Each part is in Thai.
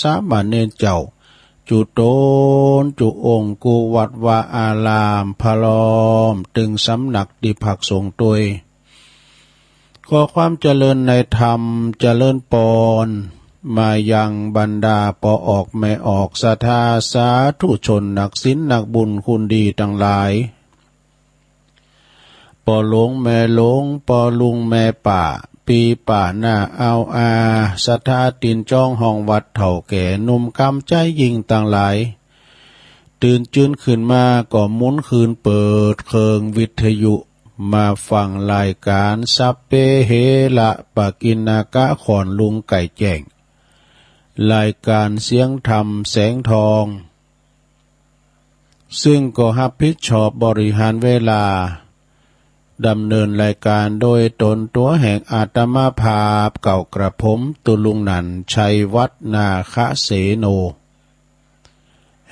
สามเณรเจ้าจุโตนจุองค์กุวัดวาอารามพะล้อมตึงสำนักดิภักสงฆ์ตวยขอความเจริญในธรรมเจริญปอนมายังบรรดาปอออกแม่ออกศรัทธาสาธุชนนักศีลนักบุญคุณดีทั้งหลายปอหลวงแม่หลวงปอลุงแม่ป่าปีป่าหน้าเอาศรัทธาตินจ้องห้องวัดเถ่าแก่หนุ่มกำใจยิ่งต่างหลายตื่นจื้นขึ้นมาก็หมุนคืนเปิดเคิงวิทยุมาฟังรายการสัพเพเหระปะกินากะขอนลุงไก่แจ้งรายการเสียงธรรมแสงทองซึ่งก็รับผิดชอบบริหารเวลาดำเนินรายการโดยตนตัวแห่งอาตมาภาพเก่ากระผมตุลุงนันชัยวัฒนาคะเสโน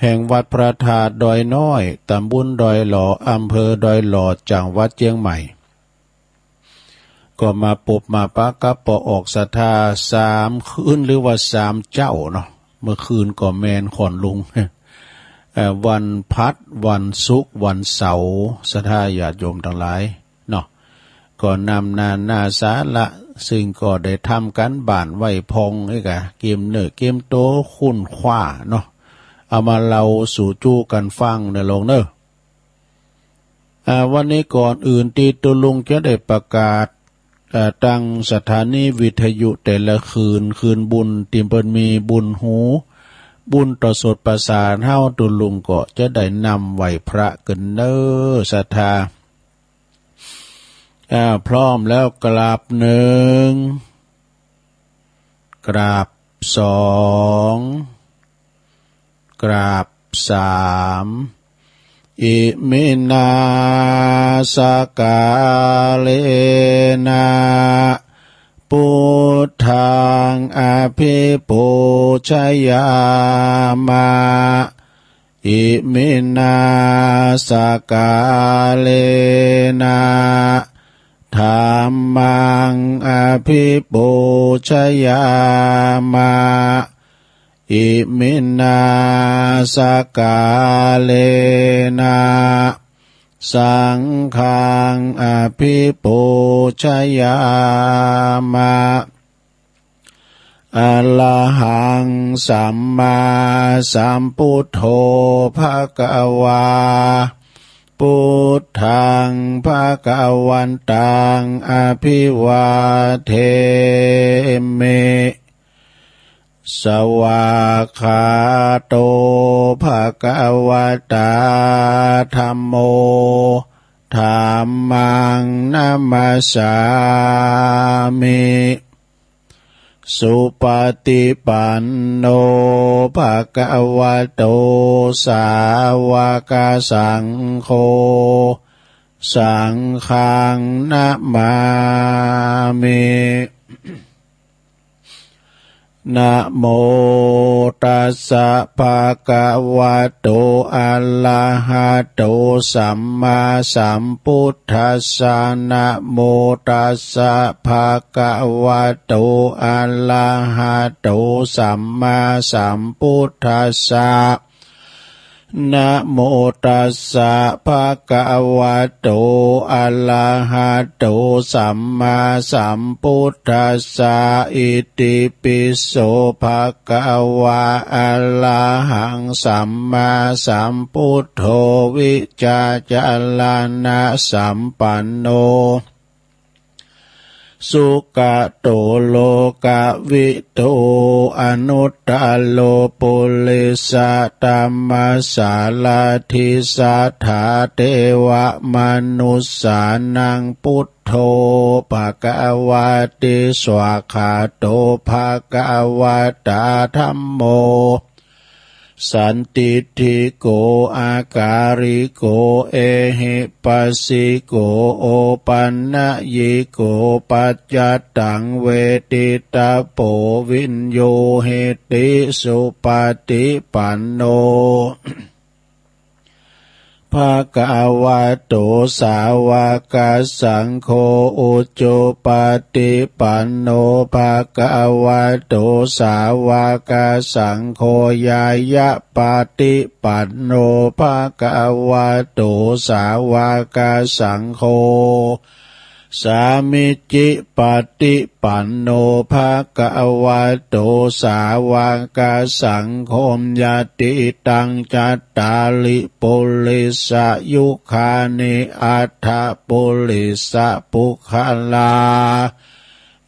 แห่งวัดพระธาตุดอยน้อยตำบลดอยหล่ออำเภอดอยหล่อจังหวัดเชียงใหม่ก็มาปบมาปะกับปอออกศรัทธา3 คืนหรือว่า3 เจ้าเนาะเมื่อคืนก็แมนขอนลุง วันพัดวันศุกร์วันเสาร์ศรัทธาญาติโยมทั้งหลายเนาะก็นำนาสาละซึ่งก็ได้ทำกันบ้านไหวพองนี่กะเกมเนื้อเกมโตคุ้นคว้าเนาะเอามาเล่าสู่จู้กันฟังนะลงเนอะวันนี้ก่อนอื่นตีตุลุงจะได้ประกาศตั้งสถานีวิทยุแต่ละคืนบุญติมเปิ้นมีบุญหูบุญต่อสดประสานเฮาตุลุงก็จะได้นำไหวพระกันเนอศรัทธาพร้อมแล้วกราบ1กราบ2กราบ3อิมินาสกาเลนะพุทธังอภิปูชยามะอิมินาสกาเลนะธัมมังอภิปูชยามะอิมินาสกาเลนะสังฆังอภิปูชยามะอะระหังสัมมาสัมพุทโธภควาพุทธังภควันตังอภิวาเทมิสวากขาโตภควตาธัมโมธัมมังนัมมัสสามิสุปฏิปันโนภควโตสาวกสังโฆสังฆังนะมามินะโมตัสสะภะคะวะโตอะระหะโตสัมมาสัมพุทธัสสะนะโมตัสสะภะคะวะโตอะระหะโตสัมมาสัมพุทธัสสะนะโมตัสสะภะคะวะโตอะระหะโตสัมมาสัมพุทธัสสะอิติปิโสภะคะวะอะระหังสัมมาสัมพุทโธวิจาจารณะสัมปันโนสุกะโตโลกะวิโตอนุตตโลปุริสตัมมสาลาธิสัทธาเทวมนุสสานังพุทโธภควาติสวากขาโตภควตาธัมโมสันติทิโกอาการิโกเอหิปัสสิโกโอปันนะยิโกปัจจัตตังเวทิตาโปวินโยเหติสุปฏิปันโน ภะคะวะโตสาวกสังโฆอุจจุปฏิปันโนภะคะวะโตสาวกสังโฆยายะปฏิปันโนภะคะวะโตสาวกสังโฆสามิจิปฏิปันโนภะคะวะโตสาวกสังโฆญาติตังจัตตาลิปุริสยุคานิอัฏฐปุริสปุคลา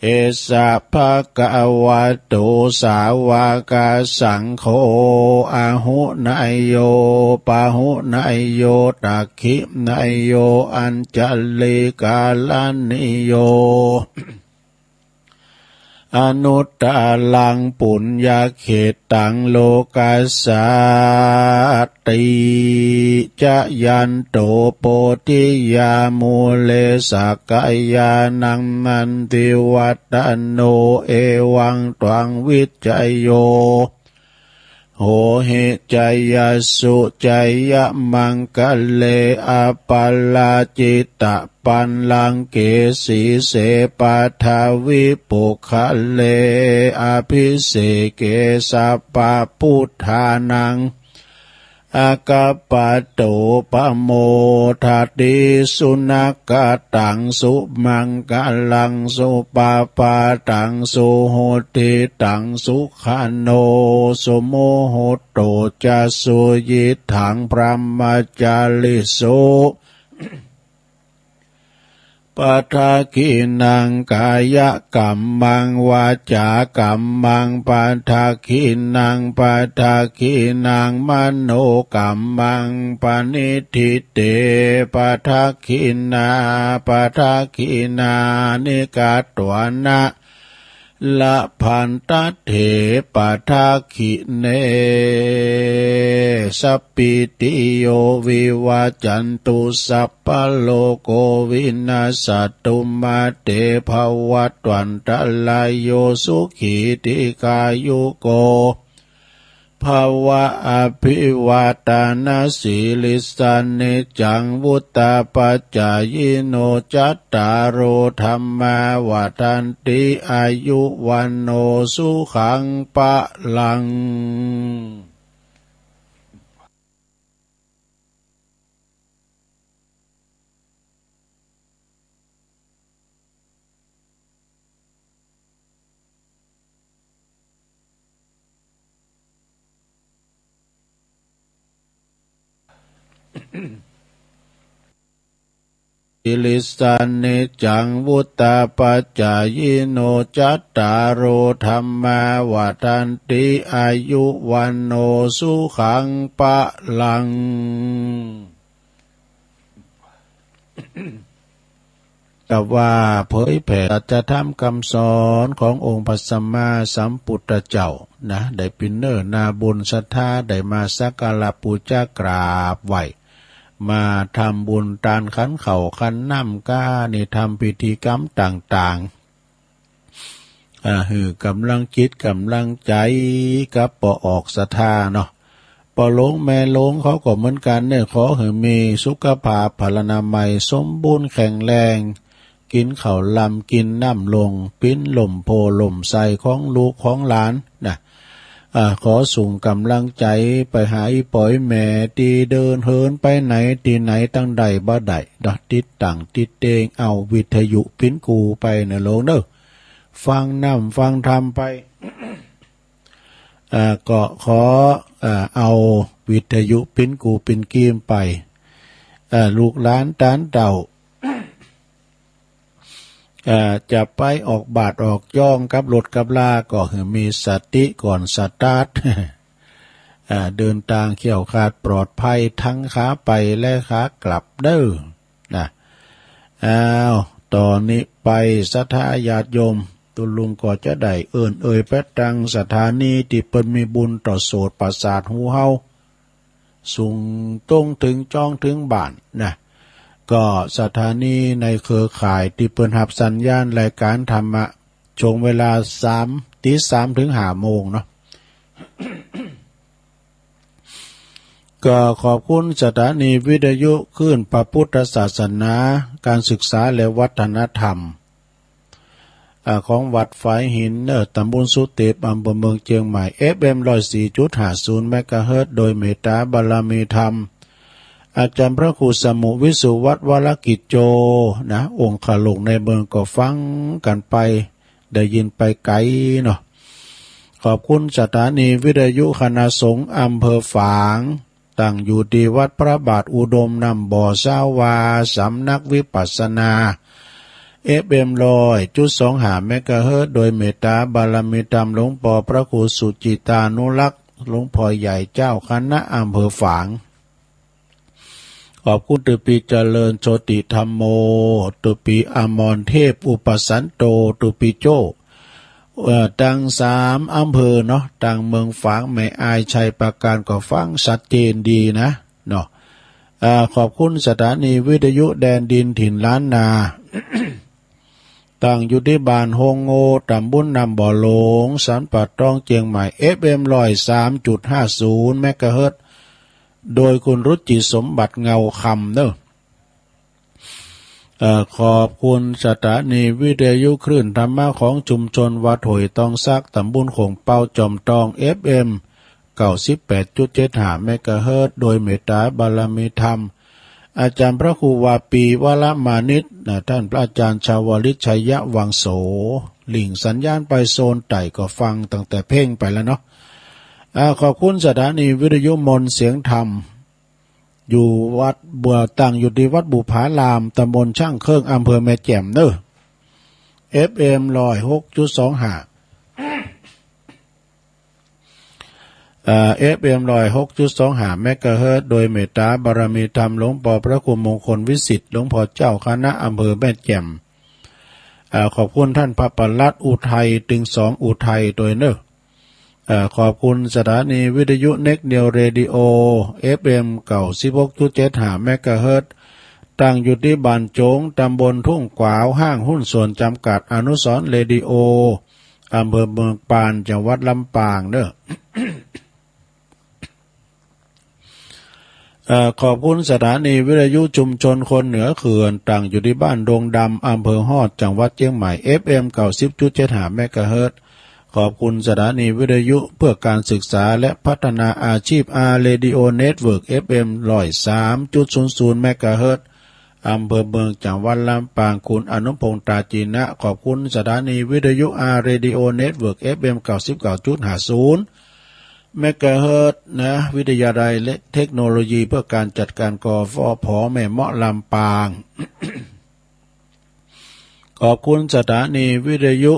เอสะภะคะวะโตสาวกสังโฆอะหุนายโยปะหุนายโยตักขินายโยอัญจลิกาลนิโยอนุตตลังปุญญาเขตังโลกัสสติจะยันโตโปธิยามูเลสักกายานังนันติวัตโนเอวังตวังวิจัยโยโหหิจายสุจายมังคะเลอปัลลาจิตะปันลังเกสีเสปะทาวิปุคะเลอภิเสเกสัพพะพุทธานังอากาปะโตปะโมทัตติสุนักกตังสุมังกลังสุปาปาตังสุโหติตังสุขันโนสุโมโหโตจะสุยิถังพระมจาริโสปัทาคินังกายกัมมังวาจากัมมังปัทาคินังปัทาคินังมโนกัมมังปณิทิเตปัทาคินาปัทาคินานิกาตวนะละพันตเถปัทาคิเนสัพพิติโยวิวาจันตุสัพพะโลโกวินาศตุมาเตภวัตวันตลายโยสุขีติกายุโกภวะอภิวาตานาสีลิสานิจังวุตตาปัจจายโนจัตตารโอธรรมาวัฏันติอายุวันโนสุขังปะลังอิลิสานิจังวุตตาปัจจายโนจัตตารโอธรรมาวัฏันติอายุวันโนสุขังปะลังกับว่าเผยแผ่สัจธรรมคำสอนขององค์พระสัมมาสัมพุทธเจ้านะได้ปินเนอร์นาบุญศรัทธาได้มาสักการะบูชากราบไหว้มาทำบุญตานขันเข่าขันน้ำก้านี่ทำพิธีกรรมต่างๆหือกำลังคิดกำลังใจกับปอออกศรัทธาเนาะปอหลงแม่หลงเขาก็เหมือนกันเนี่ยขอให้มีสุขภาพพลานามัยสมบูรณ์แข็งแรงกินข้าวลำกินน้ำลงปิ้นหล่มโพหล่มใสของลูกของหลานนะขอส่งกำลังใจไปหาอีป๋อยแม่ตีเดินเหินไปไหนตีไหนตั้งใดบ่ได้ดอกติดตั้งติดเตงเอาวิทยุปิ้นกูไปในโลกเด้อฟังน้ำฟังธรรมไปก็ขอเอาวิทยุปิ้นกูปิ้นกีมไปลูกหลานตานเต่าจะไปออกบาทออกย่องกับรถกับลาก็คือมีสติก่อนสตาร์ทเดินทางเขี่ยวขาดปลอดภัยทั้งขาไปและขากลับเด้อนะตอนนี้ไปศรัทธาญาติโยมตุลุงก็จะได้เอ่ยแปดตังสถานีที่เปิ้นมีบุญต่อโสดประสาทหูเฮาสูงตรงถึงจ้องถึงบ้านนะก็สถานีในเครือข่ายที่เปิ้นรับสัญญาณรายการธรรมะช่วงเวลา3 ถึง 5 โมงเนาะ ก็ขอบคุณสถานีวิทยุคลื่นพระพุทธศาสนาการศึกษาและวัฒนธรรมของวัดฝายหินตำบลสุเตปอำเภอเมืองเชียงใหม่ FM 104.50 เมกะเฮิรตซ์โดยเมตตาบารมีธรรมอาจารย์พระครูสมุวิสุวัฒน์วรกิจโจนะองค์ขลุกในเมืองก็ฟังกันไปได้ยินไปไกลเนาะขอบคุณสถานีวิทยุคณะสงฆ์อำเภอฝางตั้งอยู่ที่วัดพระบาทอุดมนำบ่อสาวาสำนักวิปัสสนาFM 100.25 เมกะเฮิรตซ์โดยเมตตาบารมีธรรมหลวงพ่อพระครูสุจิตานุรักษ์หลวงพ่อใหญ่เจ้าคณะอำเภอฝางขอบคุณตุปีเจริญโชติธรรมโมตุปีอมรเทพอุปสันโตตุปีโจตั้ง3อำเภอเนาะตั้งเมืองฝางแม่อายชัยประการก็ฟังชัดเจนดีนะเนาะขอบคุณสถานีวิทยุแดนดินถิ่นล้านนา ตั้งอยู่ที่บ้านโฮงโงตำบลนำบ่อหลงสันป่าตองเจียงใหม่ FM 103.50 เมกะเฮิรตซ์โดยคุณรุจิสมบัติเงาคำเนอะขอบคุณสถานีวิทยุคลื่นธรรมะของชุมชนวัดหอยตองซักตำบลโขงเปาจอมตอง FM 98.75 เมกะเฮิรตซ์โดยเมตตาบารมีธรรมอาจารย์พระครูวาปีวรมานิชท่านพระอาจารย์ชาวลิตชัยวังโสหลิ่งสัญญาณไปโซนไต่ก็ฟังตั้งแต่เพ่งไปแล้วเนาะขอบคุณสถานีวิทยุมนเสียงธรรมอยู่วัดบัวตั้งอยู่ที่วัดบุผารามตำบลช่างเครื่องอำเภอแม่แจ่มเนอะ FM 106.25 FM 106.25 เมกะเฮิรตซ์โดยเมตตาบารมีธรรมหลวงพ่อพระครูมงคลวิสิทธิ์หลวงพ่อเจ้าคณะอำเภอแม่แจ่มขอบคุณท่านพระปลัดอุทัยตึง2อุทัยโดยเนอะขอบคุณสถานีวิทยุเน็กเนียวเรดิโอ FM 96.75 เมกะเฮิรตซ์ตั้งอยู่ที่บ้านโจงตำบลทุ่งกวาวห้างหุ้นส่วนจำกัดอนุสรณ์เรดิโออำเภอเมืองปานจังหวัดลำปางเนอะ ขอบคุณสถานีวิทยุชุมชนคนเหนือเขื่อนตั้งอยู่ที่บ้านดงดำอำเภอฮอดจังหวัดเชียงใหม่ FM 90.75 เมกะเฮิรตซ์ขอบคุณสถานีวิทยุเพื่อการศึกษาและพัฒนาอาชีพเรดิโอเน็ตเวิร์ก FM 103.00 เมกะเฮิรตซ์อำเภอเมืองจังหวัดลำปางคุณอนุพงษ์ตาจีนะขอบคุณสถานีวิทยุเรดิโอเน็ตเวิร์ก FM 99.50 เมกะเฮิรตซ์นะวิทยาลัยและเทคโนโลยีเพื่อการจัดการกฟผ.แม่เมาะลำปาง ขอบคุณสถานีวิทยุ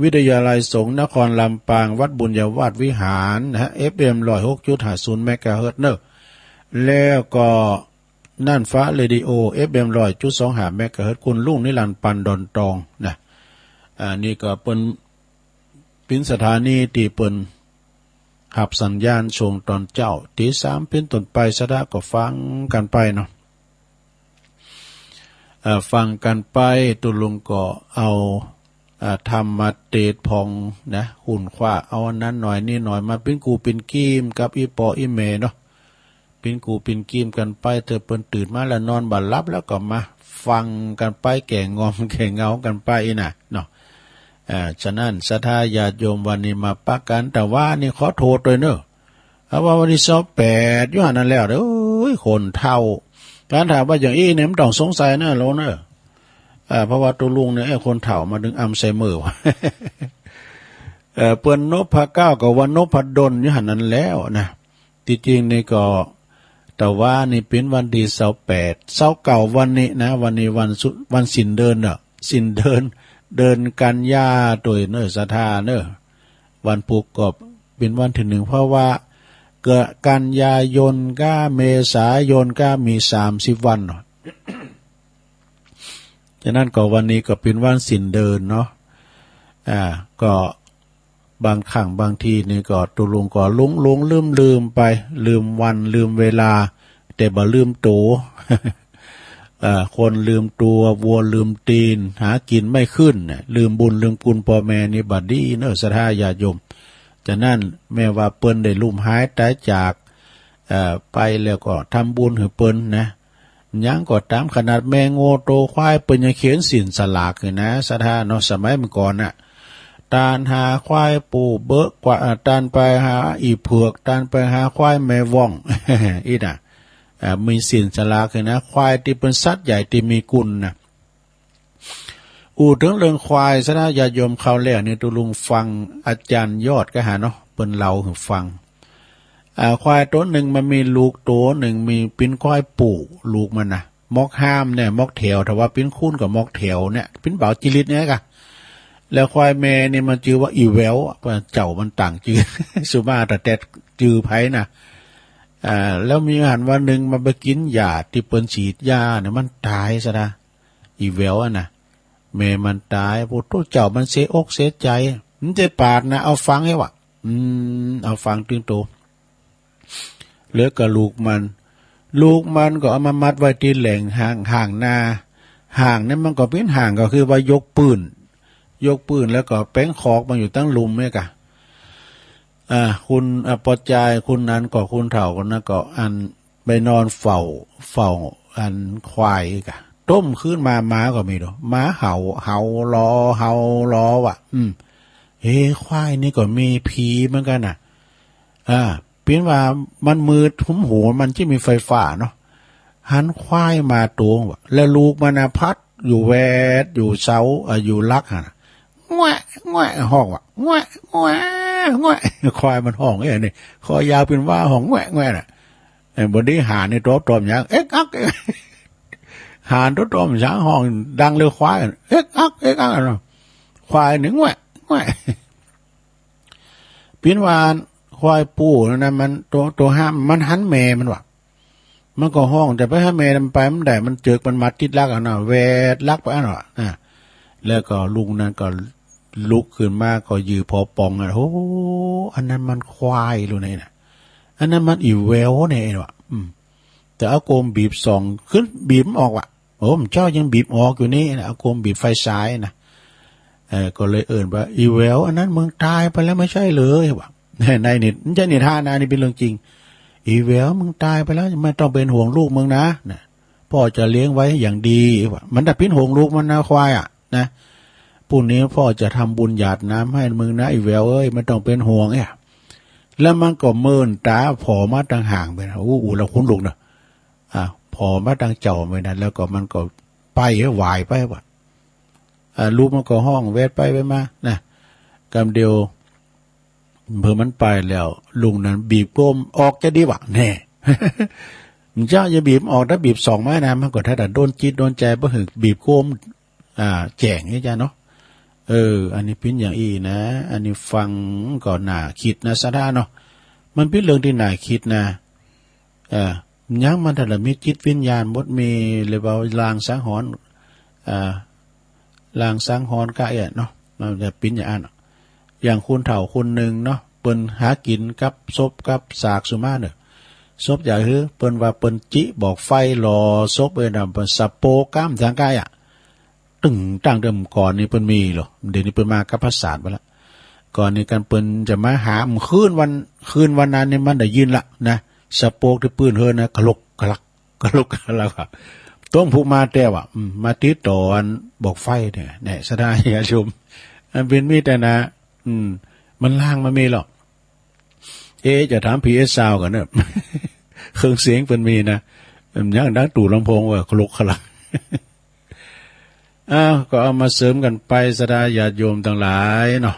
วิทยาลัยสงฆ์นครลำปางวัดบุญญาวาสวิหารนะฮะ FM 106.50 เมกะเฮิรตซ์เนอะแล้วก็น่านฟ้าเรดิโอ FM 100.25 เมกะเฮิรตซ์คุณลุงนิรันดร์ปันดอนตองนะนี่ก็เป็นสถานีที่เปิ้นหับสัญญาณช่วงตอนเจ้าตี3เป็นต้นไปสดาก็ฟังกันไปเนาะฟังกันไปตุลุงก็เอาทำมาเตดพองนะหุ่นขว้าเอาอันนั้นหน่อยนี่หน่อยมาเป็นกูเป็นกีมกับอีปออีเมเนาะเป็นกูเป็นกีมกันไปเธอเปิ้นตื่นมาแล้วนอนบัดลับแล้วก็มาฟังกันไปแก่งอมแก่เงากันไปน่ะเนาะฉะนั้นศรัทธาญาติโยมวันนี้มาปักกันแต่ว่านี่ขอโทษด้วยเนอะเพราะว่าวันที่28อยู่หั่นนั้นแล้วเด้อโอ้ยคนเฒ่าการถามว่าอย่างเนี่ยมันต้องสงสัยนะโลเนอะเพราะว่าตัวลุงเนี่ยไอ้คนเฒ่ามาดึงอัมไซเมอร์ เปิ้นนพเก้ากับวันนพดลอยู่หั่นนั้นแล้วนะที่จริงนี่ก็แต่ว่านี่เป็นวันที่28วันนี้นะวันนี้วันสิ้นเดือนเนาะสิ้นเดินกันยาโดยเนอศรัทธาเนอวันผูกกบเป็นวันที่1เพราะว่าเกิดกันยายนก็เมษายนก็มี30วันเนาะ ฉะนั้นก็วันนี้ก็เป็นวันสิ้นเดือนเนาะก็บางครั้งบางทีนี่ก็ตุลุงก็ลุงลืมไปลืมวันลืมเวลาแต่บ่ลืมตัว คนลืมตัววัวลืมตีนหากินไม่ขึ้นลืมบุญลืมคุณพ่อแม่นี่บัดนี้เนอะศรัทธาญาติโยมฉะนั้นแม้ว่าเปิ้นได้ลุ่มหายตายจาก ไปแล้วก็ทำบุญให้เปิ้นนะยังก็ตามขนาดแมงโง่โตควายเปิ้นยังเขียนสินสลากเลยนะสถานเนาะสมัยเมื่อก่อนน่ะตานหาควายปูเบอะกว่าตานไปหาอีเผือกตานไปหาควายแม่ว่อง อีน่ะมีสินสลากเลยนะควายที่เป็นสัตว์ใหญ่ที่มีกุลนะถึงเรื่องควายซะนะญาติโยมเขาแล้วนี่ตุลุงฟังอาจารย์ยอดก็หาเนาะเปิ้นเล่าให้ฟังควายตัวหนึ่งมันมีลูกตัวหนึ่งมีปิ้นควายปู่ลูกมันนะมอกห้ามเนี่ยมอกแถวแต่ว่าปิ้นคุ้นกับมอกแถวเนี่ยปิ้นเบาจิริตเนี่ยกะแล้วควายแม่นี่มันชื่อว่าอีแววเจ้ามันต่างชื่อ สุมาแต่ชื่อไผนะแล้วมีหันวันหนึ่งมันไปกินยาที่เปิ้นฉีดยาเนี่ยมันตายซะนะอีแววนะแม่มันตายพวกตัวเจ้ามันเสียอกเสียใจมันจะปาดนะเอาฟังให้วะเอาฟังตึงโตเหลือกับลูกมันก็เอามามัดไว้ที่แหล่งห่างนาห่างนั้นมันก็เป็นห่างก็คือว่ายกปืนแล้วก็แป้งคอกมันอยู่ตั้งลุมเนี่ยกะคุณปอจายคุณนั้นก็คุณเฒ่าคนนั้นก็อันไปนอนเฝ้าอันควายกะต้มขึ้นมาม้าก็มีดอกม้าเห่ารอว่ะควายนี่ก็มีผีเหมือนกันน่ะเปลี่ยนว่ามันมืดหุ้มหูมันที่มีไฟฟ้าเนาะหันควายมาตัวว่ะแล้วลูกมันพัดอยู่แวดอยู่เสาอยู่ลักฮะง่วยห้องว่ะง่วยควายมันห้องนี่คอยาวเป็นว่าห้องง่วยน่ะบนนี้หาในตัวตอมอย่างอักหานตัวตอมอย่างห้องดังเลยควายอักเนาะควายหนึ่งง่วยเปลี่ยนว่าควายปูนะมันตัวห้ามมันหันแม่มันว่ะมันก็ห้องแต่ไปให้แม่มันไปมันได้มันเจอมันมัดติดลักอ่ะนะแวดลักไปอ่ะนะแล้วก็ลุงนั้นก็ลุกขึ้นมาก็ยือพอปองโอ้อันนั้นมันควายรู้ไหนน่ะอันนั้นมันอีแววเนี่ยว่ะแต่เอาโกมบีบส่องขึ้นบีบออกว่ะโอ้มเจ้ายังบีบออกอยู่นี่นะเอาโกมบีบไฟฉายนะก็เลยเอิ่นว่าอีแววอันนั้นมึงตายไปแล้วไม่ใช่เลยว่ะในนี่มันจะนิทานนะนี่เป็นเรื่องจริงอีแววมึงตายไปแล้วไม่ต้องเป็นห่วงลูกมึงนะพ่อจะเลี้ยงไว้อย่างดีว่ะมันแต่เป็นห่วงลูกมันนะควายนะปุ่นนี้พ่อจะทำบุญหยาดน้ำให้มึงนะอีแววเอ้ยไม่ต้องเป็นห่วงแล้วมันก็เมินตาผอมาต่างห่างไปนะเราคุ้นลูกนะผอมาต่างเจ้าไปนะแล้วก็มันก็ไปวายไปว่ะลูกมันก็ห้องแวดไปมานะกำเดียวเพื่อมันไปแล้วลุงนั้นบีบก้มออกจะดีวะแน่ มันเจ้าจะบีบออกถ้าบีบ2 ไม้นะมันก็ถ้าโดนจิตโดนใจบ่หึกบีบก้มแจ้งนี่จ้ะเนาะอันนี้เป็นอย่างอีนะอันนี้ฟังก่อนหน้าคิดนะสะดาเนาะมันเป็นเรื่องที่น่าคิดนะยังมันถ้ามีจิตวิญญาณหมดมีเลยว่าลางสังหรณ์ลางสังหรณ์กะเนาะมันจะเป็นอย่างคุณเฒ่าคนหนึ่งเนาะเปิ้นหากินกับศพกับสากสุมาเนี่ยศพใหญ่คือเปิ้นว่าเปิ้นจิบอกไฟรอศพเปิ้นสะโปกล้ามทางกายตึงตั้งเดิมก่อนนี่เปิ้นมีหรอเดี๋ยวนี้เปิ้นมากับภาษาไปแล้วก่อนนี้กันเปิ้นจะมาหาคืนวันนั้นนี่มันได้ยินละนะสะโปกที่ปืนเฮอนะกะลกกะลักครับต้มผู้มาแต่ว่ามาติดต่ออันบอกไฟเนี่ยสดาอย่าชมอันเป็นมีแต่นะมันล่างมันมีหรอกจะถามพีเอสซาวกันเนอะ เครื่องเสียงเป็นมีนะอย่างดังตู่ลำโพงว่าคลุกขลัก ก็เอามาเสริมกันไปสดาญาติโยมทั้งหลายเนาะ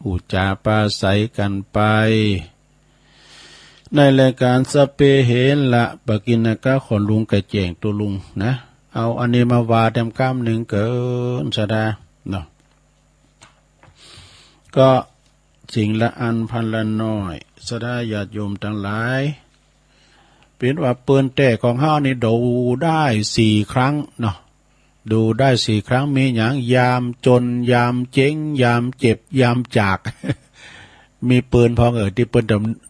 อุจาปาศัยกันไปในรายการสเปเห็นละปกินกะขอนลุงกะแจงตัวลุงนะเอาอันนี้มาวาเต็มก้ามหนึ่งเกินสดาเนาะก็สิ่งละอันพันละน้อยสดาญาติโยมทั้งหลายเป็นว่าเปิ้นแต่ของเฮานี่ดูได้4 ครั้งเนาะดูได้4 ครั้งมีอย่างยามจนยามเจ๊งยามเจ็บยามจาก มีเปิ้นพอที่เปิ้น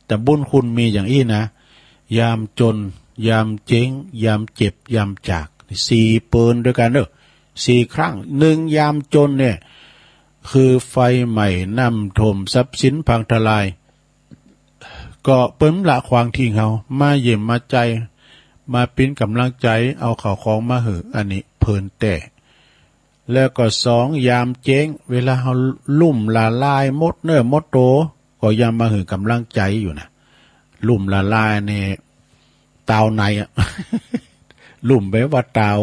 แต่บุญคุณมีอย่างอี้นะยามจนยามเจ๊งยามเจ็บยามจาก4 เปิ้นด้วยกันเด้อ4 ครั้ง1ยามจนเนี่ยคือไฟใหม่น้ำท่วมทรัพย์สินพังทลาย ก็เปิ้นละควางทิ้งเฮามาเยี่ยมมาใจมาปิ้นกำลังใจเอาข่าวของมาหืออันนี้เพิ่นแต่แล้วก็สองยามเจ๊งเวลาเฮาลุ่มละลายมดเนื้อมดโตก็ยามมาหือกำลังใจอยู่นะลุ่มละลายเนี่ยตาวในอ่ะ ลุ่มไปว่าตาว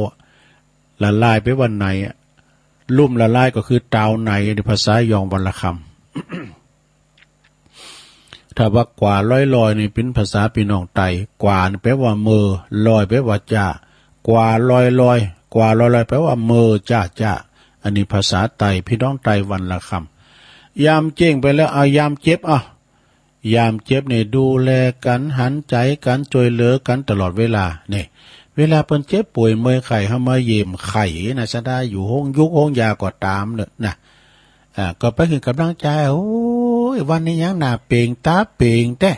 ละลายไปวันไหนอ่ะลุ่มละลายก็คือตาวในในภาษายองวรรณคำ ถ้าว่ากว่าลอยนี่เป็นภาษาพี่น้องไตกว่าแปลว่ามือลอยแปลว่าจ้ากว่าลอยกว่าลอยแปลว่ามือจ้าอันนี้ภาษาไตพี่น้องไตวันละคำยามเจ้งไปแล้วเอายามเจ็บยามเจ็บเนี่ยดูแลกันหันใจกันช่วยเหลือกันตลอดเวลาเนี่ยเวลาเปิ้นเจ็บป่วยเมื่อยไข้เฮามาเยี่ยมไข้นะซะได้อยู่ห้องยุกห้องยาก็ตามเนอะนะก็ไปคือกำลังใจโอ้ยวันนี้ยังหน้าเป่งตาเป่งแต่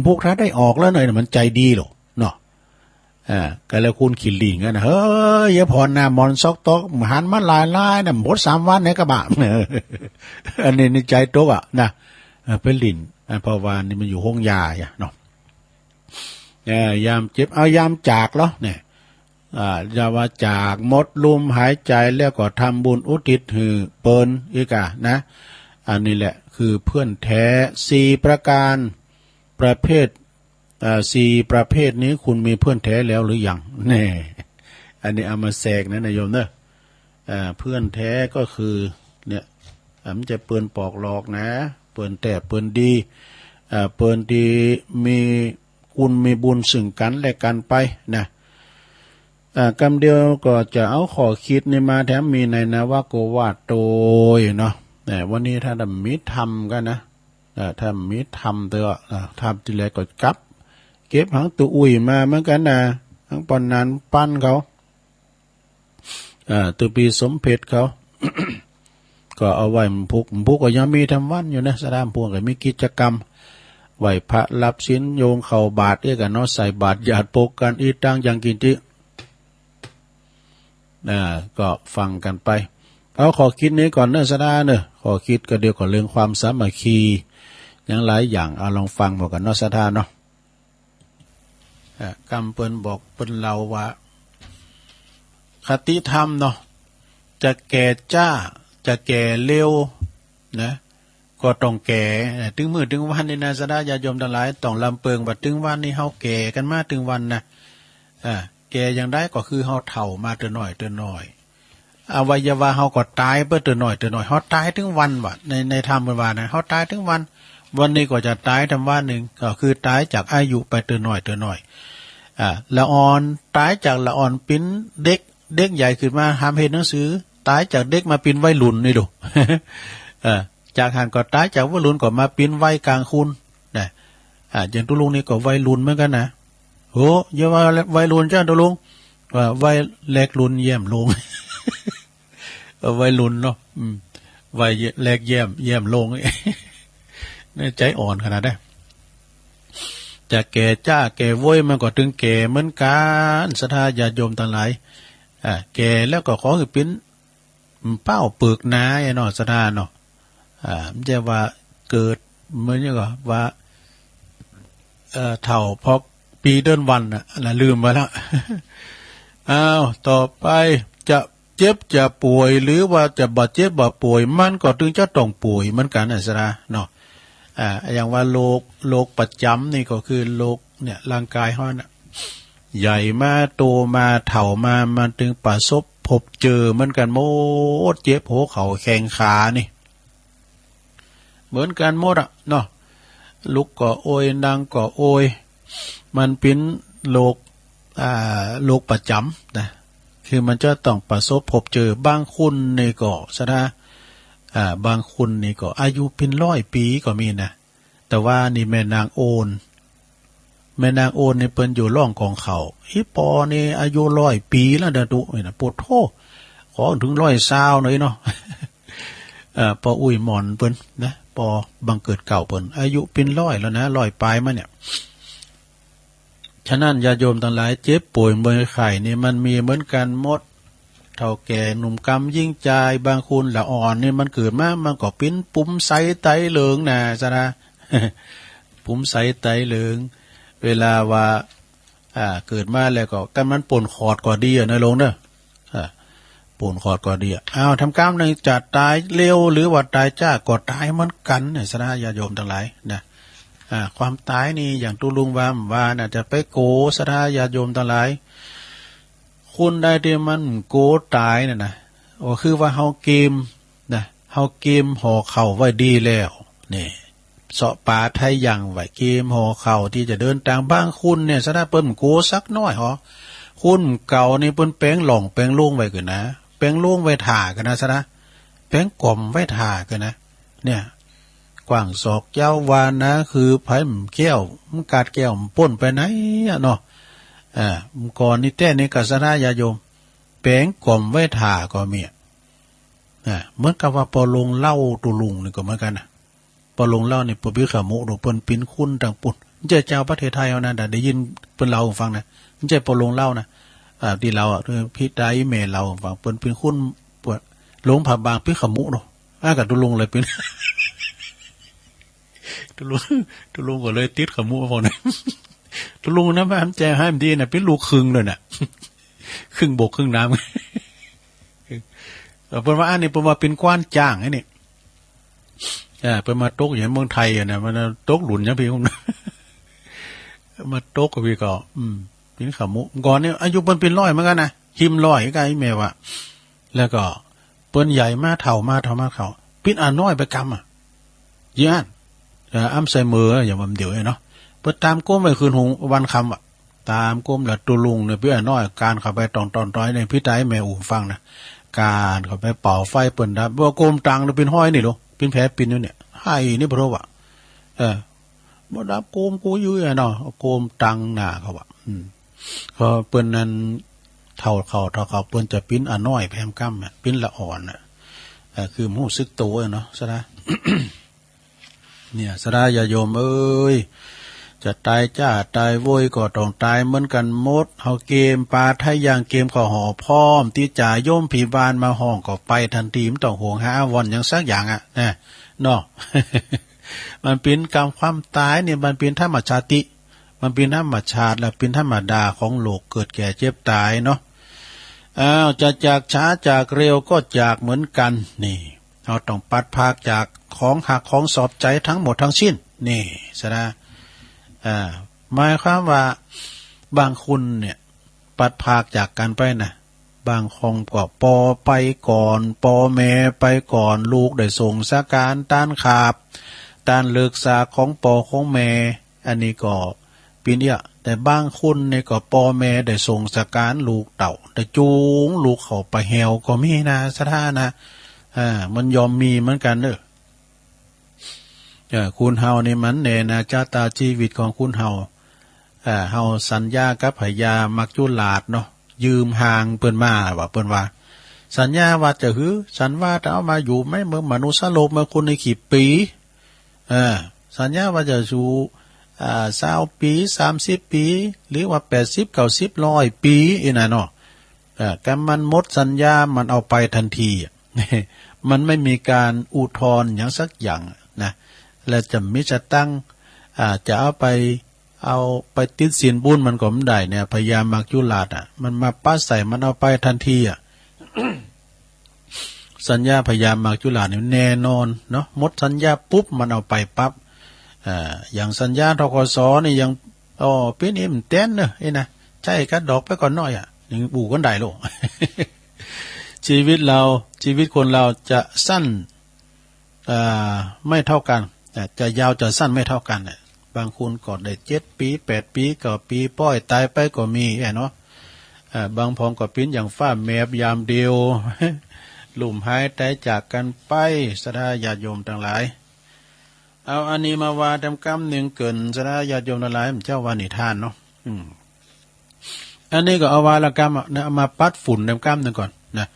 พวกท่าได้ออกแล้วหน่อยมันใจดีหรอเนาะก็แล้วคุณขินลิงกันนะเฮ้ยอย่าพอหน้ามอนซอกตอกหันมาลายน่ะหมด3 วันในกระบะอันนี้ในใจตกอ่ะนะเป็นลินเพราะว่านี่มันอยู่ห้องยาเนาะยามเจ็บเอายามจากเหรอเนี่ยอย่าว่าจากหมดลมหายใจแล้วก็ทำบุญอุทิศหือเปิ้นอีกนะอันนี้แหละคือเพื่อนแท้4ประการประเภท4ประเภทนี้คุณมีเพื่อนแท้แล้วหรือยังแน่อันนี้เอามาแทรกนะนายโยมเนอะเพื่อนแท้ก็คือเนี่ยมันจะเปิ้นปอกหลอกนะเปิ้นแต่เปิ้นดีเปิ้นดีมีคุณมีบุญซึ่งกันและกันไปนะกำเดียวก็จะเอาขอคิดนี่มาแถมมีในนวโกวาดโตยเนาะวันนี้ถ้าทำมิทำกันนะถ้ามิทำเถอะทำทีไรก็กลับเก็บหางตัวอุ่ยมาเหมือนกันนะทั้งปอนนั้นปั้นเขาตัวปีสมเพชเขา ก็เอาไว้พุกก็ยังมีทำวันอยู่นะสดามพวงก็มีกิจกรรมไหวพระรับศีลโยงเข่าบาตรเอ้กันเนาะใส่บาตรหยาดโปกกันอีตังยังกินที่ก็ฟังกันไปเอาขอคิดนี้ก่อนเนอะสดาเนอะขอคิดก็เดียวกับเรื่องความสามัคคีอย่างหลายอย่างเอาลองฟังบอกกันเนาะสดาเนาะกำเปิ้นบอกเปิ้นเราว่าคติธรรมเนาะจะแก่จ้าจะแก่เร็วนะก็ต้องแก่ถึงมือถึงวันนี่นะสดาญาโยมทั้งหลายต้องลำเปิงว่าถึงวันนี้เฮาแก่กันมาถึงวันนะแก่อย่างได้ก็คือเฮาเฒ่ามาเตือนหน่อยอวัยวะเฮาก็ตายเพื่อเตือนหน่อยเฮาตายถึงวันว่ะในธรรมเป็นว่านะเฮาตายถึงวันนี้ก็จะตายทำว่าหนึ่งก็คือตายจากอายุไปเตือนหน่อยละอ่อนตายจากละอ่อนปิ้นเด็กใหญ่ขึ้นมาทำเห็นหนังสือตายจากเด็กมาปิ้นวัยรุ่นนี่ดู จากหันก็ตายจากวัยรุ่นก็มาปิ้นวัยกลางคุณนะอย่างตุลุงนี่ก็วัยรุ่นเหมือนกันนะโหอย่าว่าวัยรุ่นจ้าตุลุงว่าวัยแลกรุ่นเยี่ยมลง วัยรุ่นเนาะวัยแลกเยี่ยมลง นี่ใจอ่อนขนาดได้จะแก่จ้าแก่โว้ยมันก็ถึงแก่เหมือนกันศรัทธาญาติโยมทั้งหลายแก่แล้วก็ขอคือปิ้นเป้าปึกนาไอ้เนาะศรัทธาเนาะมันจะว่าเกิดเหมือนอย่างว่าเท่าพอปีเดือนวันน่ะลืมไปแล้ว อ้าวต่อไปจะเจ็บจะป่วยหรือว่าจะบาดเจ็บบาดป่วยมันก็ถึงจะต้องป่วยเหมือนกันศรัทธาเนาะอย่างว่าโรคประจำนี่ก็คือโรคเนี่ยร่างกายเขาน่ะใหญ่มาโตมาเฒ่ามามันถึงประสบพบเจอเหมือนกันหมดเจ็บหัวเข่าแข้งขานี่เหมือนกันหมดอ่ะเนาะลุกก็โอยนั่งก็โอยมันเป็นโรคประจำนะคือมันจะต้องประสบพบเจอบางคนนี่ก็ซะนะบางคนนี่ก็อายุเป็น100 ปีก็มีนะแต่ว่านี่แม่นางโอนนี่เปิ้นอยู่ร่องของเขาอีปอนี่อายุ100 ปีแล้วเด้อตุนะปวดโธขอถึง120หน่อยเนาะปออุ้ยหมอนเปิ้นนะปอบังเกิดเก่าเปิ้นอายุเป็น100แล้วนะ100ปลายมาเนี่ยฉะนั้นญาติโยมทั้งหลายเจ็บป่วยเมื่อยไข้นี่มันมีเหมือนกันหมดเท่าแก่หนุ่มกำยิ่งใจบางคนละอ่อนนี่มันเกิดมามันก็ปิ้นปุ้มไซไตเหลืองนะซะนะ ภูมิใสไตเหลืองเวลาว่าเกิดมาแล้วก็กันมันป่นขอดก่อดีอ่ะนายลงเด้อป่นขอดก่อดีอ่ะทำกรรมหนึ่งจะตายเร็วหรือว่าตายจ้าก็ตายเหมือนกันเนี่ยสนะญาโยมทั้งหลายนะความตายนี่อย่างตุลุงว่าน่ะจะไปโกสนะญาโยมทั้งหลายคุณได้ที่มันโกตายน่ะนะก็คือว่าเฮาเกมนะเฮาเกมห่อเข่าไว้ดีแล้วนี่เสาะป่าไทยยังไว้เกมห่อเข่าที่จะเดินทางบ้างคุณเนี่ยสนะเปิ้นโกสักน้อยหรอคุณเก่านี่เปิ้นแป้งหล่องแป้งลุ่งไว้กันนะแป้งลุ่งไว้ถ่ากันนะสนะแป้งกล่อมไว้ถ่ากันนะเนี่ยกว้างศอกยาววานนะคือไผ่แก้วมันกาดแก้วมันป่นไปไหนอ่ะเนาะก่อนนี่แต่นี่กัสนาญาโยมแป้งกล่อมไว้ถ่าก็มีเหมือนกับว่าปอลงเล่าตุลุงนี่ก็เหมือนกันนะปอลงเล่านี่ปบิขมุหรือเปิ้นปิ้นคุณต่างปุ่นเจ้าประเทศไทยเอานะได้ยินเปิ้นเล่าฟังนะไม่ใช่ปอลงเล่านะที่เราพี่ได้เมลเราฟังเปิ้นปิ้นคุณปวดหลงผับบางพี่ขมุเนาะกับตุลุงเลยปิ้นตุลุงก็เลยติดขมุพอนะตุลุงนะว่าใจให้มันดีนะเป็นลูกครึ่งเลยน่ะครึ่งบกครึ่งน้ำเพิ่นว่าอันนี้เพิ่นว่าเป็นกว้านจ้างไอ้นี่เพิ่นมาตกอย่างเมืองไทยอ่ะนะมันตกหลุนอย่างพี่ผมมาตกกับพี่ก็เป็นขมุก่อนเนี่ยอายุเพิ่นเป็น100เหมือนกันนะหิม100ก็ไอ้แม่ว่าแล้วก็เปิ้นใหญ่มาเฒ่าปิ้นน้อยไปกรรมย่านอ้ำใส่มืออย่างมันเดี๋ยวเนาะเปิดตามก้มไปคืนหงวันคำตามก้มละตุลุงเนี่ยพี่น้อยการเข้าไปตอนต้อยในพี่ใจแม่อู่ฟังนะการเข้าไปเป่าไฟเปิ่นดับว่าก้มตังเนี่ยเป็นห้อยนี่หรอเป็นแผลปินอยู่เนี่ยให้นี่เพราะว่าบ่ดับก้มกูอยู่เนาะก้มตังหน้าเขาว่าพอเปิ่นนั้นเท่าเขาเปิ่นจะปิ้นน้อยแพมกั้มปิ้นละอ่อนคือมู้ซึกโตเนาะซะนะ เนี่ยสระญาโยมเอ้ยจะตายจ้าตายโวยก็ต้องตายเหมือนกันหมดเฮาเกมปาไทยอย่างเกมข้อหอพร้อมที่จ่าโยมผีบานมาห้องก็ไปทันทีไม่ต้องห่วงหาวันอย่างสักอย่างนะเนาะ มันเป็นกรรมความตายเนี่ยมันเป็นธรรมชาติมันเป็นธรรมชาติและเป็นธรรมดาของโลกเกิดแก่เจ็บตายเนาะจะจากช้าจากเร็วก็จากเหมือนกันนี่เราต้องปัดภาคจากของหักของสอบใจทั้งหมดทั้งสิ้นนี่ซะนะหมายความว่าบางคุณเนี่ยปัดภาคจากกันไปนะบางคงก็ปอไปก่อนปอแม่ไปก่อนลูกได้ส่งสาการต้านขาบต้านเลิกษาของปอของแม่อันนี้ก็ปีนี้แต่บางคุณเนี่ยก็ปอแม่ได้ส่งสาการลูกเต่าได้จูงลูกเขาไปแหวก็มีนะสถานะมันยอมมีเหมือนกันเด้อคุณเฮานี่มันแน่นะชะตาชีวิตของคุณเฮาเฮาสัญญากับพญามักจุลาดเนาะยืมห่างเปิ้นมาว่าเปิ้นว่าสัญญาว่าจะหือสันว่าจะเอามาอยู่ไม่เมื่อมนุษย์โลกมาคุณในกี่ปีสัญญาว่าจะอยู่20 ปี30 ปีหรือว่า80 90 100 ปีอีน่ะเนาะแต่มันหมดสัญญามันเอาไปทันทีมันไม่มีการอุทธรณ์อย่างสักอย่างนะและจะมิจะตั้งจะเอาไปติดศีลบุญมันก็ไม่ได้เนี่ยพยายามมักยุลาดมันมาป้าใส่มันเอาไปทันทีสัญญาพยายามมักยุลาดเนี่ยแน่นอนเนาะหมดสัญญาปุ๊บมันเอาไปปั๊บอย่างสัญญาธกสนี่ยังเป็นอิ่มเต้นเนอะนะใช่กัดดอกไปก่อนหน่อยยังบู่กันได้ลูก ชีวิตคนเราจะสั้นไม่เท่ากันจะยาวจะสั้นไม่เท่ากันบางคนก็ได้7 ปี8 ปีก็ปีป้อยตายไปก็มีเนาะบางพองก็ปิ้นอย่างฟ้าแมบยามเดียว ลุ่มหายใจจากกันไปสดาญาติโยมทั้งหลายเอาอันนี้มาว่าทำกรรมหนึ่งเกินสดาญาติโยมทั้งหลายเจ้าวานิทานเนาะอันนี้ก็เอาวาละกรรมเอามาปัดฝุ่นทำกรรมหนึ่งก่อนนะ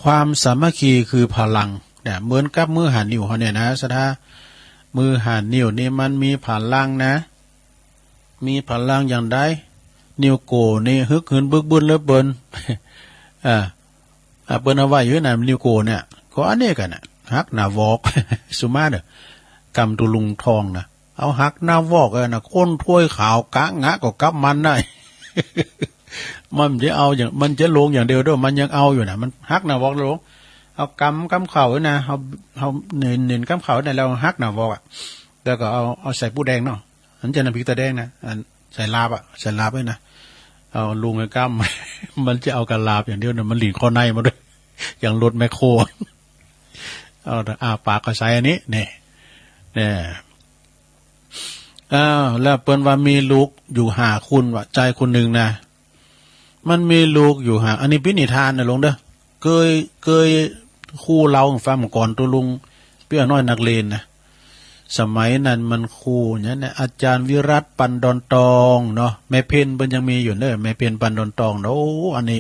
ความสามัคคีคือพลังเนี่ยเหมือนกับมือหันนิ้วเขาเนี่ยนะสดามือหันนิ้วนี่มันมีพลังนะมีพลังอย่างใดนิ้วโกนี่ฮึกหืนบึกบึนเล็บเบิ้นเปิ้นเอาไว้อยู่นะนิ้วโกเนี่ยก็อันนี้กันน่ะฮักหน้าวอกสุมาเด้อกำตุลุงทองนะ เอาหักหน้าวอกเลยนะก้นถ้วยขาวกะงะก็กลับมันได้ มันจะเอาอย่างมันจะลงอย่างเดียวด้วยมันยังเอาอยู่นะมันหักหน้าวอกลงเอากำเข่าไว้นะเอาเนินกำเข่าเนี่ยแล้วหักหน้าวอกอ่ะแล้วก็เอาใส่ปูแดงเนาะอันจะน้ำพริกตาแดงนะใส่ลาบใส่ลาบไว้นะเอาลุงไอ้กำ มันจะเอากระลาบอย่างเดียวเนี่ยมันหลีนคอในมาด้วย อย่างรถแมคโครเอาปากก็ใส่อันนี้เนี่ยแล้วเปิ้นว่ามีลูกอยู่5คนว่าใจคนหนึ่งนะมันมีลูกอยู่อันนี้พินิทานนะลงเด้อเคยคู่เราฟังก่อนตัวลุงเปี้ยน้อยนักเลนนะสมัยนั้นมันคู่เนี่ยอาจารย์วิรัตปันดอนตองเนาะแม่เพนเปิ้นยังมีอยู่เด้อแม่เพนปันดอนตองเนาะโอ้อันนี้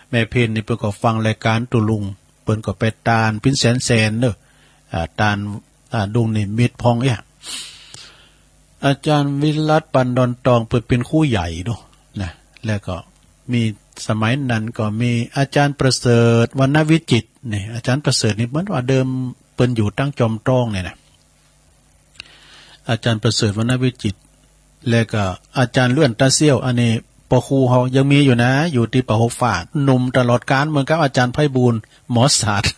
แม่เพนนี่เปิ้นก็ฟังรายการตัวลุงเปิ้นก็ไปตานพินแสนเด้อตานดุงนี่มิตรพองเนี่ยอาจารย์วิรัตปันดอนตองเปิดเป็นคู่ใหญ่ด้วยนะแล้วก็มีสมัยนั้นก็มีอาจารย์ประเสริฐวรรณวิจิตรเนี่ยอาจารย์ประเสริฐนี่เหมือนว่าเดิมเปิ้นอยู่ตั้งจอมตรองเนี่ยนะอาจารย์ประเสริฐวรรณวิจิตรแล้วก็อาจารย์เลื่อนตาเซี่ยวอันนี้ปครูเขายังมีอยู่นะอยู่ที่ปะหกฝาดหนุ่มตลอดกาลเหมือนกับอาจารย์ไพบูลย์หมอศาสตร์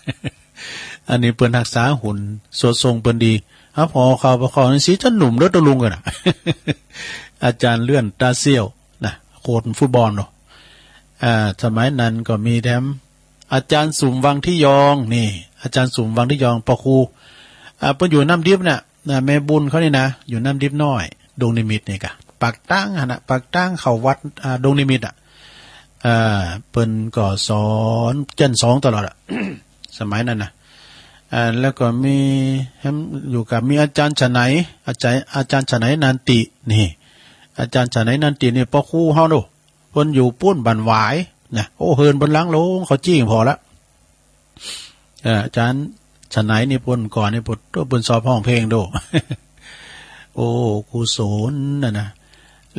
อันนี้เปิ้นรักษาหุ่นสวดทรงเปิ้นดีพอเขาประคองนี่สิจะหนุ่มรถตะลุงกันนะ อาจารย์เลื่อนตาเซี่ยวนะโค้ชฟุตบอลเนาะสมัยนั้นก็มีแถมอาจารย์สุมวังที่ยองนี่อาจารย์สุมวังที่ยองปอครูเปิ้นอยู่น้ำดิบเนี่ยแม่บุญเขานี่นะอยู่น้ำดิบน้อยดงนิมิตนี่กะปากตั้งนะปากตั้งเข้าวัดดงนิมิตเปิ้นก็สอนเจนสองตลอด สมัยนั้นนะแล้วก็มีอยู่กับมีอาจารย์ฉไหนอาจารย์ฉไหนนันตินี่อาจารย์ฉไหนนันตินี่ปอครูเฮาโนเพิ่นอยู่ปุ้นบันหวายนะโอ้เฮินบนล้างโลงเขาจี้พอละอาจารย์ฉไหนนี่เพิ่นก่อนนี่เพิ่นสอบห้องเพลงโด โอ้กุศลนะ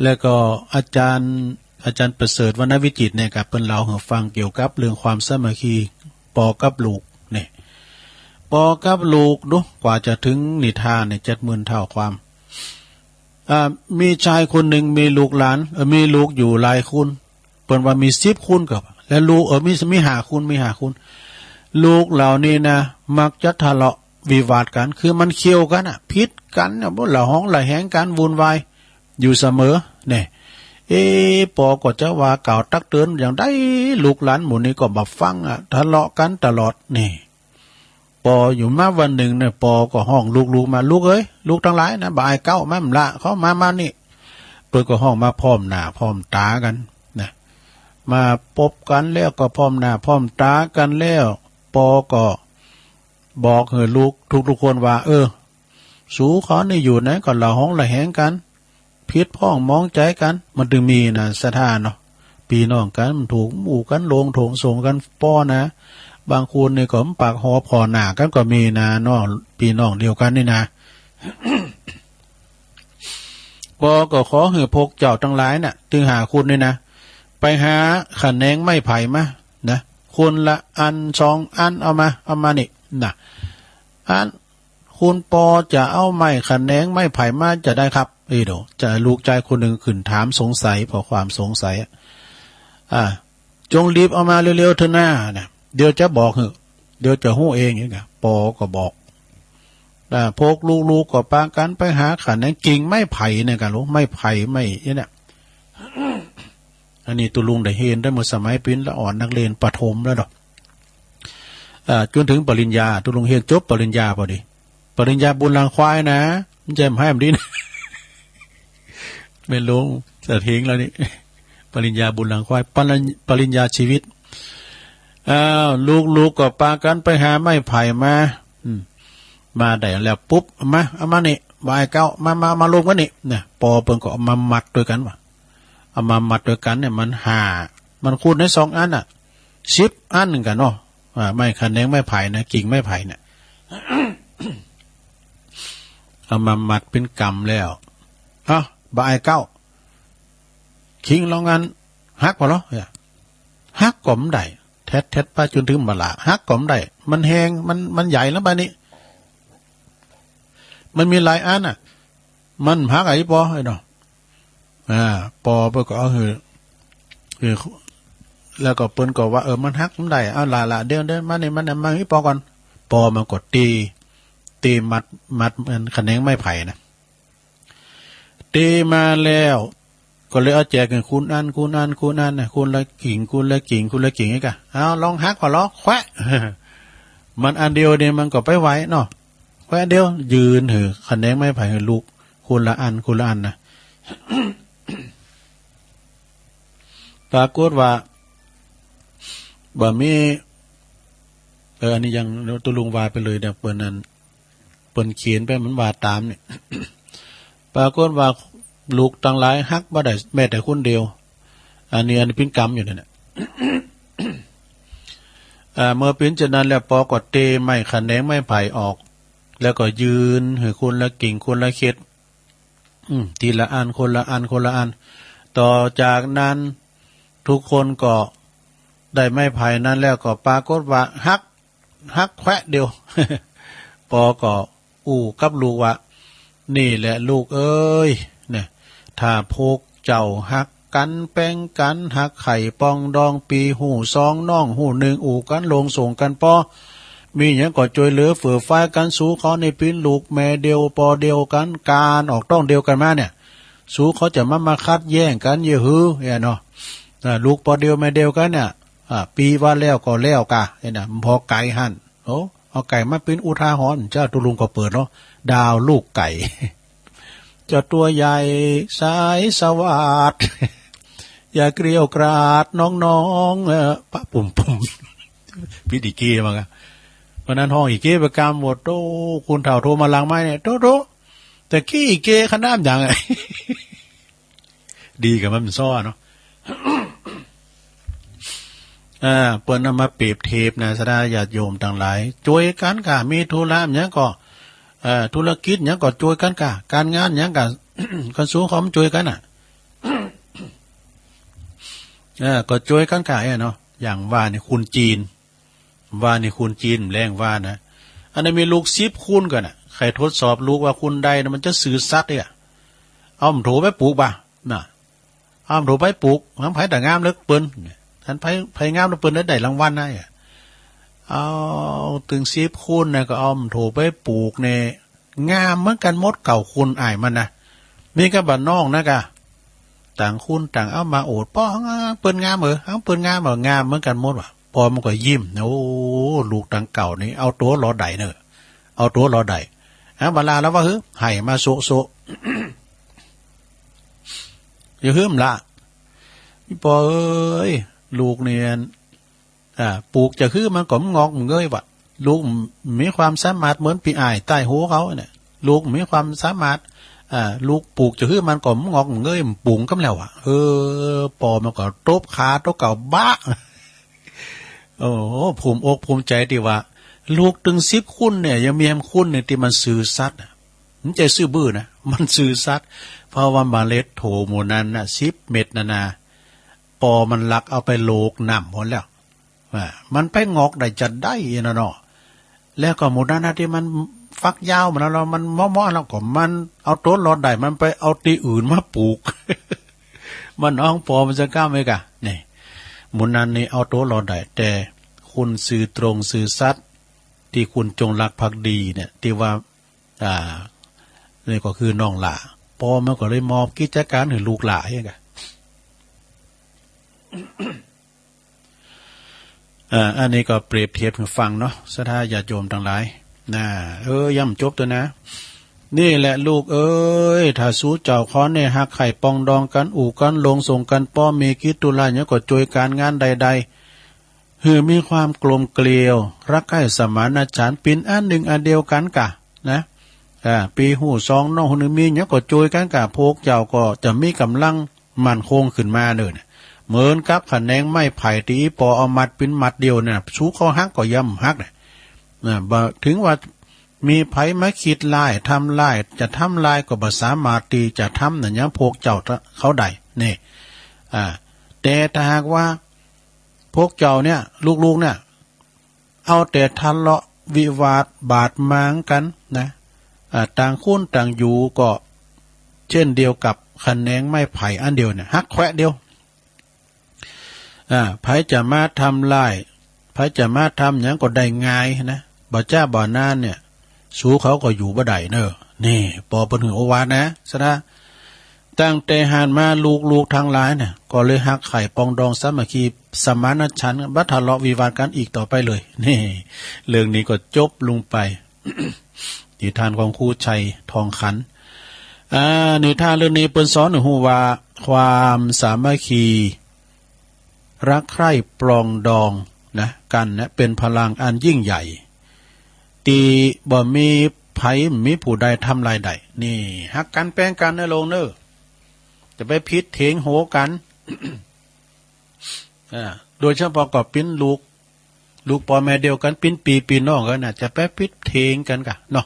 แล้วก็อาจารย์ประเสริฐวรรณวิจิตรเนี่ยกับเพิ่นเล่าให้ฟังเกี่ยวกับเรื่องความสามัคคีปอกับลูกนี่ปอกับลูกดูกว่าจะถึงนิทานเนี่ย70,000 เท่าความมีชายคนหนึ่งมีลูกหลานมีลูกอยู่หลายคนเปิ้นว่ามี10 คนกับแล้วลูกมี5 คนมี5 คนลูกเหล่านี้นะมักจะทะเลาะวิวาทกันคือมันเคี่ยวกันพิษกันบ่ละห้องละแหงกันวุ่นวายอยู่เสมอเนี่ยปอก็จะว่าเก่าตักเตือนอย่างได้ลูกหลานหมู่นี้ก็บ่ฟังทะเลาะกันตลอดนี่ปออยู่มาวันหนึ่งเนี่ยปอก็ห้องลูกมาลูกเอ้ยลูกทั้งหลายนะบ่ายเก้าแม่มละเขามานี่เปิดก็ห้องมาพร้อมหน้าพร้อมตากันนะมาพบกันแล้วก็พร้อมหน้าพร้อมตากันแล้วปอก็บอกให้ลูกทุกคนว่าสูเขานี่อยู่ไหนก็ละห้องละแหงกันพิษพ้องมองใจกันมันถึงมีนะสถานเนาะปีน้องกันมันถูกหมู่กันลงโถงส่งกันป้อนะบางคนเนี่ยก็ปากหอพอหน้ากันก็มีนะน้องพี่น้องเดียวกันนี่นะ ปอก็ขอให้พกเจ้าทั้งหลายน่ะถึงหาคุณนี่นะไปหาขันแนงไม้ไผ่มานะคนละอัน2 อันเอามานี่นะอันคุณปอจะเอาไม้ขันแนงไม้ไผ่มาจะได้ครับเดี๋ยวจะลูกใจคนหนึ่งขึ้นถามสงสัยเพราะความสงสัยจงรีบเอามาเร็วๆเถอะหน้านะเดี๋ยวจะบอกเดี๋ยวจะหู้เองอย่างเงี้ยปอก็บอกพกลูกก็ปากันไปหาขันนั้นกิ่งไม้ไผ่เนี่ยกันลูกไม้ไผ่ไม่เนี่ย อันนี้ตุลุงได้เห็นได้เมื่อสมัยเป็นละอ่อนนักเรียนประถมแล้วดอกจนถึงปริญญาตุลุงเห็นจบปริญญาพอดีปริญญาบุญลังควายนะมันจะให้มันดีนะไม่ลงจะทิ้งแล้วนี่ปริญญาบุญลังควายปริญญาชีวิตลูกก็ปากันไปหาไม้ไผ่มาได้แล้วปุ๊บเอามานี่บ่ายเก้ามาลงกันนี่เนี่ยปอเปิ้นก็เอามามัดด้วยกันว่ะเอามามัดด้วยกันเนี่ยมันคูณได้2 อัน10 อันกันเนาะไม่ขันแนงไม้ไผ่นะกิ่งไม้ไผ่เนี่ย เอามามัดเป็นกำแล้วบ่ายเก้าคิงลองงานฮักพอเหรอฮักก่อมได้แท็ดป้าจนถึงบลาฮักก่อมได้มันแหงมันใหญ่แล้วบ้านี้มันมีหลายอัน มันฮักไอ้ปอไอ้เนาะปอเปิ้นก็คือแล้วก็เปิ้นก็ว่ามันฮักมันได้เอาล่ะเดี๋ยวมานี่มันมาให้ปอก่อนปอมันก็ตีมัดมันขะแหนงไม้ไผ่นะตีมาแล้วก็เลยเอาแจกกันคุณอันนะคุณละกิ่งไอ้กะเอาลองฮักก็ลองแควะมันอันเดียวเนี่ยมันก็ไปไหวเนาะแควะเดียวยืนหือขะแหนงไม้ไผ่หือลูกคุณละอันนะ ปรากฏว่าบ่มีอันนี้ยังตุลุงวาไปเลยเนี่ยเปิ้นนั้นเปิ้นเขียนไปเหมือนว่าตามเนี่ย ปรากฏว่าลูกตั้งหลายฮักบ่ได้แม้แต่คนเดียวอันนี้เป็นกรรมอยู่นั่นน่ะ เมื่อเป็นฉะนั้นแล้วปอก็เตไม้ขะแหนงไม้ไผ่ออกแล้วก็ยืนให้คนละกิ่งคนละเข็ดทีละอันคนละอันต่อจากนั้นทุกคนก็ได้ไม้ไผ่นั้นแล้วก็ปรากฏว่าฮักแควะเดียว ปอก็กับลูกว่านี่แหละลูกเอ้ยเนี่ยถ้าพวกเจ้าฮักกันแป้งกันฮักไข่ปองดองปีหูซองน้องหูหนึ่งกันลงส่งกันปอมีอย่างก็ช่วยเหลือเฟื่อฟ้ากันสู้เขาในปีนลูกแม่เดียวปอเดียวกันการออกต้องเดียวกันมาเนี่ยสู้เขาจะมาคัดแย่งกันเยอะฮือเนาะลูกปอเดียวแม่เดียวกันเนี่ยปีว่าแล้วก็แล้วกะเนี่ยพอไก่หั่นเอาไก่มาเป็นอุทาหรณ์เจ้าตุลุงก็เปิดเนาะดาวลูกไก่เจ้าตัวใหญ่สายสวัสดอย่าเกลียวกราดน้องปะปุ่มพี่ดีเกมั้งอะวันนั้นห้องอีเกประกามหมดโตคุณเถ่าโทรมาลังไม้เนี่ยโตแต่ขี้อีเกขนาดอย่างไง ดีกับมันซ้อเนาะ เปิ้นเอามาเปรียบเทียบนะสดาญาติโยมต่างหลายช่วยกันกะมีธุระหยังก็ธุรกิจหยังก็ช่วยกันกะการงานหยังกะ กันสู้เขาช่วยกันน่ะ ก็ช่วยกันกะเนาะอย่างว่านี่คุณจีนแรงว่านะอันนี้มีลูก10คุณกันน่ะใครทดสอบลูกว่าคุณใดนะมันจะสื่อสัตย์เนี่ยเอามโถไปปลูกบ่น่ะเอามโถไปปลูกน้ำไผ่แต่งามเลิกเปิ้นท่านไผ่งามแล้วเปิ้นได้รางวัลนะเอาถึง10คุณนะก็เอามโถไปปลูกเนี่ยงามเหมือนกันหมดเก่าคุณอ้ายมันนะมีกับบ้านนอกนะกะต่างคุณต่างเอามาโอดป้อเปิ้นงามเอาเปิ้นงามงามเหมือนกันหมดว่ะพอมันก็ยิ้มโอ้ลูกต่างเก่านี่เอาตัวรอไดเนอะเอาตัวรอไดบาลาแล้วว่าให้มาโซ อย่าหืมละพี่ปอเอ้ยลูกเนี่ยปลูกจะคือมันก็งอกเงยว่ะลูกมีความสามารถเหมือนพี่อ้ายใต้หัวเขาเนี่ยลูกมีความสามารถลูกปลูกจะคือมันก็งอกเงยปุ่งกำแล้วอ่ะปอมันก็ตบขาตัวเก่าบ้าโอ้ภูมิอกภูมิใจที่ว่าลูกถึง10คุณเนี่ยยังมีคุณเนี่ยที่มันซื่อสัตย์มันใจซื่อบื้อนะมันซื่อสัตย์เพราะว่าเมล็ดโถโมนั้นน่ะ10 เม็ดนาปอมันลักเอาไปโลกน้ำหมดแล้วมันไปงอกได้จะได้นะเนาะแล้วก็หมดนั้นที่มันฟักยาวมันแล้วมันม้อๆแล้วก็มันเอาต้นรอดได้มันไปเอาตีอื่นมาปลูก มันอ้องปอมันจะกล้าไหมกะนี่หมุนนั้นนี่เอาต้นรอดได้แต่คุณสื่อตรงสื่อสัตย์ที่คุณจงรักภักดีเนี่ยที่ว่านี่ก็คือน้องหล่าปอมันก็เลยมอบกิจการให้ลูกหล่าอย่างเงี้ยอันนี้ก็เปรียบเทียบให้ฟังเนาะศรัทธาญาติโยมทั้งหลายย่ำจบตัวนะนี่แหละลูกเอ้ยถ้าสู้เจ้าค้อนเนี่ยหักไข่ปองดองกันกันลงส่งกันป้อมีกิจตุลาเนี่ยก็ช่วยการงานใดๆคือมีความกลมเกลียวรักใกล้สมานฉันท์เป็นอันหนึ่งอันเดียวกันกะนะปีหูซองน้องคนนึงมีเนี่ยก็ช่วยกันกะพวกเจ้าก็จะมีกำลังมั่นคงขึ้นมาเลยเหมือนกับขะแหนงไม้ไผ่ตีปอเอามัดเป็นมัดเดียวเนี่ยสู้เขาหักก็ย่ำหักถึงว่ามีไผมาคิดลายทำลายจะทำลายก็บ่สามารถตีจะทำนั่นยังพวกเจ้าเขาได้นี่แต่ถ้าหากว่าพวกเจ้าเนี่ยลูกๆเนี่ยเอาแต่ทะเลาะวิวาทบาดหมางกันนะต่างคนต่างอยู่ก็ เช่นเดียวกับคะแนงไม้ไผ่อันเดียวเนี่ยหักแควะเดียวไผจะมาทำลายไผจะมาทำอย่างก็ได้ง่ายนะบ่จ้าบ่นานเนี่ยสู้เขาก็อยู่บ่ได้เนอะนี่ปอเปิ้นหือโอวาทนะซะนะตั้งแต่หานมาลูกๆทั้งหลายเนี่ยก็เลยหักไข่ปองดองสามัคคีสมานฉันท์บ่ทะเลาะวิวาทกันอีกต่อไปเลยนี่เรื่องนี้ก็จบลงไป นิทานของครูชัยทองขันนิทานเรื่องนี้เปิ้นสอนให้ฮู้ว่าความสามัคคีรักใคร่ปรองดองนะกันนะเป็นพลังอันยิ่งใหญ่ตีบ่มีไผมีผู้ใดทำลายใดนี่ฮักกันแป้งกันนะลงเนอจะไปพิษเถงโหกัน โดยเฉพาะก็ปิ้นลูกปอแม่เดียวกันปิ้นปีน้องกันน่ะจะไปพิษเถงกันกะเนาะ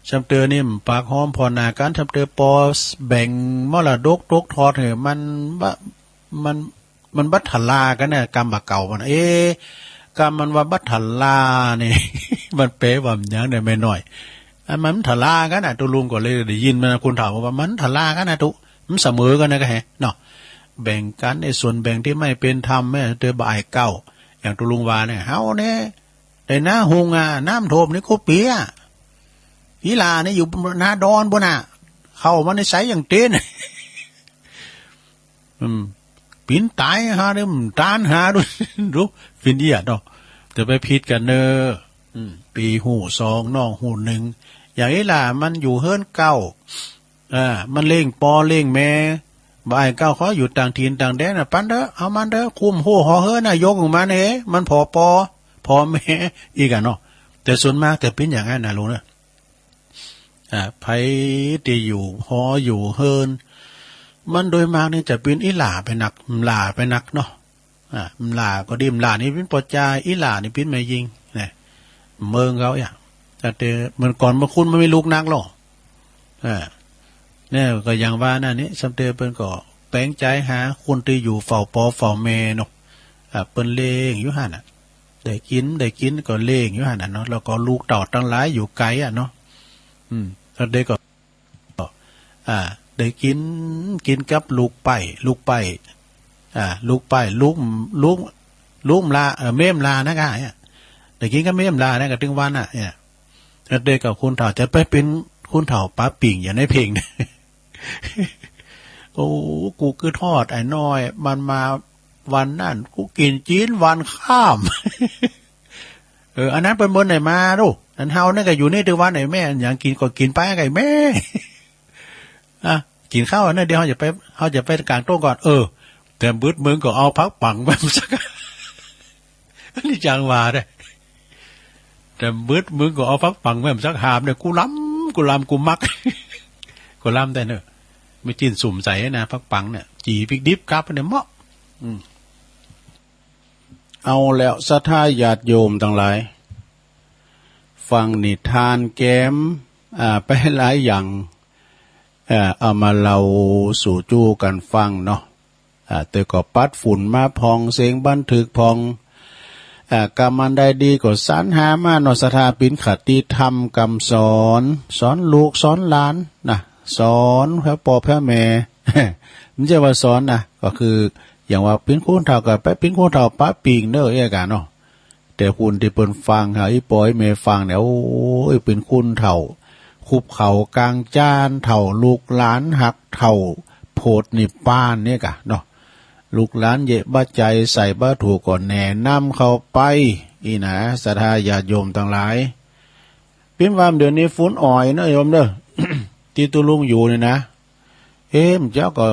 ชำเตอนี่ปากหอมพอนาการชำเตอปอแบ่งมรดกตกทอดเหอะมันบัตรลากันเนี่ยกรรมบะเก่ามันกรรมมันว่าบัตรลานี่ มันเป๊ะว่ามันยังได้ไม่น้อยมันทลากันนะตุลุงก็เลยได้ยินมันคุณถามว่ามันทลากันนะตุมันเสมอกันนะก็แฮเนาะแบ่งกันในส่วนแบ่งที่ไม่เป็นธรรมแม่เตอบ่ายเก้าอย่างตุลุงว่าเนี่ยเฮาเนี่ยได้หน้าหงน้ำท่วมนี่ก็เปียอีลาเนี่ยอยู่หน้าดอนบนน่ะเข้ามาในไสอย่างเต้นปินตายหาเริ่มตานหาด้วยรู้ฟินเดียดเนาะจะไปพิดกันเนอปีหูสองน้องหูหนึ่งอย่างนี้ล่ะมันอยู่เฮิรนเก้ามันเล่งปอเล่งแม่บ่ายเก้าเขาอยู่ต่างถิ่นต่างแดนปันเด้อเอามันเด้อคุมโหหอเฮิรนยกออกมาเนี่ยมันพอปอพอแม่อีกอ่ะเนาะแต่ส่วนมากแต่เป็นอย่างนั้นนะลุงนะไผที่อยู่หออยู่เฮิรนมันโดยมากนี่จะเป็นอีหล่าไปหนักหล่าไปหนักเนาะหล่าก็ดิมหล่านี่เป็นปอจาอีหล่านี่เป็นไม่ยิงเนี่ยเมืองเขาแต่มันก่อนมาคุณมันไม่ลูกนักหรอกเนี่ยก็อย่างว่านั่นนี่สำเตเปิ้นก็แปลงใจหาคนที่อยู่เฝ้าปอเฝ้าแม่เนาะเปิ้นเล่งอยู่หั่นน่ะได้กินก็เล่งอยู่หั่นน่ะเนาะแล้วก็ลูกเต่าทั้งหลายอยู่ไกลเนาะสำเตก็ได้กินกับลูกไปลูกลาเม่มลานะกะได้กินกับเม่มลานะก็ถึงวันน่ะเนี่ยเด็กกับคุณเฒ่าจะไปเป็นคุณเฒ่าป้าปิ่งอย่างในเพลงเนี่ย โอ้กูคือทอดไอ้น้อยมันมาวันนั่นกูกินจีนวันข้าม อันนั้นเป็นบนไหนมาดูอันเฮาเนี่ยก็อยู่นี่ถึงวันไหนแม่อย่างกินก็กินไปไงแม่กินข้าวเนี่ยเดี๋ยวเขาจะไปกลางโต๊ะก่อนแต่บึดมึงก็เอาพักปังแบบสักอันนี้จังว่าได้แต่บึดมึงก็เอาพักปังแบบสักหามเนี่ยกูล้ำกูมัก กูล้ำแต่เนอะไม่จิ้นสุ่มใส่นะพักปังเนี่ยจีพริกดิบกับเนี่ยเหมาะเอาแล้วศรัทธาญาติโยมทั้งหลายฟังนิทานแก้มไปหลายอย่างเอามาเล่าสู่จู้กันฟังเนาะแต่ก็ปัดฝุ่นมาพองเสียงบันทึกพองกรรมันได้ดีก็สรรหามาเนาะศรัทธาปินขติธรรมกำสอนลูกสอนหลานนะสอนพระพ่อพระแม่มันจะว่าสอนนะก็คืออย่างว่าปินคุณเฒ่ากับไปปินคุณเฒ่าป้าปิงเด้อกันเนาะแต่คุณที่เปิ้นฟังหาอีปอยแม่ฟังเนี่ยโอ้ยเป็นคุณเฒ่าคุบเข่ากลางจานเถ่าลูกหลานหักเถ่าโพดนิป้านเนี่ยกะเนาะลูกหลานเยะบ้าใจใส่บ้าถูกก่อนแหน่นำเข้าไปอีนะศรัทธาญาติโยมทั้งหลายพิมพ์วามเดี๋ยวนี้ฝนอ่อยนะโยมเด้อ ที่ตุลุงอยู่เนี่ยนะมเจ้าก็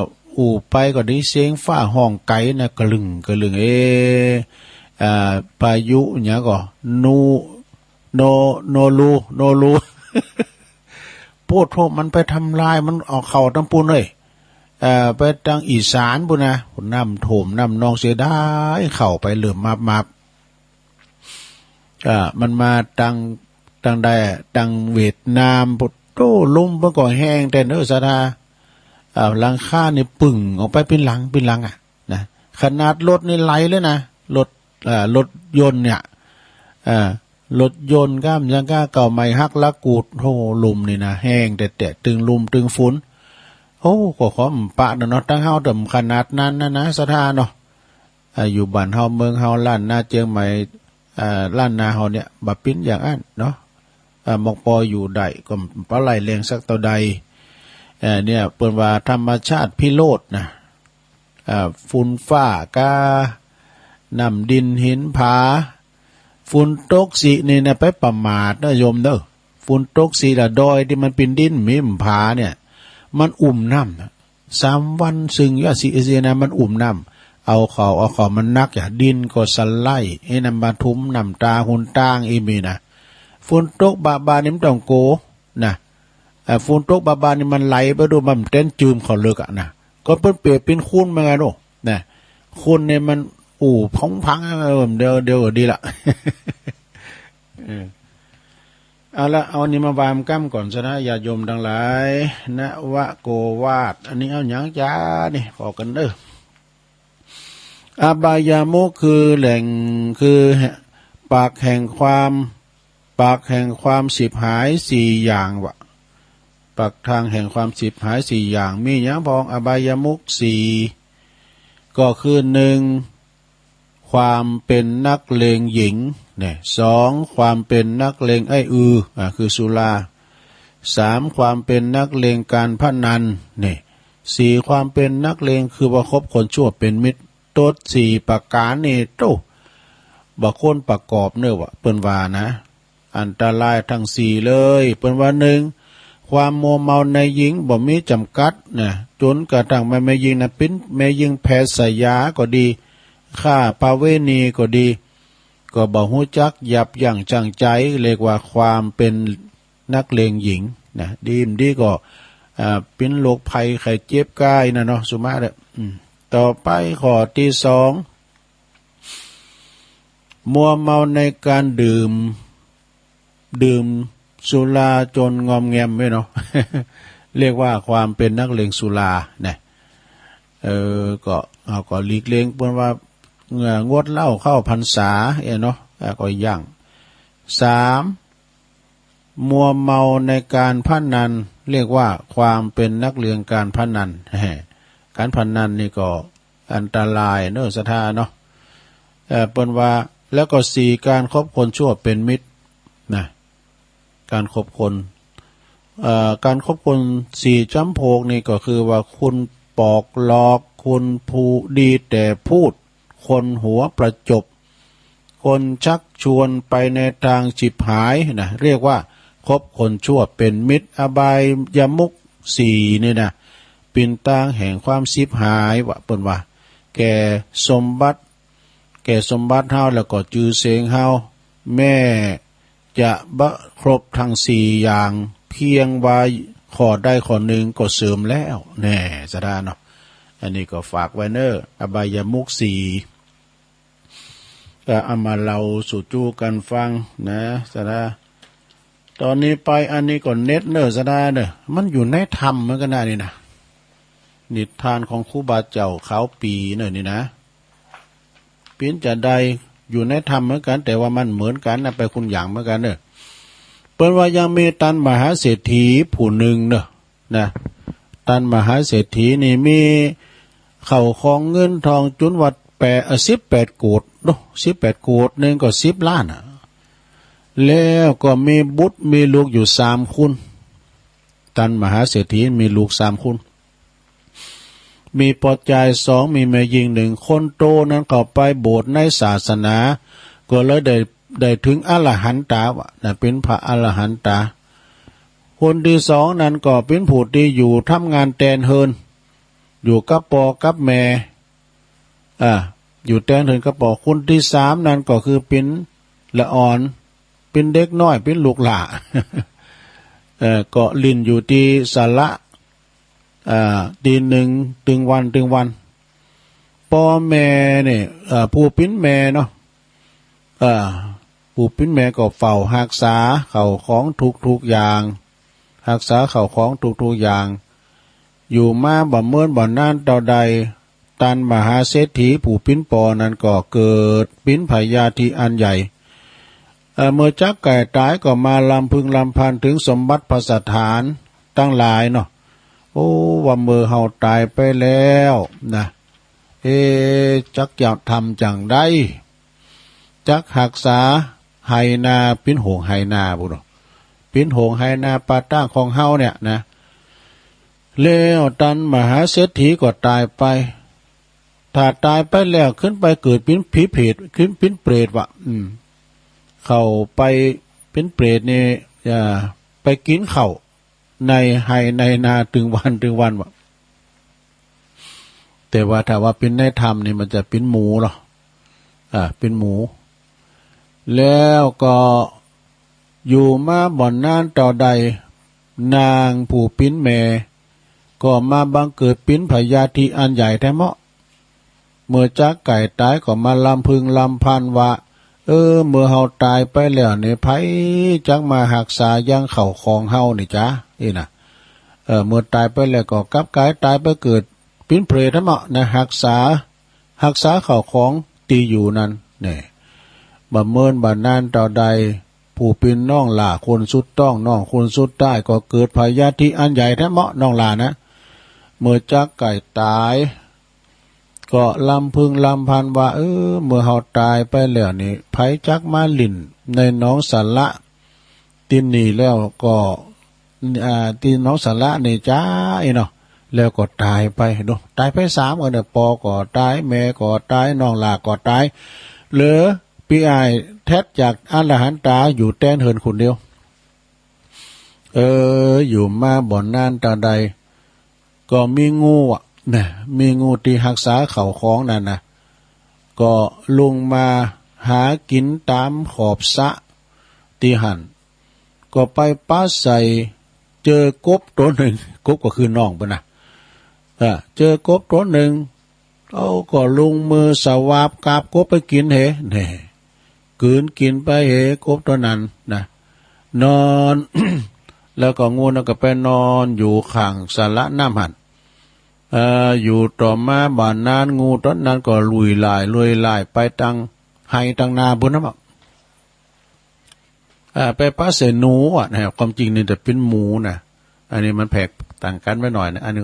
ไปก็ได้เสียงฟ้าห้องไก่นะกระลึงพายุเนี่ยก็โนรู พูดโทษมันไปทำลายมันออกเข่าทั้งปูนเลยไปทางอีสานปุ่นนะน้ำโถมน้ำนองเสียได้เข่าไปเหลื่อมมามันมาตังได้ตังเวียดนามปุตโตลุ่มเมื่อก่อนแห้งแต่เนื้อสาธาหลังคาเนี่ยปึ่งออกไปเป็นหลังนะขนาดรถนี่ไหลเลยนะรถยนต์เนี่ย รถยนต์ก้ามยังก้าเก่าไม่ฮักละกูดโหลุมนี่นะแห้งแต่ตึงลุมตึงฝุ่นโอ้ก็ขอมปะเนาะตั้งเฮาดำขนาดนั้นนะสถานเนาะอยู่บ้านเฮาเมืองเฮาล้านนาเจียงใหม่ล้านนาเฮาเนี่ยบัปิ้นอย่างอันเนาะมอกปออยู่ใดก็ปลาไหลแรงสักตัวใดเนี่ยเปิ้นว่าธรรมชาติพิโรธนะฝุ่นฟ้ากาน้ำดินหินผาฝุ่นตกสีนี่นะไปประมาทนะโยมเด้อฝุ่นตกสีละดอยที่มันเป็นดินมิมผาเนี่ยมันอุ่มน้ำ3 วันซึ่งยาสีเอเซียนะมันอุ่มน้ำเอาเขามันนักอย่าดินก็สไลด์ให้นำมาทุ้มน้ำตาหุ่นต่างอีมีนะฝุ่นตกบานี่มันต้องโกนะฝุ่นตกบานี่มันไหลไปดูมันเต้นจืมเขาเลิกนะก็เปิ้นเปรียบเป็นคุณเหมือนกันโอ้นะคุณเนี่ยมันพังเดี๋ยวดีละเอาละเอานี่มาวามกั้มก่อนซะนะญาติโยมทั้งหลายนะวะโกวาดอันนี้เอาหยังจ้านี่ขอกันเด้ออบายามุขคือแหล่งคือปากแห่งความสิบหาย4อย่างวะปากทางแห่งความสิบหาย4อย่างมีหยังพองอบายามุข4ก็คือ1ความเป็นนักเลงหญิงเนี่ย2ความเป็นนักเลงคือสุรา3ความเป็นนักเลงการพนันเนี่ย4ความเป็นนักเลงคือว่าคบคนชั่วเป็นมิตรตด4ประการนี่โตบ่คนประกอบเน้อวะเปิ้นว่านะอันตรายทั้ง4เลยเปิ้นว่า1ความมัวเมาในหญิงบ่มีจำกัดนะจนกระทั่งแม่หญิงนะเป็นแม่หญิงแพทย์สยาก็ดีฆ่าปาเวณีก็ดีก็บ่ฮู้จักยับยั้งชั่งใจเรียกว่าความเป็นนักเลงหญิงนะดีก็เป็นโรคภัยไข้เจ็บกายนะเนาะสุมาเด้อต่อไปข้อที่2มัวเมาในการดื่มสุราจนงอมแงมไว้เนาะ เรียกว่าความเป็นนักเลงสุราเนี่ยก็หลีกเลี่ยงเปิ้นว่างดเหล้าเข้าพรรษาเนาะก็ย่าง3มัวเมาในการพนันเรียกว่าความเป็นนักเลงการพนันการพนันนี่ก็อันตรายเน้อสถาเนาะเปิ้นว่าแล้วก็4การคบคนชั่วเป็นมิตรนะการคบคน4จำพวกนี่ก็คือว่าคุณปอกหลอกคุณผู้ดีแต่พูดคนหัวประจบคนชักชวนไปในทางฉิบหายนะเรียกว่าคบคนชั่วเป็นมิตรอบายยมุข4นี่นะปิ่นตางแห่งความฉิบหายวะเปิ้นว่าแก่สมบัติเฮาแล้วก็จือเสงเฮาแม่จะบะครบทั้ง4อย่างเพียงว่าข้อได้ข้อหนึ่งก็เสริมแล้วแน่สะดาเนาะอันนี้ก็ฝากไว้เนออบายมุข4ก็เอามาเล่าสู่จู้กันฟังนะสะดาตอนนี้ไปอันนี้ก็เน็ตเนอสะดาเนอมันอยู่ในธรรมเหมือนกันนะนี่นะนิทานของครูบาเจ้าเขาปีเนอนี่นะปิ้นจะได้อยู่ในธรรมเหมือนกันแต่ว่ามันเหมือนกันนะไปคุณอย่างเหมือนกันเนอะเปิ้นว่ายังมีตันมหาเศรษฐีผู้หนึ่งเนอะนะตันมหาเศรษฐีนี่มีเข้าของเงินทองจุนวัด18 โกฏเนาะ18 โกฏนึงก็10 ล้านอ่ะแล้วก็มีบุตรมีลูกอยู่3 คนตันมหาเศรษฐีมีลูก3 คนมีปอจาย2มีแม่หญิง1คนโตนั้นเข้าไปโบสถ์ในศาสนาก็เลยได้ถึงอรหันตาวะนะเป็นพระอรหันตาคนที่2นั้นก็เป็นผู้ที่อยู่ทำงานแตนเฮินอยู่กับปอกับแม่อยู่แตนเฮินกับปอคนที่3นั้นก็คือเป็นละอ่อนเป็นเด็กน้อยเป็นลูกหล่า ก็ลินอยู่ที่ศาละตีหนึ่งถึงวันพ่อแม่เนี่ยผู้เป็นแม่เนาะผู้เป็นแม่ก็เฝ้ารักษาเข้าของทุกอย่างรักษาเข้าของทุกอย่างอยู่มาบ่เมื่อบ่นานเท่าใดตันมหาเศรษฐีผู้เป็นปอนั้นก็เกิดเป็นพยาธิอันใหญ่ เมื่อจักไก่ตายก็มาลำพึงลำพันถึงสมบัติพระสถานตั้งหลายเนาะโอ้ว่าเมื่อเฮาตายไปแล้วนะจักอยากทำจังได้จักหักษาไหนาปิ้นโหงไหนาบุเนาะปิ้นโหงไหนาปาต้าของเฮาเนี่ยนะแล้วตันมหาเศรษฐีก็ตายไปถ้าตายไปแล้วขึ้นไปเกิดเป็นผีเผดขึ้นเป็นเปรตวะเข้าไปเป็นเปรตนี่อย่าไปกินข้าวในไหในนาถึงวันวะแต่ว่าถ้าว่าเป็นในธรรมนี่มันจะเป็นหมูหรอเป็นหมูแล้วก็อยู่มาบ่อนนานต่อใดนางผู้ปิ้นแม่ก็มาบังเกิดปิ้นพยาธิอันใหญ่แท้เหมาะเมื่อจักไก่ตายก็มาลำพึงลำพันว่าเมื่อเฮาตายไปแล้วเนี่ยไผจักมาหักษายังเข่าของเฮานี่จ้าน่ะเมื่อตายไปแล้วก็กลับกายตายไปเกิดปิ้นเปรตแท้เหมาะนะหักษาเข่าของตีอยู่นั้นเนี่ยบ่เมินบ่นานต่อใดผู้เป็นน้องหล่าคนสุดต้องน้องคนสุดได้ก็เกิดพยาธิอันใหญ่แท้เหมาะน้องหล่านะเมื่อจักไก่ตายก็ลำพึงลำพันว่าเมื่อเฮาตายไปแล้วนี่ไผจักมาลิ่นในน้องสาระตินนี่แล้วก็ตีน้องสาระนี่จ้าเนาะแล้วก็ตายไปเนาะตายไป3คนเนี่ยปอก็ตายแม่ก็ตายน้องหล่าก็ตายเหลือพี่อายแท้จากอรหันตาอยู่แต้นเฮินคนเดียวอยู่มาบ่อนนานตาใดก็มีงูนะมีงูที่หักษาเข่าของนั่นนะก็ลงมาหากินตามขอบสะตีหันก็ไปป้าใส่เจอกบตัวหนึ่งกบก็คือน้องปะนะเจอกบตัวหนึ่งเอาก็ลงมือสวาบกาบกบไปกินเนี่ยกืนกินไปกบตัวนั้นนะนอน แล้วก็งูนั่นก็ไปนอนอยู่ข้างสาระน้ำหันอยู่ต่อมาบ้านนานงูตอนนั้นก็ลุยลายไปตังไห้ตังนาบุญนะมั้งไปป้าเสนูนะความจริงนี่แต่เป็นหมูนะอันนี้มันแผกต่างกันไว้หน่อยนะอันนี้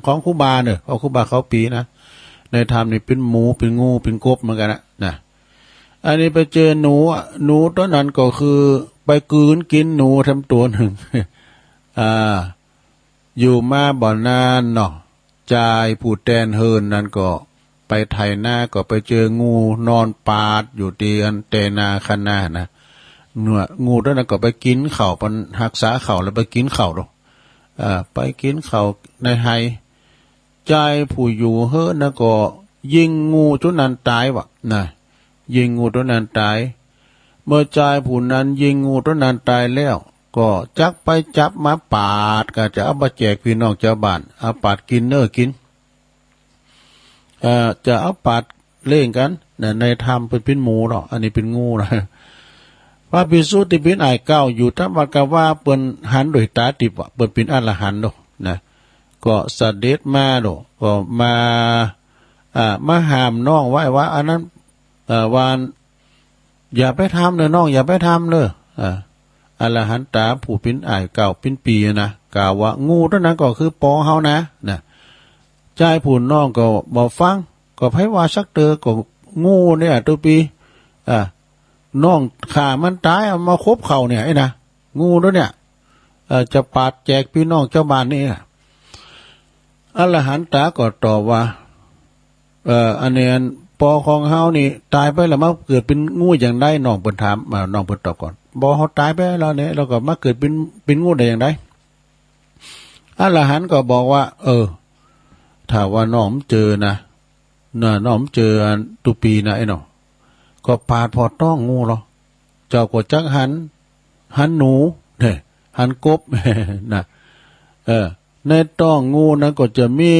ของครูบาเนี่ยของครูบาเขาปีนะในธรรมนี่เป็นหมูเป็นงูเป็นกบเหมือนกันนะอันนี้ไปเจอหนูตอนนั้นก็คือไปกืนกินหนูทำตัวหนึ่งอยู่มาบ่อนานเนาะจายผู้แตนเฮินนั้นก็ไปไถนาก็ไปเจองูนอนปาดอยู่ที่อันเตนาคันนานะงูตัวนั้นก็ไปกินเข่าปันหักษาเข่าแล้วไปกินเข่าหรอกไปกินเข่าในไฮจายผู้อยู่เฮินนะก็ยิงงูตัวนั้นตายวะนะยิงงูตัวนั้นตายเมื่อจายผู้นั้นยิงงูตัวนั้นตายแล้วก็จักไปจับมาปาดก็จะเอามาแจกพี่น้องชาวบ้านเอาปาดกินกินจะเอาปาดเล่งกันในธรรมเป็นหมูเนาะอันนี้เป็นงูนะพระภิกษุที่เป็นไอ้เก้าอยู่ทั้งวัดกว่าเปิ้นหันโดยตาติบเปิ้นเป็นอรหันต์เนาะนะก็เสด็จมาเนาะก็มาห้ามน้องไว้ว่าอันนั้นวานอย่าไปทำเลยน้องอย่าไปทำเลยอรหันตาผู้เป็นอ้ายเก่าเป็นปีนะกล่าวว่างูตัวนั้นก็คือปอเฮานะใจผู้น้องก็บ่ฟังก็ไผว่าสักเตอก็งูเนี่ยตัวปีน้องขามันตายเอามาคบเข่าเนี่ยนะงูตัวเนี่ยจะปาดแจกพี่น้องเจ้าบ้านนี่นะอรหันตาก็ตอบว่าอันนี้ปอของเฮานี่ตายไปแล้วมาเกิดเป็นงูอย่างไรน้องเพิ่นถามน้องเพิ่นตอบก่อนบ่เฮาตายไปแล้วเนี่ยเราก็มาเกิดเป็นงูได้อย่างไรอรหันต์ก็บอกว่าถ้าว่าน้องเจอนะน้องเจอตุปีนะไอ้น้องก็ปาดพอต้องงูหรอเจ้าก็จักหันหนูเนี่ยหันกบนะในต้องงูนั้นก็จะมี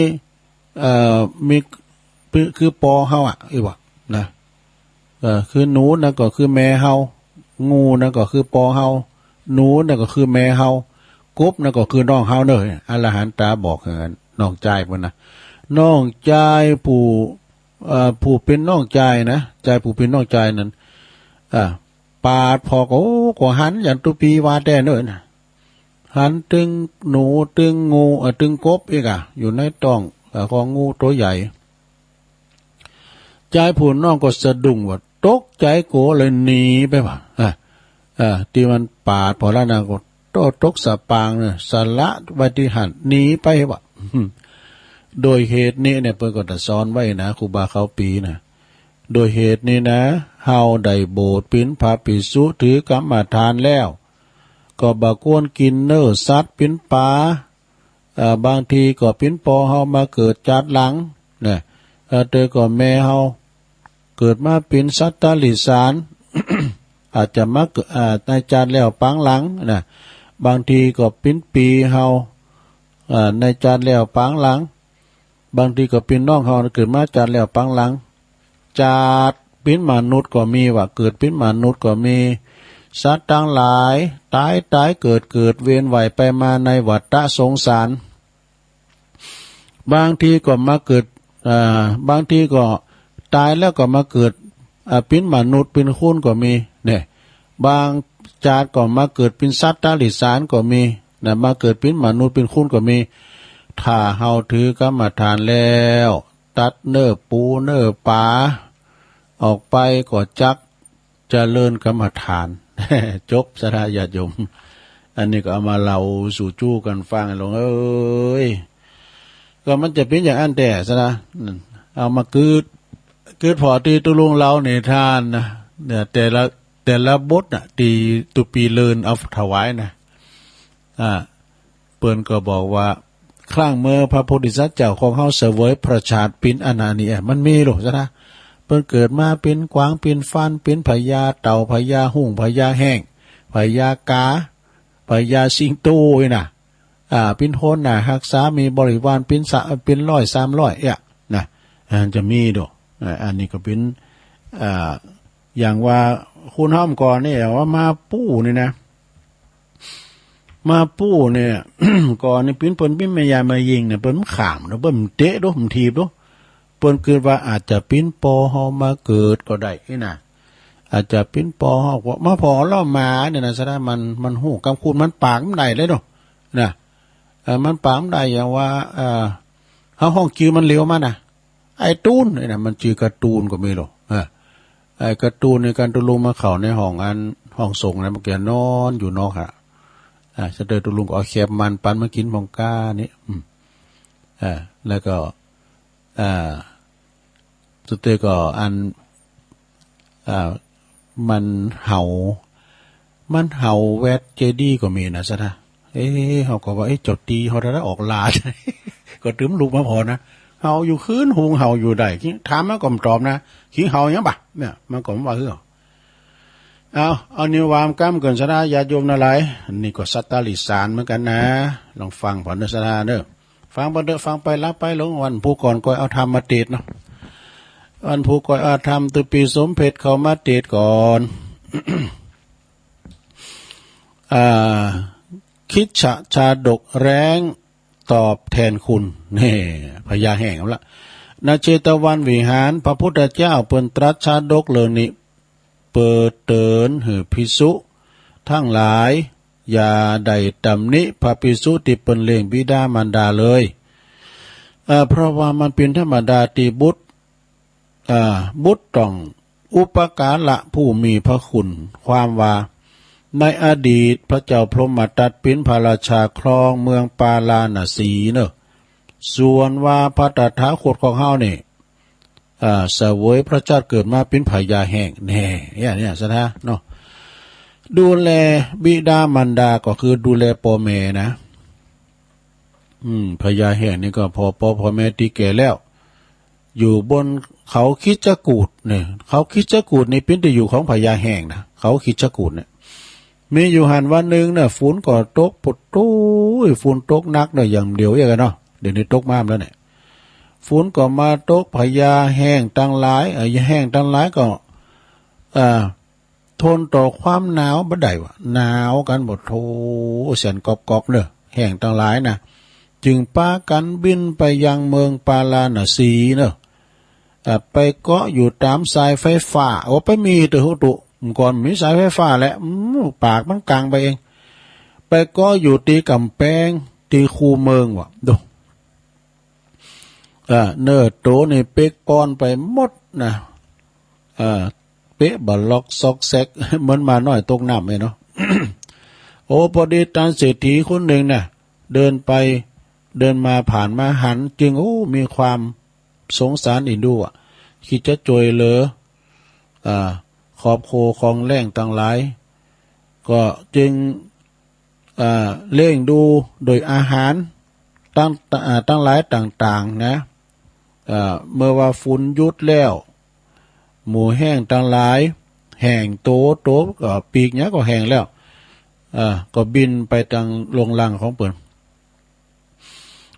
คือปอเฮาวะนะคือหนูนั่นก็คือแม่เฮางูนั่นก็คือปอเฮาหนูนั่นก็คือแม่เฮากบนั่นก็คือน้องเฮาเด้ออรหันตาบอกอย่างนั้นน้องใจพุ่นนะน้องใจผู้เป็นน้องใจนะใจผู้เป็นน้องใจนั้น ปาดพอก็หันอย่างตุปีวาแต่เนิ่นน่ะหันตึงหนูตึงงูตึงกบอีกอ่ะอยู่ในท้องของงูตัวใหญ่ใจผู้น้องก็สะดุ้งว่าตกใจโกเลยหนีไปว่ะที่มันปาดพอแล้วนะก็ตกสะปางเนี่ยสละปฏิหันหนีไปว่ะโดยเหตุนี้เนี่ยเพิ่นก็จะสอนไว้นะครูบาเขาปีนะโดยเหตุนี้นะเฮาได้โบสถ์ปินพระภิกษุถือกรรมฐานแล้วก็บ่ควรกินเนื้อสัตว์ปินปลาบางทีก็ปินปอเฮามาเกิดจัดหลังเนี่ยเตอก็แม่เฮาเกิดมาเป็นสัตตลิสาร อาจจะมาในจัดแล้วปังหลังนะบางทีก็ปินปีเฮาในจัดแล้วปังหลังบางทีก็เป็นน้องเฮาเกิดมาจัดแล้วปังหลังจัดเป็นมนุษย์ก็มีว่าเกิดเป็นมนุษย์ก็มีสัตว์ทั้งหลายตายเกิดเวียนว่ายไปมาในวัฏสงสารบางทีก็มาเกิดบางทีก็ตายแล้วก็มาเกิดเป็นมนุษย์เป็นคนก็มีเนี่ยบางชาติก็มาเกิดเป็นสัตว์ตาลิสารก็มีนะมาเกิดเป็นมนุษย์เป็นคนก็มีถ้าเฮาถือกรรมฐานแล้วตัดเนื้อปูเนื้อปลาออกไปก็จักเจริญกรรมฐาน จบสระญาติโยมอันนี้ก็เอามาเล่าสู่จู้กันฟังหลวงเอ้ยก็มันจะเป็นอย่างอันแต่ซะนะเอามากืดพอตีตุลุงเล่าในทานนะเนี่ยแต่ละบทน่ะตีตุปีเลินเอาถวายนะเปิ้นก็บอกว่าครั้งเมื่อพระโพธิสัตว์เจ้าของเฮาเสวยพระชาติปินอนานิมันมีหรอกซะนะเปิ้นเกิดมาเป็นกวางเป็นฟันเป็นพญาเต่าพญาหุ่งพญาแห้งพญากาพญาสิงโตน่ะเป็นโหนน่ะรักษามีบริวารเป็น100 300นะจะมีดอกอันนี้ก็เป็นอย่างว่าคุณห้อมก่อนนี่ว่ามาปู้นี่นะมาปู้เนี่ย ก่อนนี่ปิ้นเปิ้นปิ้นแม่ยายมายิงเนี่ยเปิ้นขามแล้วเปิ้นเตะด้วยมันถีบด้วยเปิ้นเกิดว่าอาจจะปิ้นปอเฮามาเกิดก็ได้นะอาจจะปิ้นปอเฮาก็มาพอเล่ามาเนี่ยนะซะได้มันหูกำคูณมันปากมันได้เลยเนาะนะมันปากมันได้อย่างว่าเฮาห้องจือมันเร็วมานะไอ้ตูนนี่นะมันจือการ์ตูนก็มีหรอกไอ้การ์ตูนในการตุลุงมาเข้าในห้องส่งนะมันแกนอนอยู่นอกค่ะจะเดินตุลุงก็เอาแคบมันปันมากินมองก้านี่แล้วก็สุดท้ายก็มันเห่าแวดเจดีก็มีนะซะนะเขาก็ว่าจดดีเขาได้ออกลาใช่ ก็ตื้มลูกมาพอนะเห่าอยู่คืนหุงเห่าอยู่ได้ถามมาก่อมตอบนะขี้เห่ายังบะเนี่ยมันก่อมว่าเอานิวามก้ามเกินสระญาติโยมนะไรนี่ก็สัตตลิสารเหมือนกันนะลองฟังผ่อนเนื้อสระเนอะฟังไปเด้อฟังไปรับไปหลงวันผู้ก่อนก็เอาธรรมมาเทศเนาะวันผู้ก่อนเอาธรรมตุปีสมเพชเขามาเทศก่อน คิดชาดกแรงตอบแทนคุณนี่พญาแห่งเอาละนาเจตวันวิหารพระพุทธเจ้าเปิ้นตรัสชาดกเลยนี่เปิดเตือนหือภิกษุทั้งหลายอย่าได้ตำหนิพระภิกษุที่เปิ้นเลี้ยงบิดามารดาเลยเพราะว่ามันเป็นธรรมดาที่บุตรต้องอุปการะผู้มีพระคุณความว่าในอดีตพระเจ้าพรหมทัตเป็นพระราชาครองเมืองปาลาณสีเนอะส่วนว่าพระตถาคตของเฮานี่เสวยพระเจ้าเกิดมาเป็นพญาแห่งแน่เนี่ยซะนะเนาะดูแลบิดามารดาก็คือดูแลพ่อแม่นะพญาแห่งนี่ก็พ่อแม่ที่แก่แล้วอยู่บนเขาคิจกูฏเนี่ยเขาคิจกูฏนี่เป็นที่อยู่ของพญาแห่งนะเขาคิจกูฏเนี่ยมีอยู่หันวันหนึ่งเนี่ยฝนก็ตกปุดตู้ฝนตกนักเนี่ยอย่างเดียวอย่างกันเนาะเดี๋ยวนี้ตกมากแล้วเนี่ยฝนก็มาตกพญาแห้งตั้งหลายแห้งตั้งหลายก็ทนต่อความหนาวบ่ได้วะหนาวกันหมดโธเสียนกอบเนอะแห้งตั้งหลายนะจึงพากันบินไปยังเมืองปาลาณสีเนอะไปเกาะอยู่ตามสายไฟฟ้าไปมีตัวหุตุ ก่อนมีสายไฟฟ้าแหละปากมันกลางไปเองไปก็อยู่ตีกำแพงตีคูเมืองว่ะดูเนื้อโตนี่เป๊กป้อนไปหมดนะเป๊ะบล็อกซอกแซกเหมือนมาหน่อยตกน้ำเลยเนาะ โอ้พอดีตาเศรษฐีคนหนึ่งน่ะเดินไปเดินมาผ่านมาหันจึงมีความสงสารอินดูอ่ะคิดจะจวยเหลือขอบโคของแรงต่างหลายก็จึงเล่งดูโดยอาหารตั้งหลายต่างๆนะเมื่อว่าฝุ่นยุดแล้วหมูแห้งตั้งหลายแห้งโตก็ปีกเนี้ยก็แห้งแล้วก็บินไปทางลงลังของเปิ่น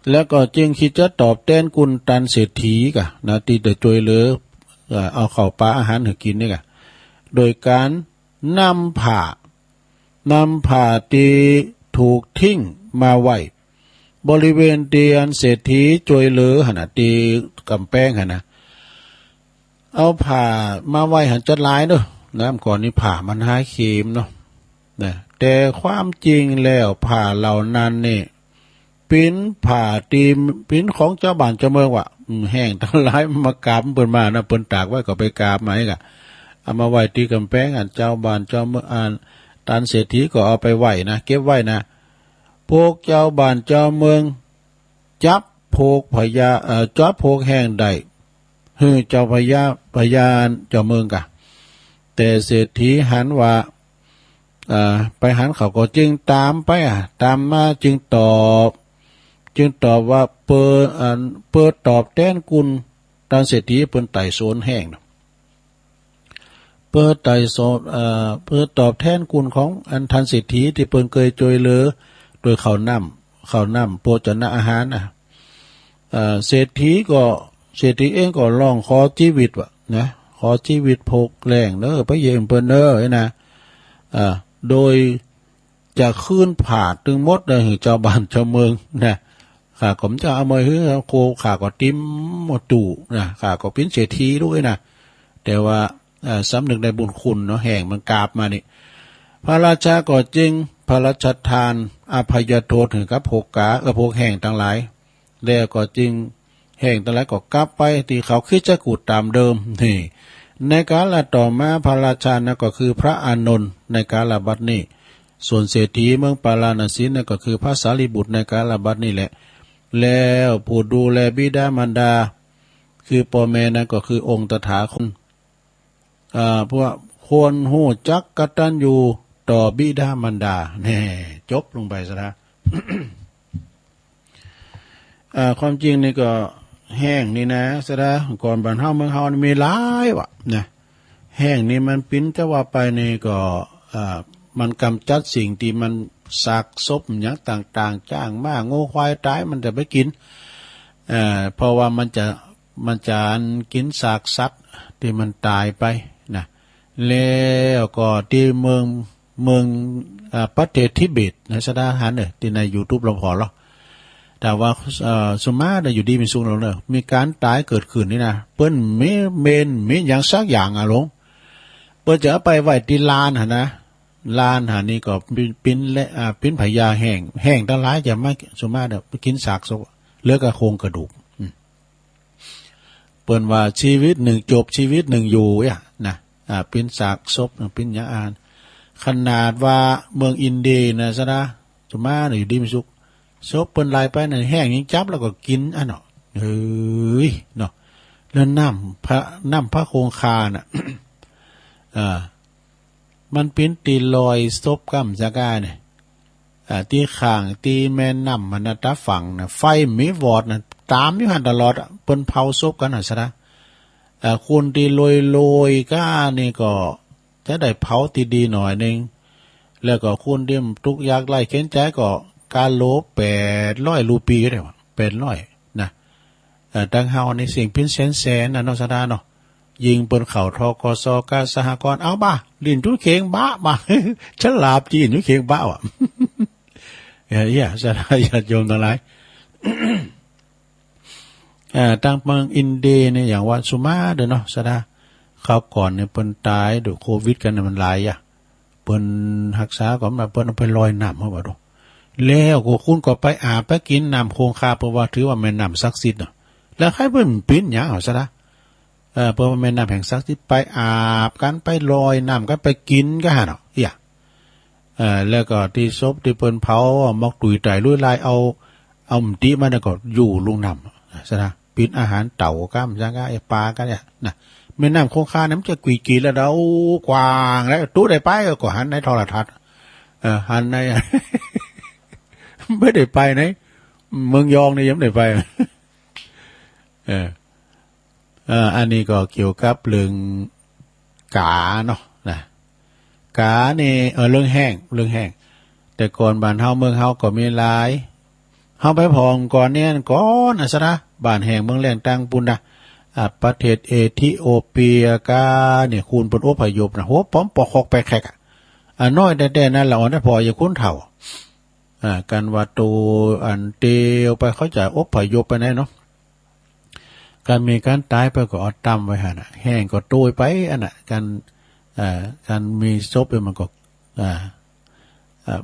แล้วก็จึงคิดจะตอบแทนกุลตันเศรษฐีกะนะตีแต่จวยเหลือเอาข้าวปลาอาหารให้กินนี่กะโดยการนำผ้ที่ถูกทิ้งมาไว้บริเวณเตียนเศรษฐีจวยเหลือหันนะตีกำแพงหันนะเอาผ้ามาไว้หันจัดลายเนาะน้ำก่อนนี้ผ้ามันหายเข็มเนาะนะแต่ความจริงแล้วผ้าเหล่านั้นนี่ปิ้นผ้าตีปิ้นของเจ้าบ้านเจ้าเมืองว่ะแห้งทั้งหลายมากราบเปิ้นมานะเปิ้นตากไว้ก็ไปกราบมาอีกเอามาไว้ที่กำแพงเจ้าบ้านเจ้าเมืองตันเศรษฐีก็เอาไปไว้นะเก็บไว้นะพวกเจ้าบ้านเจ้าเมืองจับโพกพญาจับโพกแห้งได้เจ้าพญาเจ้าเมืองกะแต่เศรษฐีหันว่าไปหันเขาก็จึงตามไปตามมาจึงตอบว่าเปิดตอบแทนกุลตันเศรษฐีเปิ้นไต่โซนแห้งเปิดตอบแทนกุลของอันทันเศรษฐีที่เปิ้นเคยจวยเหลือโดยข้าวน้ำโภชนะอาหารเศรษฐีเองก็ร้องขอชีวิตว่ะนะขอชีวิตพกแรงเด้อไปเยี่ยมเปิ้นเด้อนะโดยจะขึ้นผ่าตึงมดเลยเจ้าบ้านเจ้าเมืองนะข้าก็จะเอามาให้โคข้าก็ติ้มหมดตู่นะข้าก็เป็นเศรษฐีด้วยนะแต่ว่าสำนึกในบุญคุณเนาะแห่งมันกราบมานี่พระราชาก็จึงพระราชทานอภัยโทษถึงกับโภกแห่งทั้งหลายแล้วก็จึงแห่งทั้งหลายก็กลับไปที่เขาคิดจะกูดตามเดิมนี่ในกาลต่อมาพระราชานะก็คือพระอานนท์ในกาลบัดนี้ส่วนเศรษฐีเมืองปาราณสีนั่นก็คือพระสารีบุตรในกาลบัดนี้แหละแล้วผู้ดูแลบิดามารดาคือพ่อแม่นั่นก็คือองค์ตถาคตพวกควรหู้จักกตัญญูต่อบิดามารดาแน่จบลงไปซะนะ ความจริงนี่ก็แห้งนี่นะซะนะก่อนบ้านเฮาเมืองเฮานี่มีหลายวะนะแห้งนี่มันปิ้นจะว่าไปนี่ก็มันกำจัดสิ่งที่มันซากศพอย่างต่างๆจ้างม้าโง่ควายตายมันจะไปกินเพราะว่ามันจะกินซากสัตว์ที่มันตายไปนะแล้วก็ที่เมืองประเทศทิเบตในสถานหันที่ใน YouTube ลองขอหรอแต่ว่าสมมาอยู่ดีมีสุขแล้วเนอะมีการตายเกิดขึ้นนี่นะเปิ้นมีอย่างสักอย่างลงเปิ้นจะเอาไปไว้ที่ลานนะลานหานี่ก็ปิ้นพญาแห้งทั้งหลายจะมาสมมาไปกินซากศพเหลือกับโครงกระดูกเปิ้นว่าชีวิตหนึ่งจบชีวิตหนึ่งอยู่นะปิ้นซากศพปิ้นยาอ่านขนาดว่าเมืองอินเดียนะซะนะสมมาอยู่ดีมีสุขศพเปิ้นลายไปนั่นแห้งยังจับแล้วก็กินเนาะเฮ้ยเนาะแล้วน้ำพระคงคาน่ะ มันเป็นตีลอยศพกำซะกาเนี่ยตีข้างตีแม่น้ำมันตาฝั่งน่ะไฟมีวอดน่ะตามอยู่หันตลอดเปิ้นเผาศพกันน่ะซะนะคนที่ลอยก้านี่ก็จะได้เผาตีดีหน่อยนึงแล้วก็คนที่ทุกข์ยากไร้เข็นใจก็การโล800 รูปีก็ได้ว่า800นะดังเฮาในสิ่งพินแสนน่ะเนาะซะดาเนาะยิงเปิ้นเข่าทกสกสหกรณ์เอาบ้าลิ้นจุเข็งบ้ามาฉลาบจีนจุเข็งบ้าว่ะอย่าซะดาญาติโยมทั้งหลายทางเมืองอินเดียเนี่ยอย่างว่าสุมาเด้อเนาะซะดา คราวก่อนเนี่ยเปิ้นตายด้วยโควิดกันมันหลายอ่ะเปิ้นรักษาก่อนมาเปิ้นเอาไปลอยน้ำเฮาบ่ดอกแล้วก็คุณก็ไปอาบไปกินน้ำคงคาเพราะว่าถือว่าแม่น้ำศักดิ์สิทธิ์เนาะแล้วใครเพิ่นปิ้นหยังเอาซะละเพราะว่าแม่น้ำแห่งศักดิ์สิทธิ์ไปอาบกันไปลอยน้ำกันไปกินก็หั่นเนาะแล้วก็ที่ศพที่เปิ้นเผามอกตุยไตลุยลายเอามติมาแล้วก็อยู่ลงน้ำซะนะปิ้นอาหารเต่าก้ามจังกะไอ้ปลากันเนี่ยนะแม่น้ำคงคานั้นมันจะกุยกีแล้วเรากว้างแล้วตู้ได้ไปก็หันในโทรทัศน์หันใน ไม่ได้ไปไหนเมืองยองนี่ยังไม่ได้ไปอันนี้ก็เกี่ยวกับเรื่องกาเนาะนะกานี่เรื่องแห้งแต่ก่อนบ้านเฮาเมืองเฮาก็มีหลายเฮาไปพองก่อนเนี่ยก่อนซะนะบ้านแห้งเมืองแรงตังปุนนะประเทศเอธิโอเปียกาเนี่ยคูณเปิ้นอพยพนะโหป้อมปอกคอกไปแขกน้อยแต่ๆนั้นละอ่อนพออย่าคุ้นเฒ่ากันว่าตูอันเตียวไปเขาจะอพยพไปไหนเนาะการมีการตายไปก็เอาตั้มไว้หั่นน่ะแห้งก็โตยไปอันน่ะการมีศพมันก็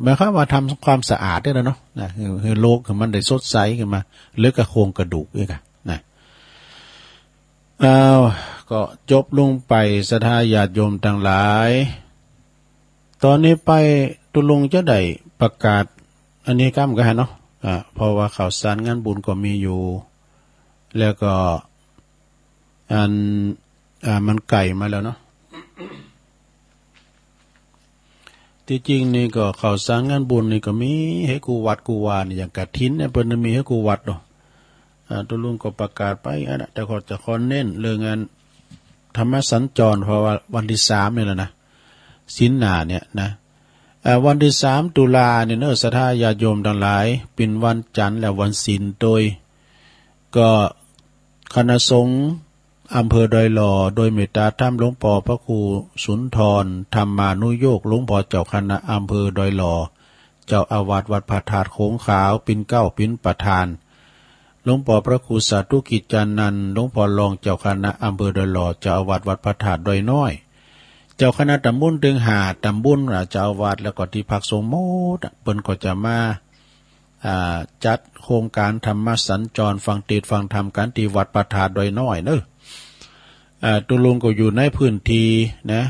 หมายความว่าทำความสะอาดได้แล้วเนาะคือโลกมันได้สดใสขึ้นมาเหลือกระโครงกระดูกอีกนะก็จบลงไปศรัทธาญาติโยมทั้งหลายตอนนี้ไปตุลงจะได้ประกาศอันนี้ก้ามกันเนาะเพราะว่าข่าวสารงานบุญก็มีอยู่แล้วก็มันไก่มาแล้วเนาะที่จริงนี่ก็ข่าวสารงานบุญนี่ก็มีให้กูวัดกูวานี่อย่างกฐินเนี่ยเพิ่นมีให้กูวัดเนาะตุลุงก็ประกาศไปแต่ก็จะขอเน้นเรื่องงานธรรมสัญจรเพราะว่าวันที่3นี่แหละนะศีลหน้าเนี่ยนะวันที่3ตุลาเนี่ยเนอะศรัทธาญาติโยมทั้งหลายเป็นวันจันทร์และวันศีลโดยก็คณะสงฆ์อำเภอดอยหล่อโดยเมตตาธรรมหลวงพ่อพระครูสุนทรธรรมานุโยกหลวงพ่อเจ้าคณะอำเภอดอยหล่อเจ้าอาวาสวัดพระธาตุโขงขาวปิ่นเก้าปิ่นประธานหลวงพ่อพระครูสาธุกิจจานันท์หลวงพ่อรองเจ้าคณะอำเภอดอยหล่อเจ้าอาวาสวัดพระธาตุดอยน้อยเจ้าคณะตำบลตึงหาตำบลเจ้าอาวาสแล้วก็ที่พักสงฆ์หมดเปิ้นก็จะมาจัดโครงการธรรมสัญจรฟังเทศน์ฟังธรรมกันที่วัดพระธาตุดอยน้อยเนอะตุลุงก็อยู่ในพื้นที่นะ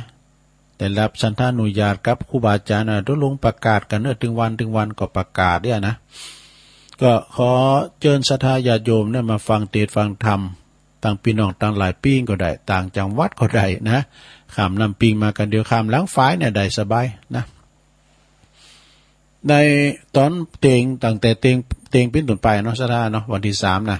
แต่รับสันทานุญาตกับครูบาอาจารย์ตุลุงประกาศกันเนอะถึงวันก็ประกาศเนี่ยนะก็ขอเชิญศรัทธาญาติโยมเนี่ยมาฟังเทศน์ฟังธรรมต่างพี่น้องต่างหลายปีก็ได้ต่างจังหวัดก็ได้นะข้ามลำปิงมากันเดียวข้ามหลังฝายเนี่ยได้สบายนะในตอนเตงตั้งแต่เตงเป็นต้นไปเนาะศรัทธาเนาะวันที่3นะ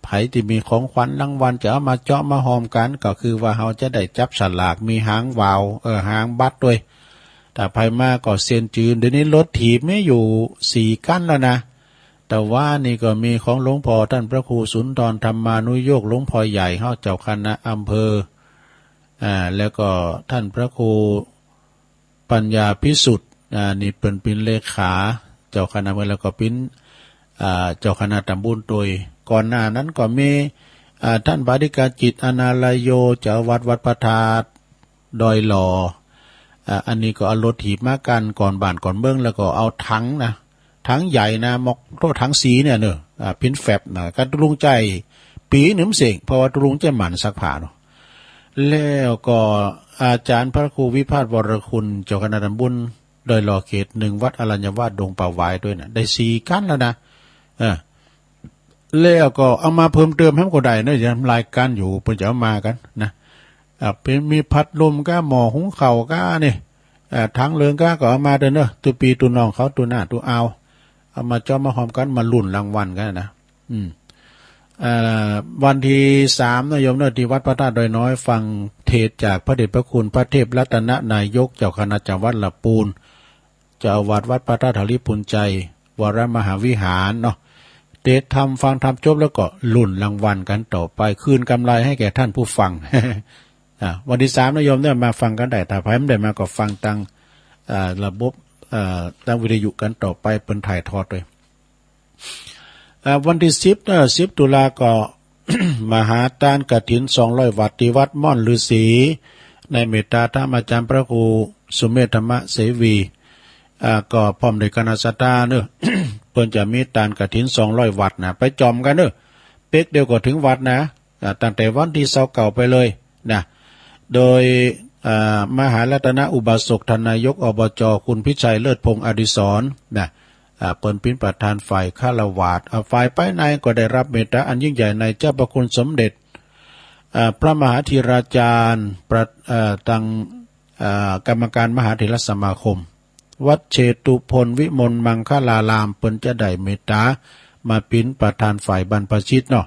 ไผที่มีของขวัญรางวัลจะเอามาเจาะมาหอมกันก็คือว่าเราจะได้จับฉลากมีหางวาวหางบัตรด้วยแต่ไผมาก็เซียนจืนเดี๋ยวนี้รถถีบไม่อยู่4กั้นแล้วนะแต่ว่านี่ก็มีของหลวงพ่อท่านพระครูสุนทรธรรมานุโยกหลวงพ่อใหญ่เฮาเจ้าคณะอำเภอแล้วก็ท่านพระครูปัญญาพิสุทธิ์นี่เป็นเลขาเจ้าคณะอำเภอแล้วก็เป็นเจ้าคณะตำบลโดยก่อนหน้านั้นก็มีท่านบาดิกาจิตอนาลโยเจ้าวัดพระธาตุดอยหล่ออันนี้ก็เอารถถีบมากันก่อนบ้านก่อนเมืองแล้วก็เอาถังนะถังใหญ่นะมอกโตถังสีเนี่ยเนอะพินแฟบนะกันตุลุงใจปีหนึ่งเสกเพราะว่าตุลุงใจหมันสักผ่าเนาะแล้วก็อาจารย์พระครูวิพาทวรคุณเจ้าคณะตำบลดอยหล่อเขต1วัดอรัญญวาสดงป่าหวายด้วยนะได้4กั้นแล้วนะแล้วก็เอามาเพิ่มเติมให้ก็ได้นะอย่างรายการอยู่เพิ่นจะเอามากันนะเป็นมีพัดลมก็หม้อหุงข้าวก็นี่ทั้งเรืองก็เอามาเด้อเนอะตัวปีตัวน้องเขาตัวหน้าตัวเอามาเจาะมาหอมกันมาลุ้นรางวัลกันนะวันที่3นะโยมเนอะที่วัดพระธาตุดอยน้อยฟังเทศจากพระเดชพระคุณพระเทพรัตนนายกเจ้าคณะจังหวัดลำพูนเจ้าอาวาสวัดพระธาตุธาริพุนใจวรมหาวิหารเนาะเทศทำฟังทำจบแล้วก็ลุ้นรางวัลกันต่อไปคืนกำไรให้แก่ท่านผู้ฟัง วันที่3นะโยมเนี่ยมาฟังกันได้ถ้าใครไม่ได้มาก็ฟังทางระบบทางวิทยุกันต่อไปเป็นถ่ายทอดเลยวันที่10 ตุลาก็ มหาทานกฐิน200 วัดที่วัดม่อนฤาษีในเมตตาธรรมอาจารย์พระครูสุเมธธรรมเสวีก็พร้อมด้วยคณะสัตยาเนอะ เพิ่นจะมีทานกฐิน200 วัดนะไปจอมกันเนอะเป๊กเดียวก็ถึงวัดนะตั้งแต่วันที่29ไปเลยนะโดยมหารัตนอุบาสกทานนายกอบจคุณพิชัยเลิศพงษ์อดิศรนะเปิ้นเป็นประธานฝ่ายฆราวาสฝ่ายภายในก็ได้รับเมตตาอันยิ่งใหญ่ในเจ้าพระคุณสมเด็จพระมหาธีราจารย์ตังกรรมการมหาเถรสมาคมวัดเชตุพลวิมลมังคลารามเปิ้นจะได้เมตตามาเป็นประธานฝ่ายบรรพชิตเนาะ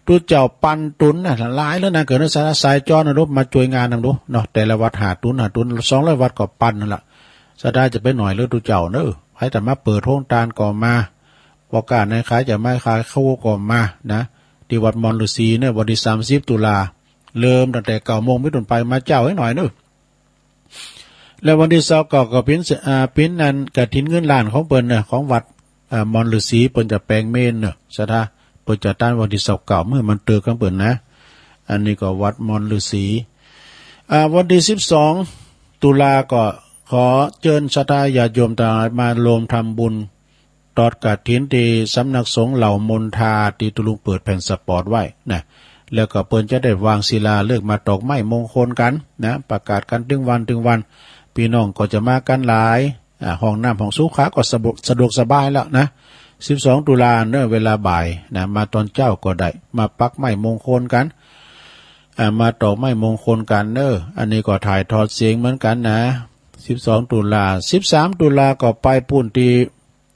ตัวเจ้าปันตุนน่ะหลายแล้วนะเกิดในสายจอนะรูปมาช่วยงานนำดูเนาะแต่ละวัดหาตุน200 วัดก็ปันนั่นล่ะสะได้จะไปหน่อยหรือตัวเจ้าเนอะให้แต่มาเปิดโรงทานก่อมาประกาศในขายจะไม่ขายเข้าก่อมานะที่วัดมอนฤาษีเนี่ยวันที่30 ตุลาเริ่มตั้งแต่9 โมงไปจนไปมาเจ้าให้หน่อยเนอะแล้ววันที่29ก็ปิ้นนั่นกฐินเงินล้านของเปิ้นน่ะของวัดมอนฤาษีเปิ้นจะแปลงเมนเนอะสะท่าเปิ้นจะต้านวันที่29เมื่อมันเตือกันเปิ้นนะอันนี้ก็วัดมอนฤาษีวันที่12 ตุลาก็ขอเชิญศรัทธาญาติโยมต่างมารวมทำบุญตอดกฐินที่สำนักสงฆ์เหล่ามนทาที่ตุลุงเปิดแผ่นสปอร์ตไว้นะแล้วก็เปิ้นจะได้วางศิลาเลิกมาตอกไม้มงคลกันนะประกาศกันถึงวันพี่น้องก็จะมากันหลายห้องน้ำห้องสุขาก็สะดวกสบายแล้วนะ12 ตุลาเนอะเวลาบ่ายนะมาตอนเจ้าก็ได้มาปักไม้มงคลกันมาตอกไม้มงคลกันเนอะอันนี้ก็ถ่ายทอดเสียงเหมือนกันนะ12 ตุลา13 ตุลาก็ไปปุ่นตี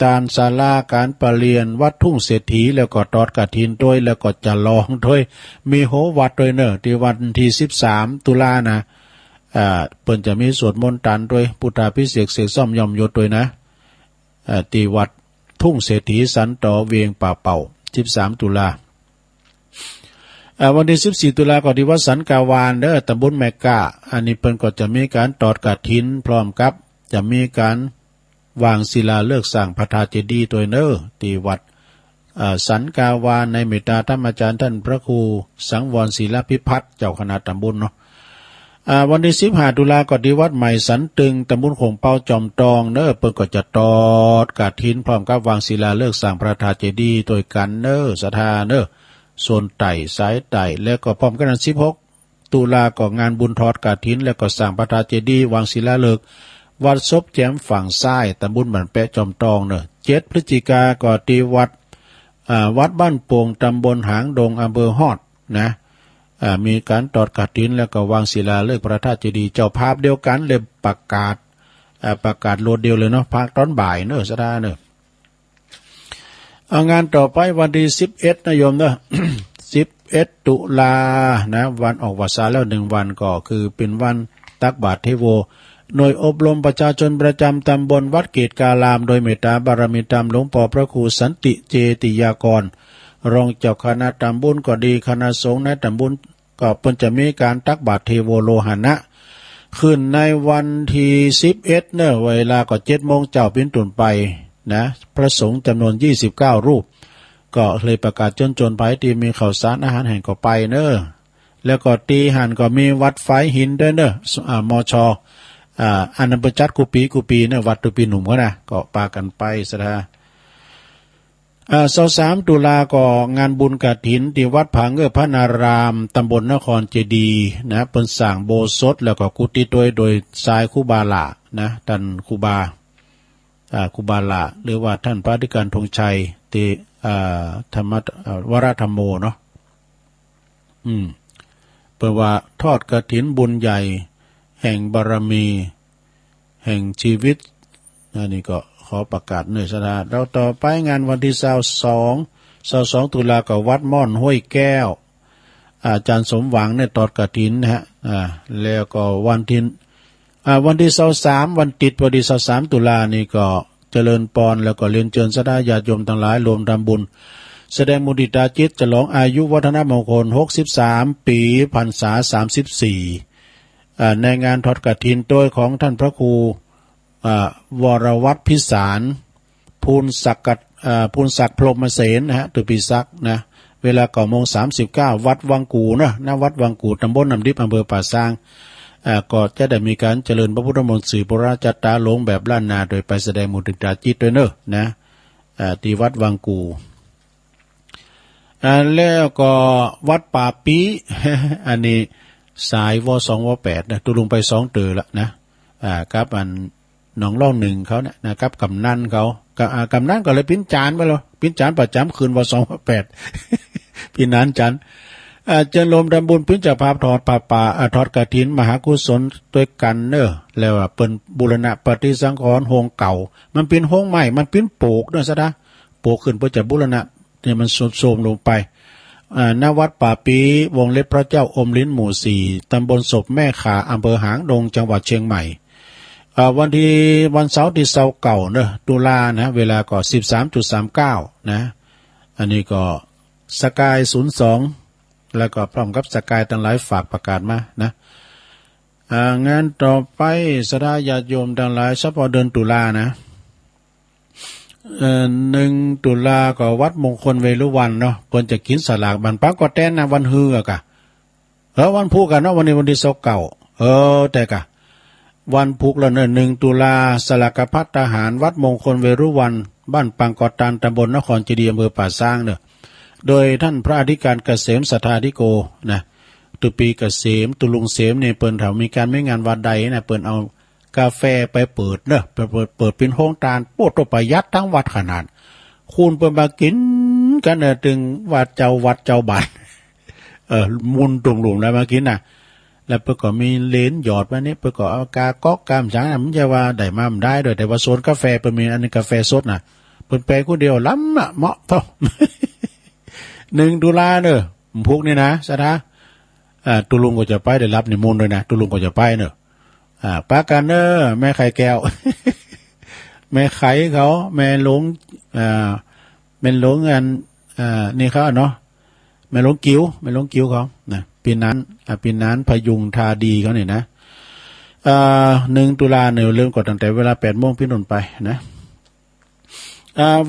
ตานศาลาการประเรียนวัดทุ่งเศรษฐีแล้วก็ตอดกฐินด้วยแล้วก็จะลองด้วยมีโหวัดด้วยเนอะที่วันที่13 ตุลานะเปิ้นจะมีสวดมนต์ตันด้วยพุทธาภิเษกเสกซ่อมยอมยศด้วยนะที่วัดทุ่งเศรษฐีสันต่อเวียงป่าเป่า13 ตุลาวันที่14 ตุลาก็ที่วัดสันกาวานเด้อตำบลแมกกะอันนี้เปิ้นก็จะมีการตอดกฐินพร้อมกับจะมีการวางศิลาฤกษ์สร้างพระธาตุเจดีย์ตัวเนอที่วัดสันกาวานในเมตตาธรรมอาจารย์ท่านพระครูสังวรศิลพิพัฒน์เจ้าคณะตำบลเนาะวันที่15 ตุลาก็ที่วัดใหม่สันตึงตำบลโขงเปาจอมตองเนอเปิ้นก็จะตอดกฐินพร้อมกับวางศิลาฤกษ์สร้างพระธาตุเจดีย์ตัวกันเนอศรัทธาเนอส่วนไต่สายไต่แล้วก็พร้อมกัน16 ตุลาก็งานบุญทอดกฐินแล้วก็สร้างพระธาตุเจดีย์วางศิลาฤกษ์วัดซบแจ่มฝั่งซ้ายตำบลบ้านแปะจอมตองเนอะ7 พฤศจิกาก็ที่วัดบ้านโป่งตำบลหางดงอำเภอฮอดนะมีการตอดกฐินแล้วก็วางศิลาฤกษ์พระธาตุเจดีย์เจ้าภาพเดียวกันเลยประกาศโลดเดียวเลยเนาะภาคตอนบ่ายเนอะสดาเนอะเอางานต่อไปวันที่11 นะโยมเนอะ 11 ตุลานะวันออกพรรษาแล้ว1 วันก็คือเป็นวันตักบาตรเทโวหน่วยอบรมประชาชนประจำตำบลวัดเกตกาลามโดยเมตตาบารมีธรรมหลวงพ่อพระครูสันติเจติยากรรองเจ้าคณะตำบลก็ดีคณะสงฆ์ในตำบลก็เพิ่นจะมีการตักบาตรเทโวโลหณะขึ้นในวันที่11เนอะเวลาก็7 โมงเจ้าเป็นต้นไปนะพระสงฆ์จำนวน29 รูปก็เลยประกาศจนไปที่มีข้าวสารอาหารแห่งก็ไปเนอะแล้วก็ตีหันก็มีวัดไฟหินด้วยเนอะมช.อันนั้นประจัดกุปีเนี่ยวัดตุปีหนุ่มก็นะก็ปากันไปสถา23 ตุลาก็งานบุญกฐินที่วัดผาเงือพระนารามตำบลนครเจดีย์นะเปิ้นสร้างโบสถ์แล้วก็กุฏิโดยสายคูบาลานะท่านคูบาลาหรือว่าท่านพระอธิการธงชัยติธรรมวรธรรมโมเนาะเปิดว่าทอดกฐินบุญใหญ่แห่งบารมีแห่งชีวิตนี่ก็ขอประกาศเนื้อสดาเราต่อไปงานวันที่22 ตุลาก็วัดม่อนห้วยแก้วอาจารย์สมหวังเนี่ยตอดกฐินนะฮะแล้วก็วันที่23วันติดพอดี23 ตุลานี่ก็เจริญปอนแล้วก็เรียนเชิญสดาญาติโยมทั้งหลายรวมทำบุญแสดงมุทิตาจิตฉลองอายุวัฒนมงคล63 ปีพรรษา34ในงานทอดกฐินโดยของท่านพระครูวรวัฒน์พิสารภูลศักดิ์พรหมเสนนะฮะตุปิศักดิ์นะ เวลา9:39วัดวังกูนะณวัดวังกูตำบลน้ำดิบอำเภอป่าซางก็จะได้มีการเจริญพระพุทธมนต์สื่อโบราณจัตตาลงแบบล้านนาโดยไปแสดงมุทิตาจิตด้วยเนอะนะที่วัดวังกูแล้วก็วัดป่าปี อันนี้สายว2ว8นะตุลุงไป2เตอละนะครับอันหนองล่อง1เขาเนี่ยนะครับกำนันเขากำนันก็เลยปิ้นจานไปแล้วปิ้นจานประจำคืนว2ว8ปิ้นนานจันเจริญลมดำบุญปิ้นจะพาถอดป่าถอดกฐินมหากุศลด้วยกันเนอะแล้วเปิ้นบูรณะปฏิสังขรณ์โฮงเก่ามันเป็นโฮงใหม่มันเป็นโปกเนอะซะนะโปกขึ้นเพื่อจะบูรณะเนี่ยมันโทรมลงไปณวัดป่าปีวงเล็บพระเจ้าอมลิ้นหมู่4ตำบลศพแม่ขาอำเภอหางดงจังหวัดเชียงใหม่วันเสาร์ที่เก่าเนอะตุลานะเวลาก็ 13:39 นะอันนี้ก็สกาย02แล้วก็พร้อมกับสกายทั้งหลายฝากประกาศมานะงานต่อไปสดาญาติโยมทั้งหลายเฉพาะเดือนตุลานะ1 ตุลาก็วัดมงคลเวรุวันเนาะเพิ่นจะกินสลากบันปักก็แต้นนะวันฮือกะวันพุธกันเนาะวันนี้วันที่29แต่กะวันพุธละเนอะ1 ตุลาสลากพัฒทหารวัดมงคลเวรุวันบ้านปังกอตันตำบลนครเจดีย์อำเภอป่าซางเนอะโดยท่านพระอธิการเกษมสัทธาธิโกนะตุปีเกษมตุลุงเสมเนี่ยเปิ้นเขามีการไม่งานวันใดนะเปิ้นเอากาแฟไปเปิดเนอะเปิดเป็นโฮงตาลโปดตัวประหยัดทั้งวัดขนาดคูณเปิ้นมากินกันเนอะถึงวัดเจ้าบัตรมุนตรงหลุมแล้วมากินน่ะแล้วเปิ้นก็มีเลนหยอดมานี่เปิ้นก็เอากาก๊อกกามจังน่ะมันจะว่าได้มามันได้ด้วยแต่ว่าโซนกาแฟเปิ้นมีอันนี้กาแฟสดน่ะเปิ้นแปลคนเดียวล้ำเหมาะเท่า1 ตุลาเนอะพวกนี้นะสะท้าตุลุงก็จะไปได้รับนิมนต์ด้วยนะตุลุงก็จะไปเนอะปากันเนอะแม่ไข่แก้ว แม่ไข่เขาแม่หลงแม่หลงอันนี่เขาเนาะแม่หลงกิ้วเขานะปีนั้นพยุงทาดีเขาเนี่ยนะ1 ตุลาเนี่ยเริ่มก่อนตั้งแต่เวลา 8 โมงเป็นต้นไปนะ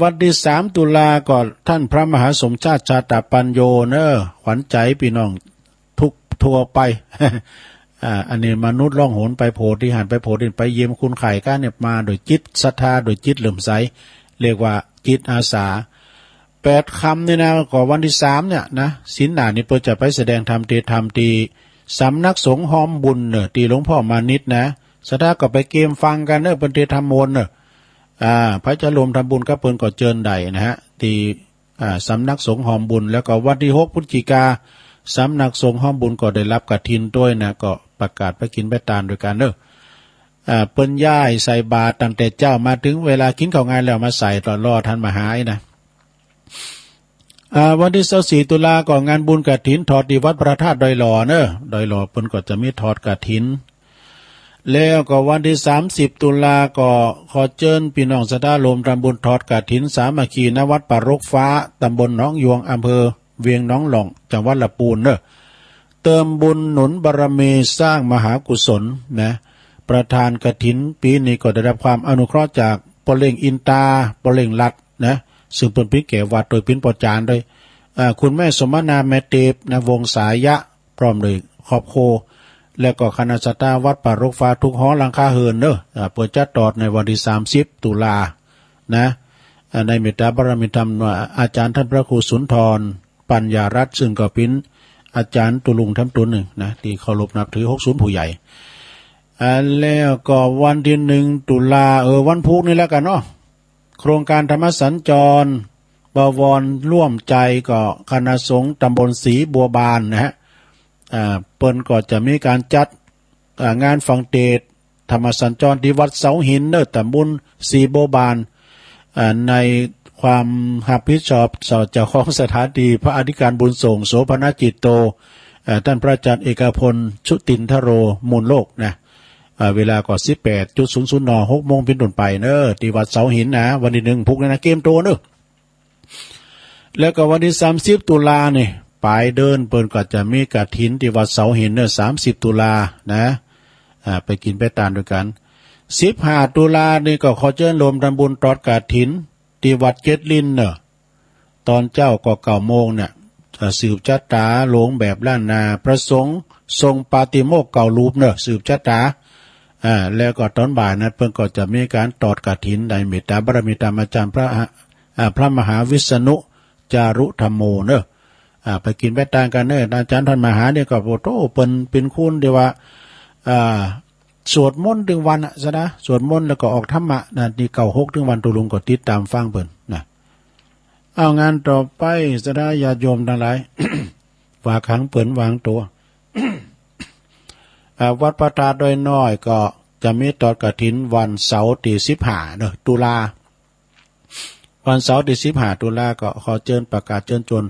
วันที่3 ตุลาก่อนท่านพระมหาสมชาติชาตปัญโยเนอะขวัญใจพี่น้องทุกทั่วไป อันนี้มนุษย์ล่องหนไปโพธิหันไปโพธิไปเยี่ยมคุณไข่ก้าเนี่ยมาโดยจิตศรัทธาโดยจิตเหลื่อมใสเรียกว่าจิตอาสา8 คำเนี่ยนะก่อนวันที่3เนี่ยนะศีลหนานี่เปิดจะไปแสดงธรรมตีสำนักสงฆ์หอมบุญเนอะตีหลวงพ่อมานิดนะศรัทธาก็ไปเกมฟังกันเนอะเป็นเทธรรมมนเนอะพระจะรวมทำบุญกับเปิ้นก็เจิญใดนะฮะที่สำนักสงฆ์หอมบุญแล้วก็วันที่6 พฤศจิกาสำนักสงฆ์หอมบุญก็ได้รับกฐินด้วยนะก็ประกาศไปกินไปตานด้วยกันเด้อเปิ้นย้ายใส่บาตรตั้งแต่เจ้ามาถึงเวลากินข้าวงานแล้วมาใส่ตลอดท่านมาหายนะวันที่24 ตุลาก็งานบุญกฐินทอดที่วัดพระธาตุดอยหล่อเนอะดอยหล่อเปิ้นก็จะมีทอดกฐินแล้วก็วันที่30 ตุลาก็ขอเชิญพี่น้องศรัทธาร่วมทำบุญทอดกฐินสามัคคีณวัดป่ารกฟ้าตำบลหนองยวงอำเภอเวียงหนองหล่องจังหวัดลำพูนเนอะเติมบุญหนุนบารมีสร้างมหากุศลนะประธานกฐินปีนี้ก็ได้รับความอนุเคราะห์จากปเล่งอินตาปเล่งลัดนะซึ่งเป็นพิเกวัดโดยพินปอจานด้วยคุณแม่สมนาแม่เตบนะวงสายะพร้อมเลยขอบโคแล้วก็คณะสัตยาวัดป่ารกฟ้าทุกหอหลังคาเฮินเนอะเปิดจัดตอดในวันที่30 ตุลานะในเมตตาบารมีธรรมอาจารย์ท่านพระครูสุนทรปัญญารัตน์ซึ่งก็เป็นอาจารย์ตุลุงทำตุนหนึ่งนะที่เคารพนับถือ60ผู้ใหญ่แล้วก็วันที่1 ตุลาวันพุธนี่แล้วกันเนาะโครงการธรรมสัญจรบวรร่วมใจก็คณะสงฆ์ตำบลศรีบัวบานนะฮะเปิ้นก็จะมีการจัดงานฟังเทศน์ธรรมสัญจรที่วัดเสาหินเนอะตำบลศรีบัวบานในความรับผิดชอบเจ้าของสถานที่พระอธิการบุญส่งโสภณจิตโตท่านพระอาจารย์เอกพลชุตินทโรมูลโลกนะเวลาก็ 18:00 น. 6 โมงเป็นต้นไปเนอะที่วัดเสาหินนะวันที่1พุกนะเกมโตเนอะแล้วก็วันที่30 ตุลาเนี่ยปลายเดินเปิ้นก็จะมีกฐินที่วัดเสาหินเนอะ30 ตุลานะไปกินไปตานด้วยกัน15 ตุลานี่ก็ขอเชิญรวมทำบุญตอดกฐินที่วัดเจ็ดลินเนอะตอนเจ้าก็9 โมงเนี่ย สืบชะตาหลวงแบบล้านนาประสงค์ทรงปาติโมกข์เก่ารูปเนอะสืบชะตาแล้วก็ตอนบ่ายนั้นเพิ่นก็จะมีการตอดกฐินในเมตตาบารมีตามอาจารย์พระมหาวิษณุจารุธรรมโมเนอะไปกินไปตางกันเนอะอาจารย์ท่านมหาเนี่ยก็โอ้โตเป็นคุณเดียวว่าสวดมนต์ถึงวันซะนะสวดมนต์แล้วก็ออกธรรมะนะนี่เก่า6ถึงวันตุลุงก็ติดตามฟังเพิ่นนะเอางานต่อไปซะนะญาติโยมทั้งหลาย ฝากขังเปิ้นวางตัว วัดพระธาตุดอยน้อยก็จะมีตอดกฐินวันเสาร์ที่15เนอะตุลาวันเสาร์ที่15ตุลาก็ขอเชิญประกาศเชิญชวน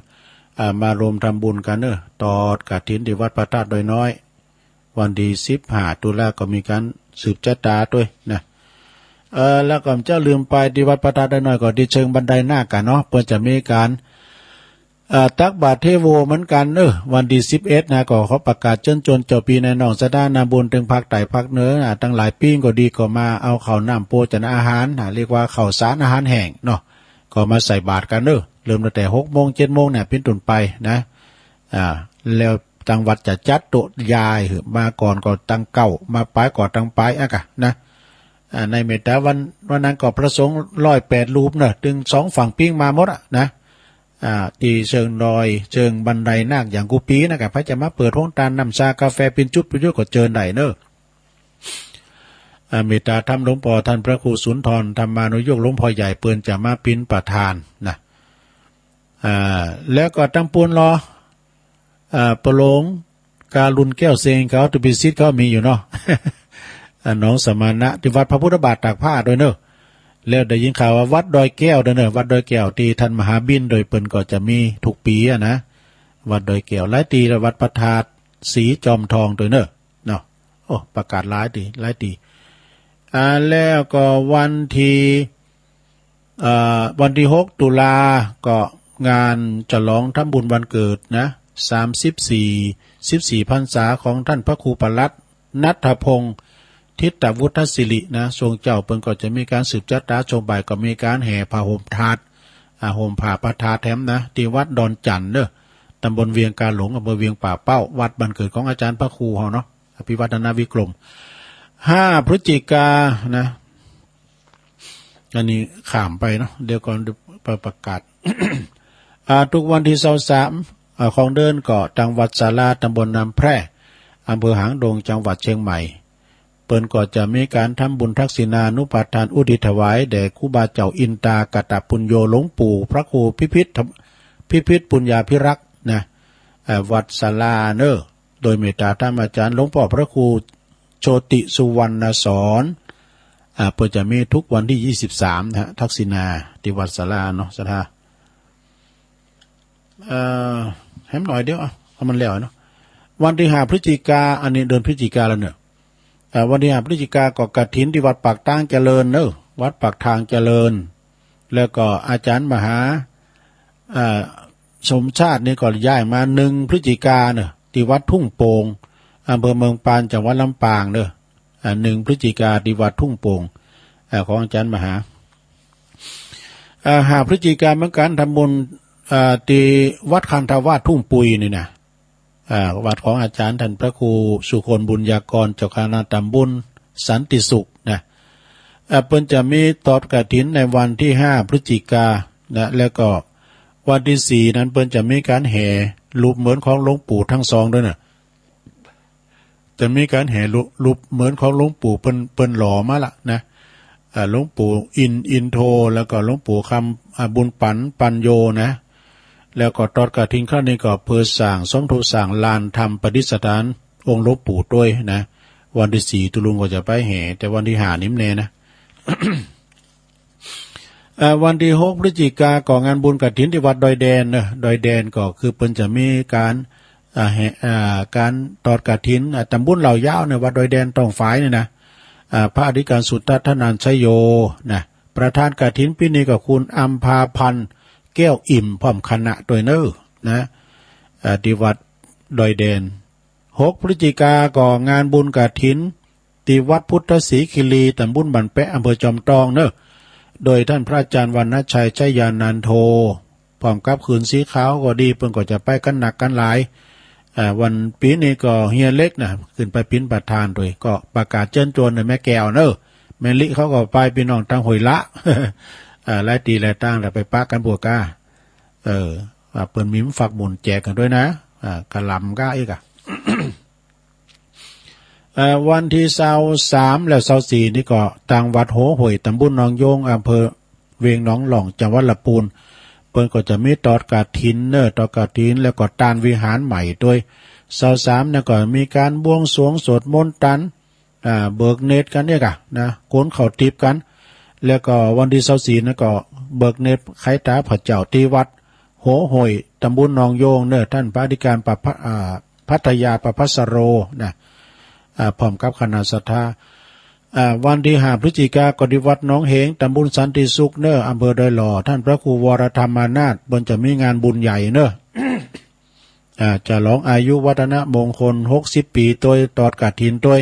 มารวมทำบุญกันเนอะตอดกฐินที่วัดพระธาตุดอยน้อยวันที่15ตุลาก็มีการสืบชะตาด้วยนะแล้วก็เจ้าลืมไปที่วัดพระธาตุดอยน้อยก็ที่เชิงบันไดหน้ากันเนาะเพื่อจะมีการตักบาตรเทโวเหมือนกันวันที่11นะก็เขาประกาศเชิญชวนเจ้าปีในน้องสะดานาบุญถึงภาคใต้ภาคเหนือตั้งหลายปีก็ดีก็มาเอาข้าวน้ำโภชนาอาหารเรียกว่าข้าวสารอาหารแห้งเนาะก็มาใส่บาตรกันเริ่มตั้งแต่ 6:00 7:00 เนี่ยเป็นต้นไปนะแล้วจังหวัดจะจัดโต๊ะยายมาก่อนก็ตั้งเก้ามาปลายก่อนตั้งปลายกะนะในเมตตาวันนั้นก็พระสงฆ์108รูปเนอะถึง2ฝั่งปิ้งมาหมดนะที่เชิงดอยเชิงบันไดนาคอย่างกุปีนะครับพระจะมาเปิดห้องตาลน้ำชากาแฟเป็นจุดประโยชน์ก็เจอได้เนอะเมตตาธรรมหลวงพ่อท่านพระครูสุนทรธรรมานุโยคหลวงพ่อใหญ่เปิ้นจะมาปิ้นประธานนะแล้วก็ตั้งปูนรอประโลงการุณแก้วเซงเขาตุบิซิตเขามีอยู่เนาะ น้องสมณะที่วัดพระพุทธบาทตากผ้าโดยเนอะแล้วได้ยินข่าวว่าวัดดอยแก้วเนอะวัดดอยแก้วที่ท่านมหาบินโดยเปิ้นก็จะมีทุกปีนะวัดดอยแก้วหลายตีและวัดประทาดสีจอมทองโดยเนอะเนาะโอ้ประกาศหลายตีแล้วก็วันที่6ตุลาก็งานฉลองทำบุญวันเกิดนะ14พรรษาของท่านพระครูปลัดณัฐพงศ์ทิตวุฒิศิรินะทรงเจ้าเปิ้นก็จะมีการสืบชะตาชมบ่ายก็มีการแห่ผ้าห่มธาตุห่มผ้าประทาแถมนะที่วัดดอนจันทร์ตำบลเวียงกาหลงอำเภอเวียงป่าเป้าวัดบ้านเกิดของอาจารย์พระครูเฮาเนาะอภิวัฒนาวิกรม5พฤศจิกานะอันนี้ข้ามไปเนาะเดี๋ยวก่อนประกาศ ทุกวันที่23ของเดือนก็จังหวัดศาลาตำบลน้ำแพร่อำเภอหางดงจังหวัดเชียงใหม่เปิ้นก็จะมีการทำบุญทักษิณานุปทานอุทิศถวายแด่ครูบาเจ้าอินตากตปุญโญหลวงปู่พระครูพิพิธปุญญาภิรักษ์นะวัดศาลาโดยเมตตาธรรมอาจารย์หลวงพ่อพระครูโชติสุวรรณสอนเปิ้นจะมีทุกวันที่23นะทักษิณาที่วัดศาลาเนาะสถาแฮมหน่อยเดียวเอามันแล้วเนาะวันที่5พฤศจิกาอันนี้เดือนพฤศจิกาแล้วเนี่ยวันที่5พฤศจิกาก็กฐินที่วัดปากทางเจริญวัดปากทางเจริญแล้วก็อาจารย์มหาสมชาตินี่ก็ย้ายมา1พฤศจิกาที่วัดทุ่งโป่งอำเภอเมืองปานจังหวัดลำปาง1พฤศจิกาที่วัดทุ่งโป่งของอาจารย์มหา5พฤศจิกาเหมือนกันทำบุญที่วัดคันธาวาสทุ่งปุยนี่นะวัดของอาจารย์ท่านพระครูสุคนบุญญากรเจ้าคณะตำบลสันติสุขนะเพิ่นจะมีตอดกฐินในวันที่5พฤศจิกานะแล้วก็วันที่4นั้นเพิ่นจะมีการแห่รูปเหมือนของหลวงปู่ทั้งสองด้วยนะจะมีการแห่รูปเหมือนของหลวงปู่เปิ้นหล่อมาละนะหลวงปู่อินโทแล้วก็หลวงปู่คำบุญปัญโยนะแล้วก็ตอดกฐินครั้งนี้ก็เพื่อสร้างสมทบสร้างลานธรรมประดิษฐานองค์หลวงปู่ด้วยนะวันที่4ตุลาคมก็จะไปแห่แต่วันที่5นิ้มเนนะ วันที่6พฤศจิกาก็งานบุญกฐินที่วัดดอยแดนดอยแดนก็คือเพิ่นจะมีการการตอดกฐินตำบลเหล่ายาวในวัดดอยแดนต้องฝ่ายนี่นะพระอธิการสุตตนันชโยนะประธานกฐินปีนี้ก็คุณอัมพาพันธ์แก้วอิ่มพร้อมคณะโดยนะที่วัดดอยแดน6พฤศจิกาก็งานบุญกฐินที่วัดพุทธศรีคิรีตำบลบันแปะอำเภอจอมทองโดยท่านพระอาจารย์วรรณชัยชัยยานันโท พร้อมกับคืนสีขาวก็ดีเพิ่นก็จะไปกันหนักกันหลายวันปีนี้ก็เฮียเล็กนะขึ้นไปปิ้นประธานโดยก็ประกาศเชิญชวนในแม่แก้วเนอะแม่ลิเขาก็ไปพี่น้องทางหอยละหลายตีหลายตั้งแล้วไปปักกันบัวก้าเปิ้นมีฝักหมุนแจกกันด้วยนะกะหล่ำก้าอีกวันที่23และ24นี่ก็ทางวัดโหห่วยตำบลหนองโยงอำเภอเวียงหนองหล่องจังหวัดลำพูนเปิ้นก็จะมีตอดกฐินตอดกฐินแล้วก็ตานวิหารใหม่ด้วย23เนี่ยก็มีการบวงสรวงสวดมนต์ตันเบิกเนตรกันเนี่ยกะนะโกนเข้าทิพย์กันแล้วก็วันที่24นั่นก็เบิกเนตรไขตาพระเจ้าที่วัดโหห่วยตำบลหนองโยงท่านพระอธิการพัทยาประภัสโรนะพร้อมกับคณะศรัทธาวันที่5พฤศจิกายนก็ที่วัดหนองเหงตำบลสันติสุขอำเภอดอยหล่อท่านพระครูวรธรรมานาถบนจะมีงานบุญใหญ่จะร้องอายุวัฒนมงคล60ปีโดยตอดกฐินด้วย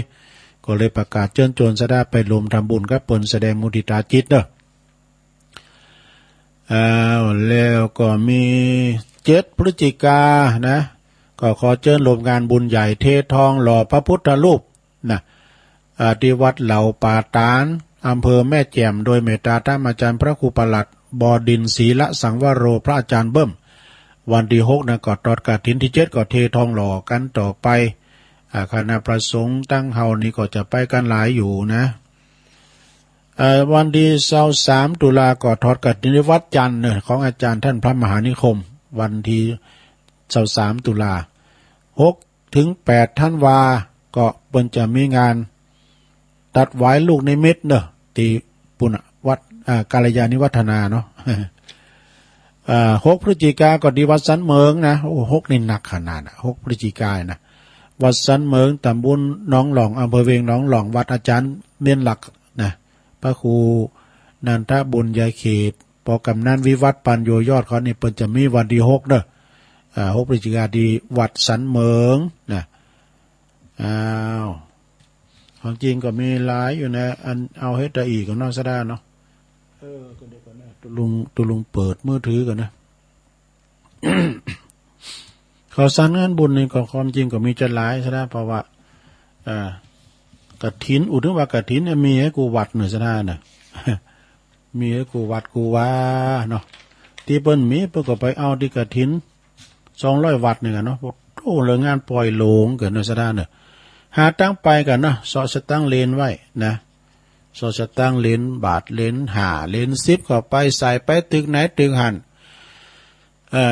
ก็เลยประกาศเชิญชวนสดาไปรวมทำบุญกับเปิ้นแสดงมุทิตาจิตแล้วก็มี7พฤศจิกายนนะก็ขอเชิญรวมงานบุญใหญ่เททองหล่อพระพุทธรูปนะที่วัดเหล่าป่าตานอำเภอแม่แจ่มโดยเมตตาท่านอาจารย์พระครูประหลัดบดินทร์ศรีละสังวโรพระอาจารย์เบิ้มวันที่6นะก็ตอดกฐินที่7ก็เททองหล่อกันต่อไปคณะประสงค์ตั้งเฮานี่ก็จะไปกันหลายอยู่นะวันที่23ตุลาก็ทอดกฐินวัดจันทร์ของอาจารย์ท่านพระมหานิคมวันที่23ตุลา6ถึง8ธันวาก็เปิ้นจะมีงานตัดไว้ลูกในเม็ดที่ปุณวัดกาลยานิวัฒนาเนาะ6พฤศจิกายนก็ที่วัดสันเมืองนะโอ้6นี่หนักขนาด6พฤศจิกายนนะวัดสันเมืองตำบลหนองหลองอำเภอเวียงหนองหลองวัดอาจารย์เมียนหลักนะพระครูนันทบุญยายเขตปกำนันวิวัฒน์ปัญโยยอดเขานี่เปิ้นจะมีวันที่66พฤศจิกายนที่วัดสันเมืองนะของจริงก็มีหลายอยู่นะอันเอาเฮ็ดได้อีกของน้องสะดาเนาะก็เดี๋ยวก่อนนะตุลุงเปิดมือถือก่อนนะ ขอสานงานบุญนี่ก็ความจริงก็มีจะหลายซะนะเพราะว่ากฐินอุดถึงว่ากฐินเนี่ยมีให้กูวัดหน่อยซะนะน่ะ มีให้กูวัดกูว่าเนาะที่เปิ้นมีเปิ้นก็ไปเอาที่กฐิน200วัดนี่กันเนาะโอ้เรื่องงานปล่อยโลงเกิดหน่อยซะนะเนี่ยหาตั้งไปกันนะสอสตั้งเลนไว้นะสอสตั้งเลนบาทเลนหาเลน10เข้าไปใส่ไปตึกไหนตึกหัน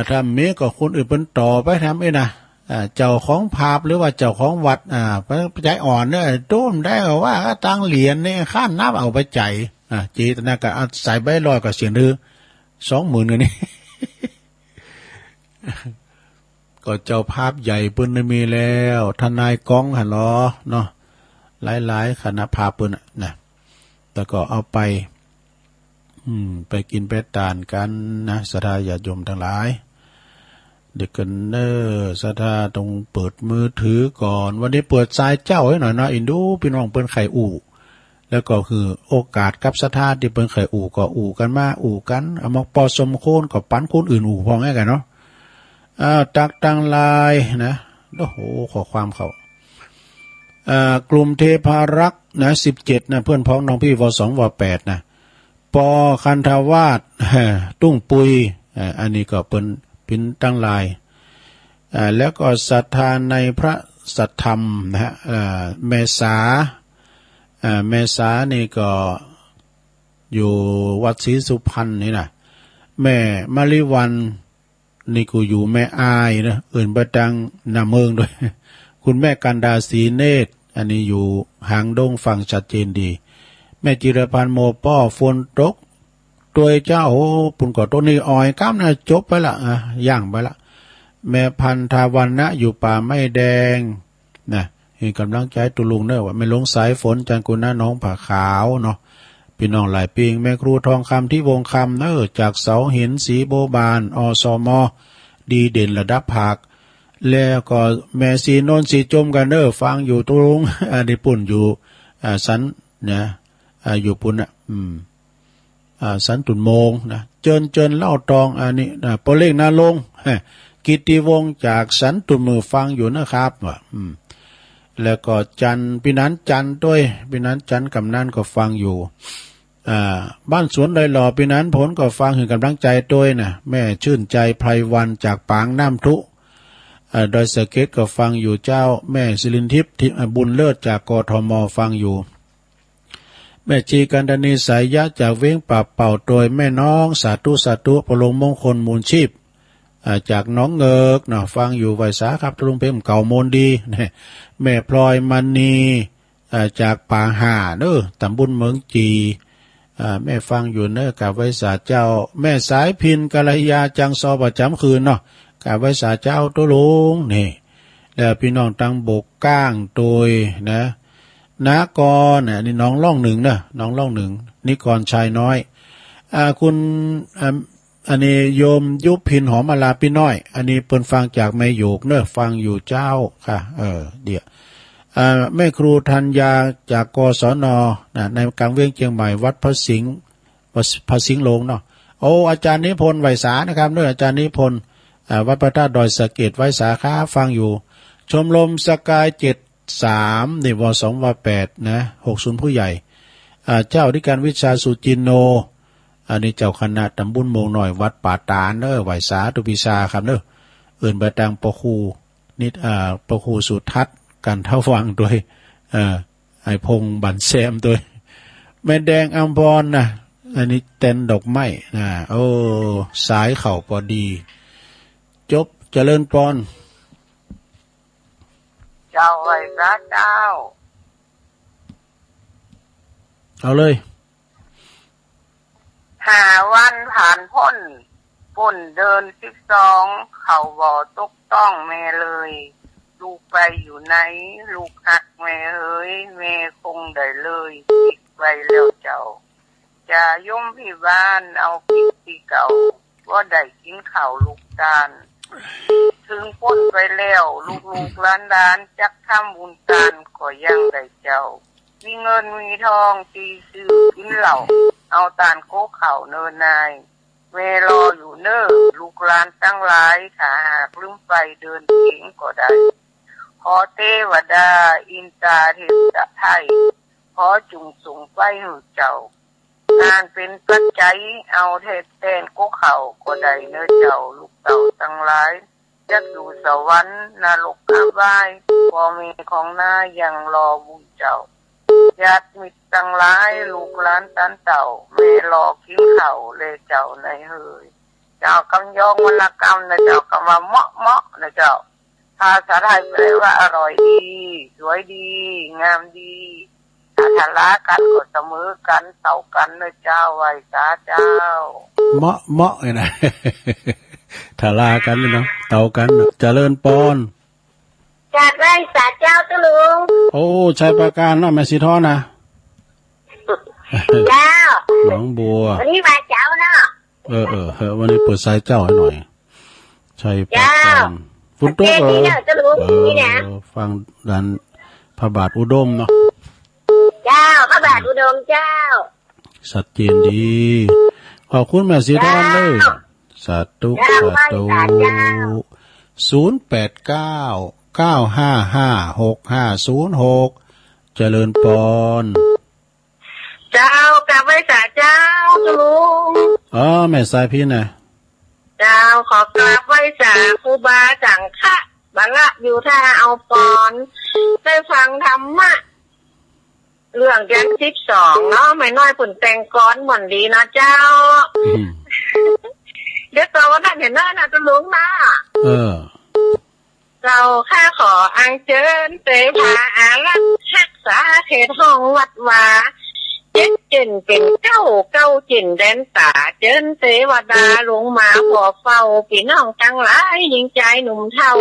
ทำเมก็คนอื่นเป็นต่อไปทำนะเจ้าของภาพหรือว่าเจ้าของวัดไปใจอ่อนเนี่ยโต้มได้ว่าตั้งเหรียญเนี่ยข้านนับเอาไปใจจีตนาก็ใส่ใบลอยกับเสียงดื้อ20,000กันนี่ ก็เจ้าภาพใหญ่เปิ้นมีแล้วทนายก้องหันล้อเนาะหลายๆคณะภาพเปิ้นนะแต่ก็เอาไปไปกินไปทานกันนะศรัทธาญาติโยมทั้งหลายเด็กกันศรัทธาตรงเปิดมือถือก่อนวันนี้เปิดสายเจ้าให้หน่อยนะอินดูพี่น้องเปิ้นไข่อู่แล้วก็คือโอกาสกับศรัทธาที่เปิ้นไข่อู่ก็อู่กันมาอู่กันเอามาปอสมโคนก็ปันคนอื่นอู่พอง่ายกันเนาะตักตังลายนะโอ้โหขอความเขากลุ่มเทพารักษ์นะ17นะเพื่อนพ้องน้องพี่ว2ว8นะปอคันธาวาสตุ้งปุยอันนี้ก็เป็นพินตั้งลายแล้วก็ศรัทธาในพระสัทธรรมนะฮะเมษานี่ก็อยู่วัดศรีสุพรรณนี่นะแม่มะลิวันนี่กูอยู่แม่อายนะอื่นประดังนาเมืองด้วยคุณแม่กันดาศรีเนตรอันนี้อยู่หางดงฟังชัดเจนดีแม่จิรพันธ์โมป้อฝนตกตัวเจ้าโอ้ปุ่นก่อต้นนี้อ้อยก้ามนะจบไปละย่างไปละแม่พันธาวันนะอยู่ป่าไม่แดงนะเห็นกำลังใจตุลุงเนอะว่าไม่ลงสายฝนจันกุณะน้องผ่าขาวเนาะพี่น้องหลายปีแม่ครูทองคำที่วงคำเนอะจากเสาหินสีโบบานอสมดีเด่นระดับภาคแล้วก็แม่สีโนนสีจมกันเนอะฟังอยู่ตุลุงอันนี้ปุ่นอยู่สันนะอยู่ปุ่น สันตุนโมงนะเจินเล่าตองอันนี้นะโปเลกนาลงกิติวงศ์จากสันตุนมือฟังอยู่นะครับแล้วก็จันพี่นั้นจันด้วยพี่นั้นจันกำนันก็ฟังอยู่บ้านสวนเลยหล่อพี่นั้นผลก็ฟังถึงกำลังใจด้วยนะแม่ชื่นใจไพรวันจากปางน้ำทุดอยสะเก็ดก็ฟังอยู่เจ้าแม่ศิรินทิพย์บุญเลิศจากกทมฟังอยู่แม่จีกันดานีสายยะจากเว้งป่าเป่าโดยแม่น้องสาธุพลงมงคลมูลชีพจากน้องเงิกเนาะฟังอยู่ไวสาครับลุงเพิ่มเก่าโมนดีแม่พลอยมณีจากป่าห่าเนอตำบลเมืองจีแม่ฟังอยู่เนอกับไวสาเจ้าแม่สายพินกัลยาจังซอประจำคืนเนาะกับไวสาเจ้าตัวลุงนี่แล้วพี่น้องตังบกก้างโดยนะนากรนี่น้องล่องหนึ่งนะน้องล่องหนึ่งนิกรชายน้อยคุณอันนี้โยมยุพินหอมอลาพี่น้อยอันนี้เปิ้นฟังจากแม่โยกเนอะฟังอยู่เจ้าค่ะเดี๋ยวแม่ครูธัญญาจากกศนในกลางเวียงเชียงใหม่วัดพระสิงห์โลงเนาะโอ้อาจารย์นิพนธ์ไวสานะครับเนอะอาจารย์นิพนธ์วัดพระธาตุดอยสะเก็ดไวสาค้าฟังอยู่ชมรมสกาย73นี่ว2ว8นะ60ผู้ใหญ่เจ้าธิการวิชาสุจินโนอันนี้เจ้าคณะตำบลโมงหน่อยวัดป่าตาลเนอไหวสาตุปิชาครับเนออื่นไปตังปะคูนิดปะคูสุทัศน์กันเท่าฟังด้วยไอพงบันแซมด้วยแม่แดงอัมพรนะอันนี้เต้นดอกไม้โอ้สายเข่าพอดีจบเจริญพรเจ้าไหวสาเจ้าเอาเลย5 วันผ่านพ้นป่นเดิน12เขาบ่ตกต้องแม่เลยลูกไปอยู่ไหนลูกหักแม่เอ้ยแม่คงได้เลยคิดไว้แล้วเจ้าจะย่มพี่บ้านเอาคิดที่เก่าว่าได้กินข้าวลูกตาลถึงพ้นไปแล้วลูกหลานจักทำบุญตานก็ยังได้เจ้ามีเงินมีทองตีซื้อกินเหล้าเอาตานโคเข่าเนินนายเวรออยู่เน้อลูกหลานตั้งหลายถ้าหากลืมไปเดินเองก็ได้ขอเทวดาอินตาเทพไทยขอจุงส่งไปให้เจ้างานเป็นปัจจัยเอาเทศแทนโคเข่าก็ได้เน้อเจ้าลูกเต่าตั้งหลายจักอยู่สวรรค์นรกอาบายพ่อแม่ของน้ายังรอบุญเจ้าญาติมิตรตั้งหลายลูกหลานตันเต่าแม่รอกินข้าวเลยเจ้าในเฮยเจ้ากำยองวรรณกรรมนะเจ้ากำว่าเหมาะนะเจ้าภาษาไทยแปลว่าอร่อยดีสวยดีงามดีถ้าทะเลาะกันก็เสมอกันเท่ากันนะเจ้าไหวสาเจ้าเหมาะเลยนะทะเลาะกันเลยเนาะเท่ากันเจริญปอนจากไหวสาเจ้าตุลุงโอ้ชัยประการเนาะแม่สีทอนะเจ้าหนองบัววันนี้มาเจ้าเนาะวันนี้เปิดสายเจ้าให้หน่อยชัยประการฟุตโต้ฟังดันพระบาทอุดมเนาะเจ้าพระบาทอุดมเจ้าสัจเจนดีขอบคุณแม่สีทอนเลยสาธุ089-955-6506เจริญปอนเจ้ากลับไว้สาเจ้าลุงแม่สายพี่นะเจ้าขอกลับไว้สาครูบาจังคะบังละอยู่ท่าเอาปอนได้ฟังธรรมะเรื่องแกน12เนาะไม่น้อยผุ่นแตงก้อนหม่อนดีนะเจ้าเดี๋ยวตัวนั้นเห็นหน้านะตุลุงนะเราข้าขออัญเชิญเสภาอารักรักษาเขตห้องวัดวาเจ็ดเจนเป็นเก้าจินแดนตาเจินเทวดาลงมาขอเฝ้าพี่น้องตั้งหลายหญิงใจหนุ่มเฒ่า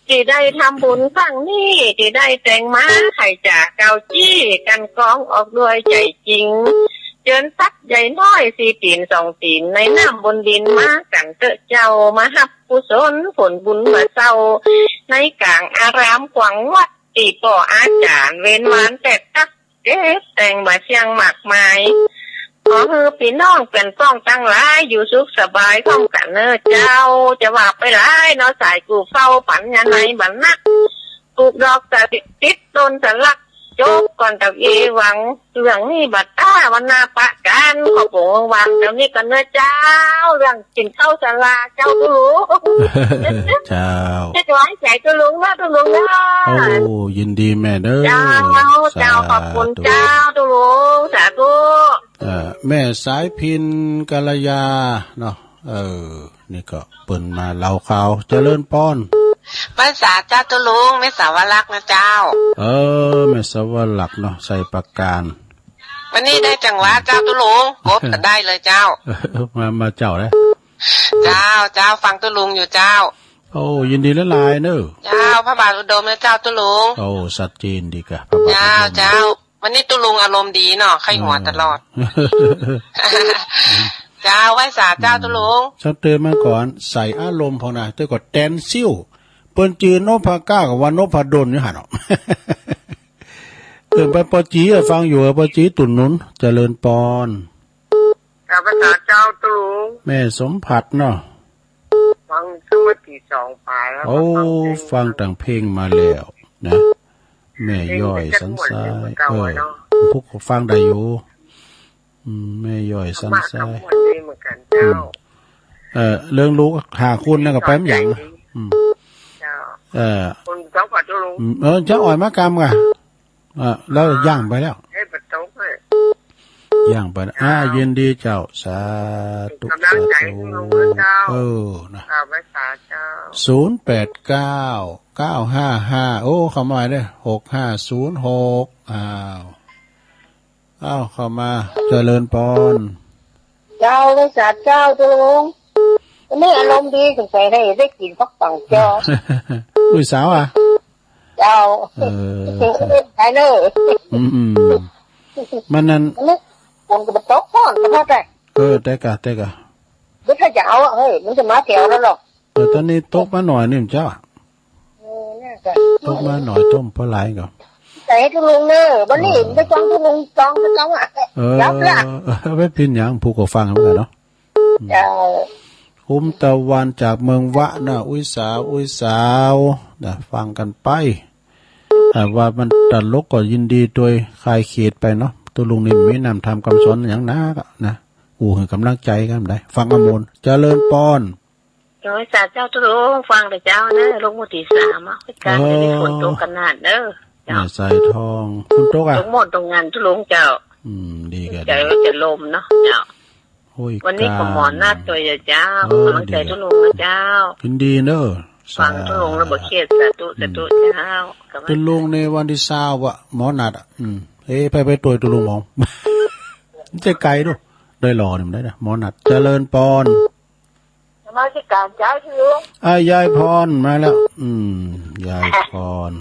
ที่ได้ทำบุญครั้งนี้ที่ได้แต่งมาไข่จากเกาจี้กันกองออกด้วยใจจริงเจินสักใหญ่น้อย4 ตีน 2 ตีนในน้ำบนดินมากันเตอะเจ้ามาหับกุศลผลบุญมาเศร้าในกลางอารามขวังวัดตีป่ออาจารย์เว้นวานแต่ตักเจ๊แต่งมาเชียงหมากไม้ ขอให้พี่น้องเป็นต้องตั้งหลายอยู่สุขสบายข้องกันเนอเจ้าจะว่าไปหลายเนาะสายกูเฝ้าปัญญาในบันนักปลูกดอกแต่ติดต้นแต่ลักโจกก่อนกับเอวังเรื่องนี้บัดต้าวันนาปะกันขอโปงวางเดี๋ยวนี้กันเนอเจ้าเรื่องกินข้าวสลาเจ้าตุลุงเจ้าจะไว้ใจตุลุงนะตุลุงนะโอ้ยินดีแม่เด้อเจ้าขอบคุณเจ้าตุลุงสาธุแม่สายพินกัลยาเนาะนี่ก็เปิ่นมาเล่าข่าวเจริญป้อนภาษาเจ้าตุลุงไม่สาวรักนะเจ้าแม่สาวรักเนาะใส่ประการวันนี้ได้จังหวะเจ้าตุลุงกบก็ได้เลยเจ้ามาเจ้าเลยเจ้าฟังตุลุงอยู่เจ้าโอ้ยินดีละลายเนอะเจ้าพระบาทอุดมนะเจ้าตุลุงโอ้สัจจีนดีกะเจ้าวันนี้ตุลุงอารมณ์ดีเนาะไข้หัวตลอดเจ้าไหว้สาเจ้าตุลุงชักเตือนมาก่อนใส่อารมณ์พอนะเตือนก่อนแตนซิ่วเปิ้นจืนโนภาก้ากับวันโนภาดลอยู่หั่นเนาะไปปอจีฟังอยู่ปอจีตุ่นนุนเจริญปอนกับภาษาเจ้าตุลุงแม่สมผัสเนาะฟังชื่อที่2ปลายแล้วโอ้ฟังต่างเพลงมาแล้วนะแม่ย่อยสันทรายพวกฟังได้อยู่แม่ย่อยสันทรายเรื่องลูกหาคุณนั่นก็แป๊มอย่างคนเจ้าปัจจุลุงเจ้าอ่อยมากรรมก่ะแล้วย่างไปแล้วย่างไปยินดีเจ้าสาธุสาธุนะ089-955โอ้เข้ามาได้6506เข้ามาเจริญปอนเจ้าเลยสาเจ้าตุลุงวันนี้อารมณ์ดีสงสัยได้กินฟักปังเจ้าอุ้ยสาวเจ้าไอ้เนอมันนั่นคนก็มาตกพ่อนก็ได้แต่กะไม่ถ้าจะเอาเฮ้ยมันจะมาแถวแล้วหรอกตอนนี้ตกมาหน่อยนี่เจ้าตกมาหน่อยต้มปลาไหลก่อนแต่ตุลุงเนอวันนี้ไปจองตุลุงจองรับละไปพินอย่างผู้ก็ฟังเหมือนกันเนาะตะวันจากเมืองวะนะอุ้ยสาวนะฟังกันไปแต่ว่ามันตัดลกก็ยินดีโดยคลายเขตไปเนาะตัวลุงนี่ไม่นำทำคำสอนอย่างนักนะให้กำลังใจกันได้ฟังอมนเจริญปอนโดยสาเจ้าตุลุงฟังแต่เจ้านะลงมุติสามการจะได้ฝนตกขนาดเด้อใส่ทองคุณโต๊ะตรงหมดตรงงานตุลุงเจ้าดีกันใจว่าจะลมเนาะเจ้าวันนี้ก็หมอนหน้าตัวเจ้ากำลังใจตุลุงนะเจ้ายินดีเนอะฟังตุลุงแล้วบอกเครียดสาธุเจ้าตุลุงในวันที่20อ่ะหมอนัดไปตัวตุลุงมองจะไกลด้วยได้รอเนี่ยได้นะหมอนัดเจริญปอนมาที่การเจ้าตุลุงยายพรมาแล้วยายพร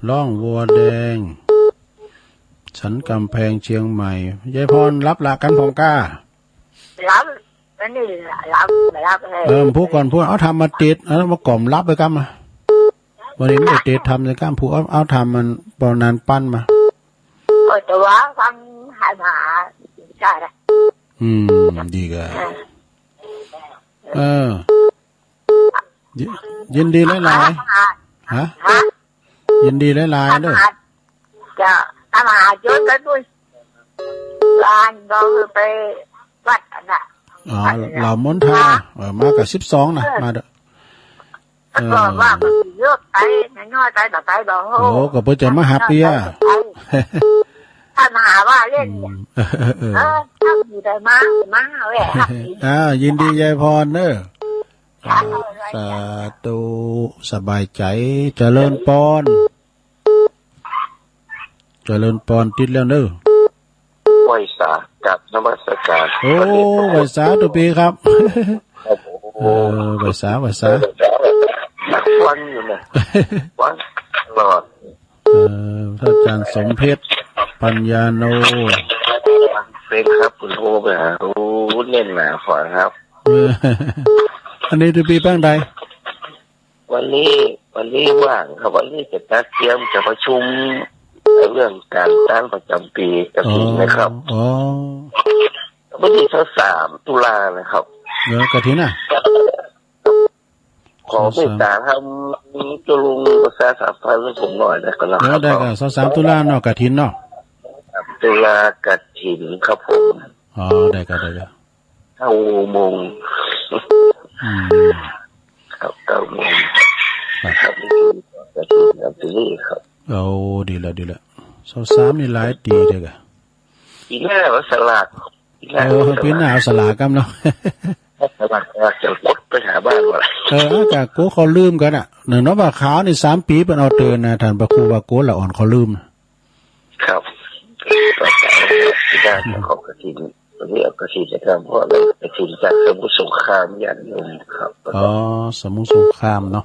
ล่องวัวแดงฉันกำแพงเชียงใหม่ยายพรรับหลักกันพองกล้ารับนี่รับพูดก่อนพูดเอาทำมาติดแล้วมากล่อมรับไปกันมาวันนี้ไม่ได้ติดทำในก้ามผูเอาทำมันปอนานปั้นมาแต่ว่าฟังหายมาใช่ละดีกันยินดีหลายๆฮะยินดีหลายๆด้วยจะทำอาหารเยอะไปด้วยร้านเราไปวัดน่ะเหล่ามนทามากับ12นะมาเด้อว่ามันเยอะไปน้อยไปต่อไปบ่โอ้ก็เพิ่นจะมาหาเปียถ้ามาหาว่าเล่นถ้าอยู่ได้มาแหละยินดียายพรเด้อสาธุสบายใจเจริญปอนติดแล้วเด้อไหวสากับนมัสการโอ้ไหวสาตัวปีครับไหวสาวันอยู่นะวันตลอดท่านอาจารย์สมเพชรปัญญาโนเป็นครับคุณโทรไปหาเล่นหนาฝอยครับอันนี้ตัวปีแป้งใดวันนี้ว่างครับวันนี้จะนัดเตรียมจะประชุมเรื่องการตั้งประจำปีกระถิ่นนะครับ วันที่3 ตุลานะครับกฐินอ่ะขอเมตตาทำจุลุงประชาสัมพันธ์ให้ผมหน่อยนะครับได้ก็23 ตุลาเนาะกฐินเนาะตุลากฐินครับผมได้ก็9 โมงครับ9 โมงครับกฐินครับที่ครับดีละ23นี่หลายตีเด้อก็ปีหน้าว่าสลากปีหน้าเอาสลากกันเนาะสลากจะกดไปหาบ้านว่าจากกูเขาลืมกันอ่ะเนาะว่าขาวนี่3 ปีเพิ่นเอาเตือนนะท่านพระครูว่ากูละอ่อนเขาลืมครับก็ที่ด้านของกฐินเรียกกฐินนะครับเพราะอะไรกฐินจากสมุทรสงครามญาติโยมครับสมุทรสงครามเนาะ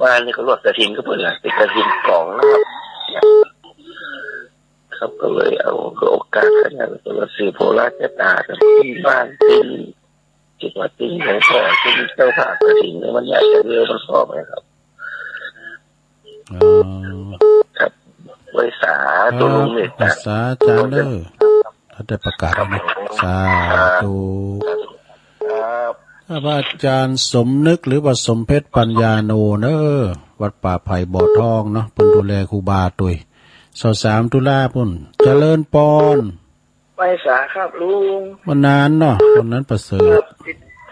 บ้านนี่ก็รวดกฐินก็เพิ่นเป็นกฐินกองนะครับครับก็เลยเอาโอกาสขนาดตัวสื่อโพราชตาที่บ้านที่จิตวัดที่ของพ่อที่เจ้าภาพกฐินในวันใหญ่จะเรียกมันพ่อไหมครับครับไว้สาตัวลุงเมตตาสาจารย์เด้อถ้าได้ประกาศนะสาธุพระอาจารย์สมนึกหรือว่าสมเพชรปัญญาโนเนอวัดป่าไผ่บ่อทองเนาะเพิ่นดูแลครูบาตุย23 ตุลาพุ่นเจริญปอนไปสาครับลุงวันนั้นเนาะวันนั้นประเสริฐ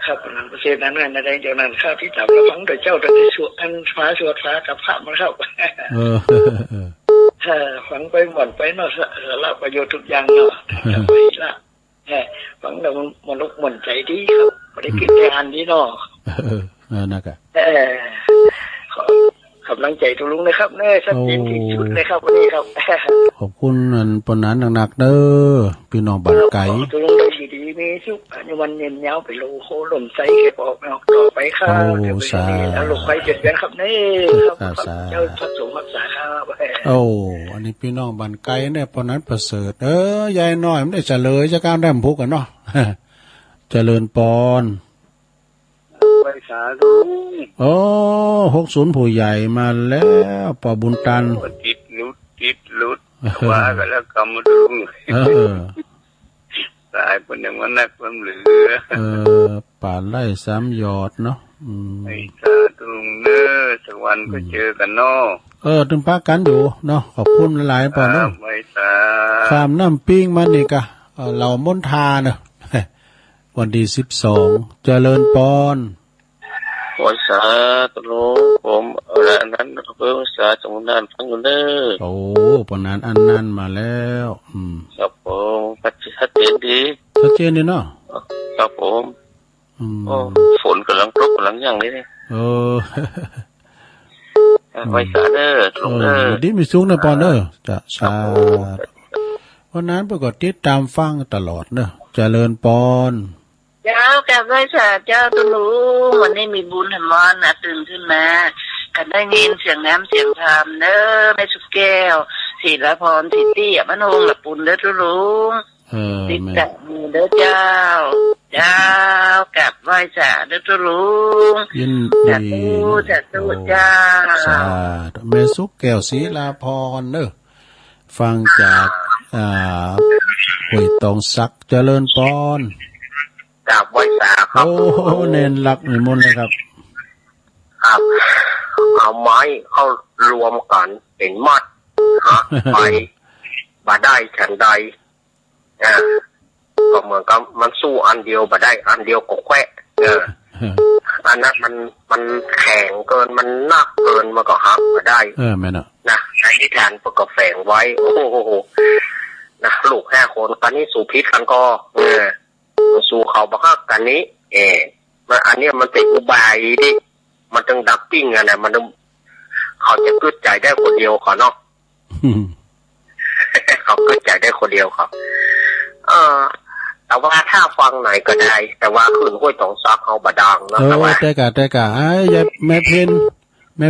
ครับวันนั้นประเสริฐนั้นนั่นอะไรจากนั้นข้าที่จับแล้วฟังโดยเจ้าโดยที่สวดอันฟ้าสวดฟ้ากับพระมาครับฟังไปหมดไปเนาะละประโยชน์ทุกอย่างเนาะไปละฟังแล้วมันลุกมันใจดีครับไม่ได้กินแต่อันนี้เนาะนะครับกำลังใจทุลุงนะครับเน่ชัดเจนที่สุดเลยครับวันนี้ครับขอบคุณอันปนนั้นหนักๆเด้อพี่น้องบ้านไก่ทุลุงได้ดีมีสุขในวันเย็นยาวไปโลโคลมใสเก็บออกต่อไปครับเดี๋ยวไปนี่แล้วลงไป7 เดือนครับนี่ครับเจ้าทัศน์รักษาครับอันนี้พี่น้องบ้านไก่เนี่ยปนนั้นประเสริฐยายน้อยมันได้เฉลยจากการแดมพุกกันเนาะเจริญปอนไปสาธุ60ผู้ใหญ่มาแล้วปอบุญตันติดลุดว่ากันแล้วกำมาดุงตายเป็นอย่างนั้นนักความเหลือป่าไล่3 ยอดเนาะไอ้สาธุเน้อสักวันก็เจอกันเนาะถึงพักกันอยู่เนาะขอบคุณหลายๆปอเนาะไม่สาข้ามน้ำปิ้งมันนี่กะเหล่ามนทาเนาะวันที่12เจริญปอนภาษาตโลผมอะไรนั้นเพื่อภาษาจงนานฟังอยู่เด้อปนนั้นอันนั้นมาแล้วครับผมชัดเจนดีเนาะครับผมฝนกำลังตกกำลังอย่างนี้นี่ภาษาเด้อตรงเด้อดีมีสูงนะปอนเด้อจะชาวันนั้นปรากฏติดตามฟังตลอดเด้อเจริญปอนเจ้ากับไว้สาเจ้าตุลูวันนี้มีบุญธรรมนะตื่นขึ้นมากันได้ยินเสียงน้ำเสียงธรรมเด้อแม่สุกแก้วศิลพรสิทธิมโนงหลับปุ่นเด้อตุลูติดกับมือเด้อเจ้ากับไว้สาเด้อตุลูยินดีจัดตู้เจ้าแม่สุกแก้วศิลพรเด้อฟังจากห้วยตองซักเจริญปอนกับไว้สาครับเน้นหลักนิมนต์เลยครับเอาไม้เข้ารวมกันเป็นมัดไปบ่ได้ฉันใดก็เหมือนกับมันสู้อันเดียวบ่ได้อันเดียวก็แควะอันนั้นมันแข็งเกินมันหนักเกินมันก็หักบ่ได้แม่นนะอธิษฐานประกอบแฝงไว้โอ้โหนะลูก5 คนตอนนี้สู่พิษกันก็สู่เขาบักฮักกันนี้มันอันนี้มันเป็นอุบายดิมันต้องดับปิ้งอะไรมันต้องเขาจะกึศใจได้คนเดียวเขาเนาะเขากึศใจได้คนเดียวครับแต่ว่าถ้าฟังไหนก็ได้แต่ว่าขึ้นห้วยตองซักเขาบดดังนะแต่ว่าแต่กะแม่เ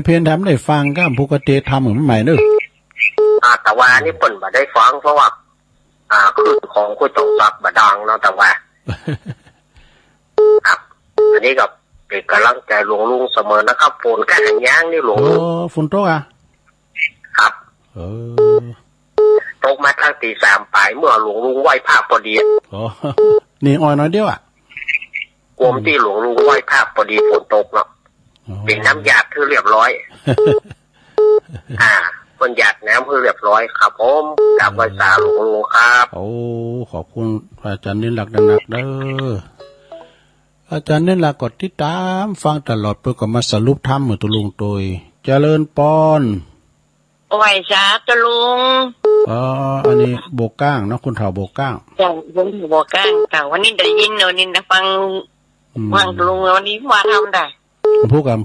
พนทำได้ฟังก็ปกติทำเหมือนใหม่เนอะแต่ว่านี่เปิ่นบ่ได้ฟังเพราะว่าขึ้นของห้วยตองซักบดดังเนาะแต่ว่าครับอันนี้กับเป็นกำลังใจหลวงลุงเสมอนะครับฝนแค่หางย่างนี่หลวงลุงฝนตกครับตกมาตั้งตี 3ปลายเมื่อหลวงลุงไหว้พระพอดี นี่อ้อยน้อยเดียวอ่ะกรมที่หลวงลุงไหว้ภาพพอดีฝนตกเนาะเป็นน้ำหยาดคือเรียบร้อยคนหยาดน้ำคือเรียบร้อยครับผมกราบไหว้ตาหลวงลุงครับโอ้ขอบคุณอาจารย์นิรักษ์หนักเด้ออาจารย์นิรักษ์กดติดตามฟังตลอดเพื่อก็มาสรุปธรรมเหมือนตุลุงตัวเจริญปอนไหวจ้าตุลุงอันนี้โบก้างเนาะคุณเฒ่าโบก้างจ้าคุณโบก้างเก่าวันนี้ได้ยินเนอะนี่นะฟังตุลุงวันนี้ว่าทำได้พูดกัน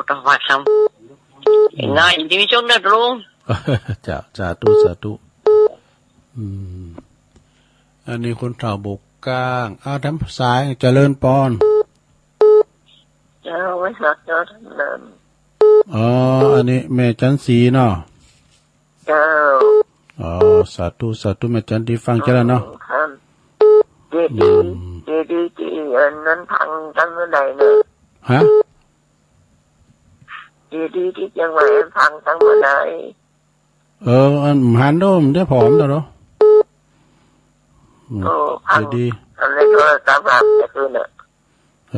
ต้องว่าทำง่ายจริงๆช่วงนั้นลุงจ้าสาธุอันนี้คุณเฒ่าโบก้างทำสายเจริญปอนเจ้าไว้สักเจ้าท่านเดินอันนี้แม่จันสีเนาะเจ้าสาธุแม่จันดีฟังเจ้าแล้วเนาะเจดีอันนั้นพังกันเมื่อไหร่เนี่ยฮะเจดีที่จังหวัดพังกันเมื่อไหร่อันหันโดมได้ผอมแล้วเนาะพังดีอะไรก็ตามแบบจะคือเนี่ย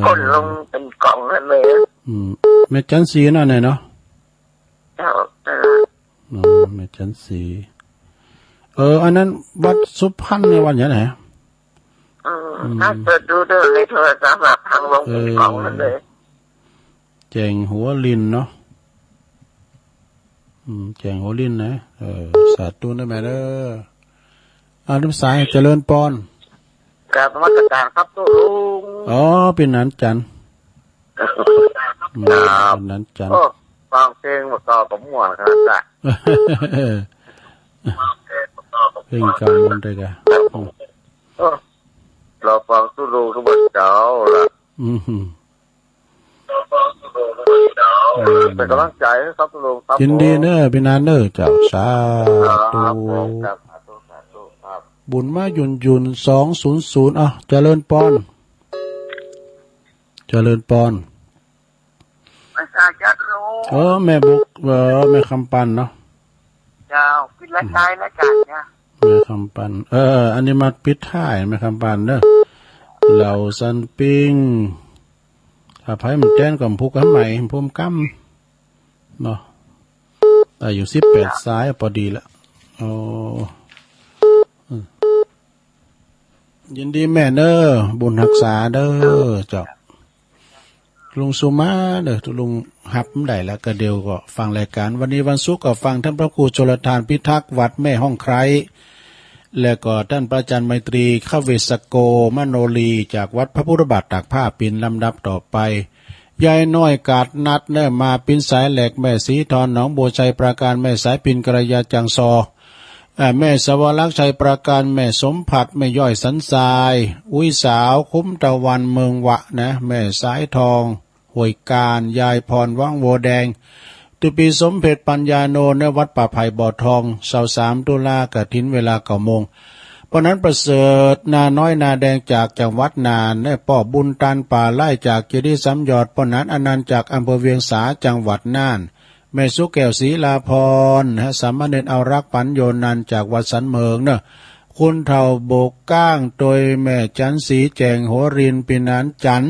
คนลงเป็นกล่องนั่นเลยแม่จันสีนั่นเนาะเจ้าแม่จันสีอันนั้นวัดสุพรรณในวันไหนถ้าเปิดดูด้วยในโทรศัพท์แบบพังลงเป็นกล่องนั่นเลยแจงหัวลินเนาะแจงหัวลินนะสาธุนะแม่เด้อน้ำสายเจริญปอนกราบนมัสการครับตุลุงเป็นนั้นจันเป็นนั้นจันฟังเพลงมาต่อผมหัวครับจ้ะเพลงกำมันด้วยกันเราฟังตุลุงทุกเช้าละเป็นกำลังใจครับตุลุงครับยินดีเนอะเป็นนานเนอะเจ้าสาธุบุญมายุน200เจริญปอนภาษาจัดรู้แม่บุกแม่คำปันเนาะเจ้าปิดละท้ายละกันเนี่ยแม่คำปันอันนี้มาปิดท้ายแม่คำปันเนอะเหล่าสันปิงถ้าไผมันแจ้นกับผู้กันใหม่พุ่มกั้มเนาะอายุ18สายพอดีละยินดีแม่เด้อบุญรักษาเด้อเจ้าลุงสุมาเด้อลุงหับได้แล้วก็เดียวก็ฟังรายการวันนี้วันศุกร์ก็ฟังท่านพระครูชลทานพิทักษ์วัดแม่ห้องไคร้แล้วก็ท่านพระอาจารย์ไมตรีขเวสโกมโนลีจากวัดพระพุทธบาทตากผ้าปิ่นลำดับต่อไปยายน้อยกาดนัดเนอมาปิ่นสายแหลกแม่สีทอนหนองบัวชัยปราการแม่สายปิ่นกระยาจังซอแม่สวรักษ์ชัยปราการแม่สมผัดแม่ย่อยสันทรายอุ้ยสาวคุ้มตะวันเมืองวะนะแม่สายทองห่วยการยายพรว่างโวแดงตุปีสมเพชปัญญาโนณวัดป่าไผ่บ่อทอง23ตุลากฐินเวลา9 โมงเพราะนั้นประเสริฐนาน้อยนาแดงจากจังหวัดน่านและป่อบุญตันป่าไล่จากเจดีย์สำยอดปนั้นอนันต์จากอำเภอเวียงสาจังหวัดน่านแม่สุแก้วศรีลาพรสามเณรเอารักปัญโยนันจากวัดสันเมืองเนอะคุณเฒ่าโบกก้างโดยแม่จันสีแจงหัวรินปินานจัน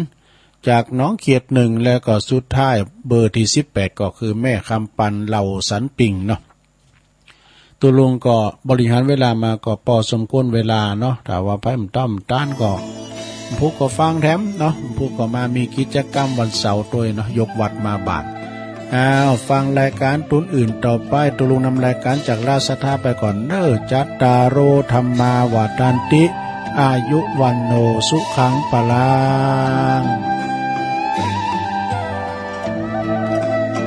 จากน้องเขียด1แล้วก็สุดท้ายเบอร์ที่18ก็คือแม่คำปันเหล่าสันปิงเนาะตัวลุงก็บริหารเวลามาก็พอสมควรเวลาเนาะถ้าว่าไปมันต้อมต้านก็ผู้ก็ฟังแถมเนาะผู้ก็มามีกิจกรรมวันเสาร์ตัวเนาะยกวัดมาบาทฟังรายการตุนอื่นต่อไปตุลุงนำรายการจากราชธาไปก่อนเนอจัตตาโรธรรมาวาตันติอายุวันโนสุขังปลัง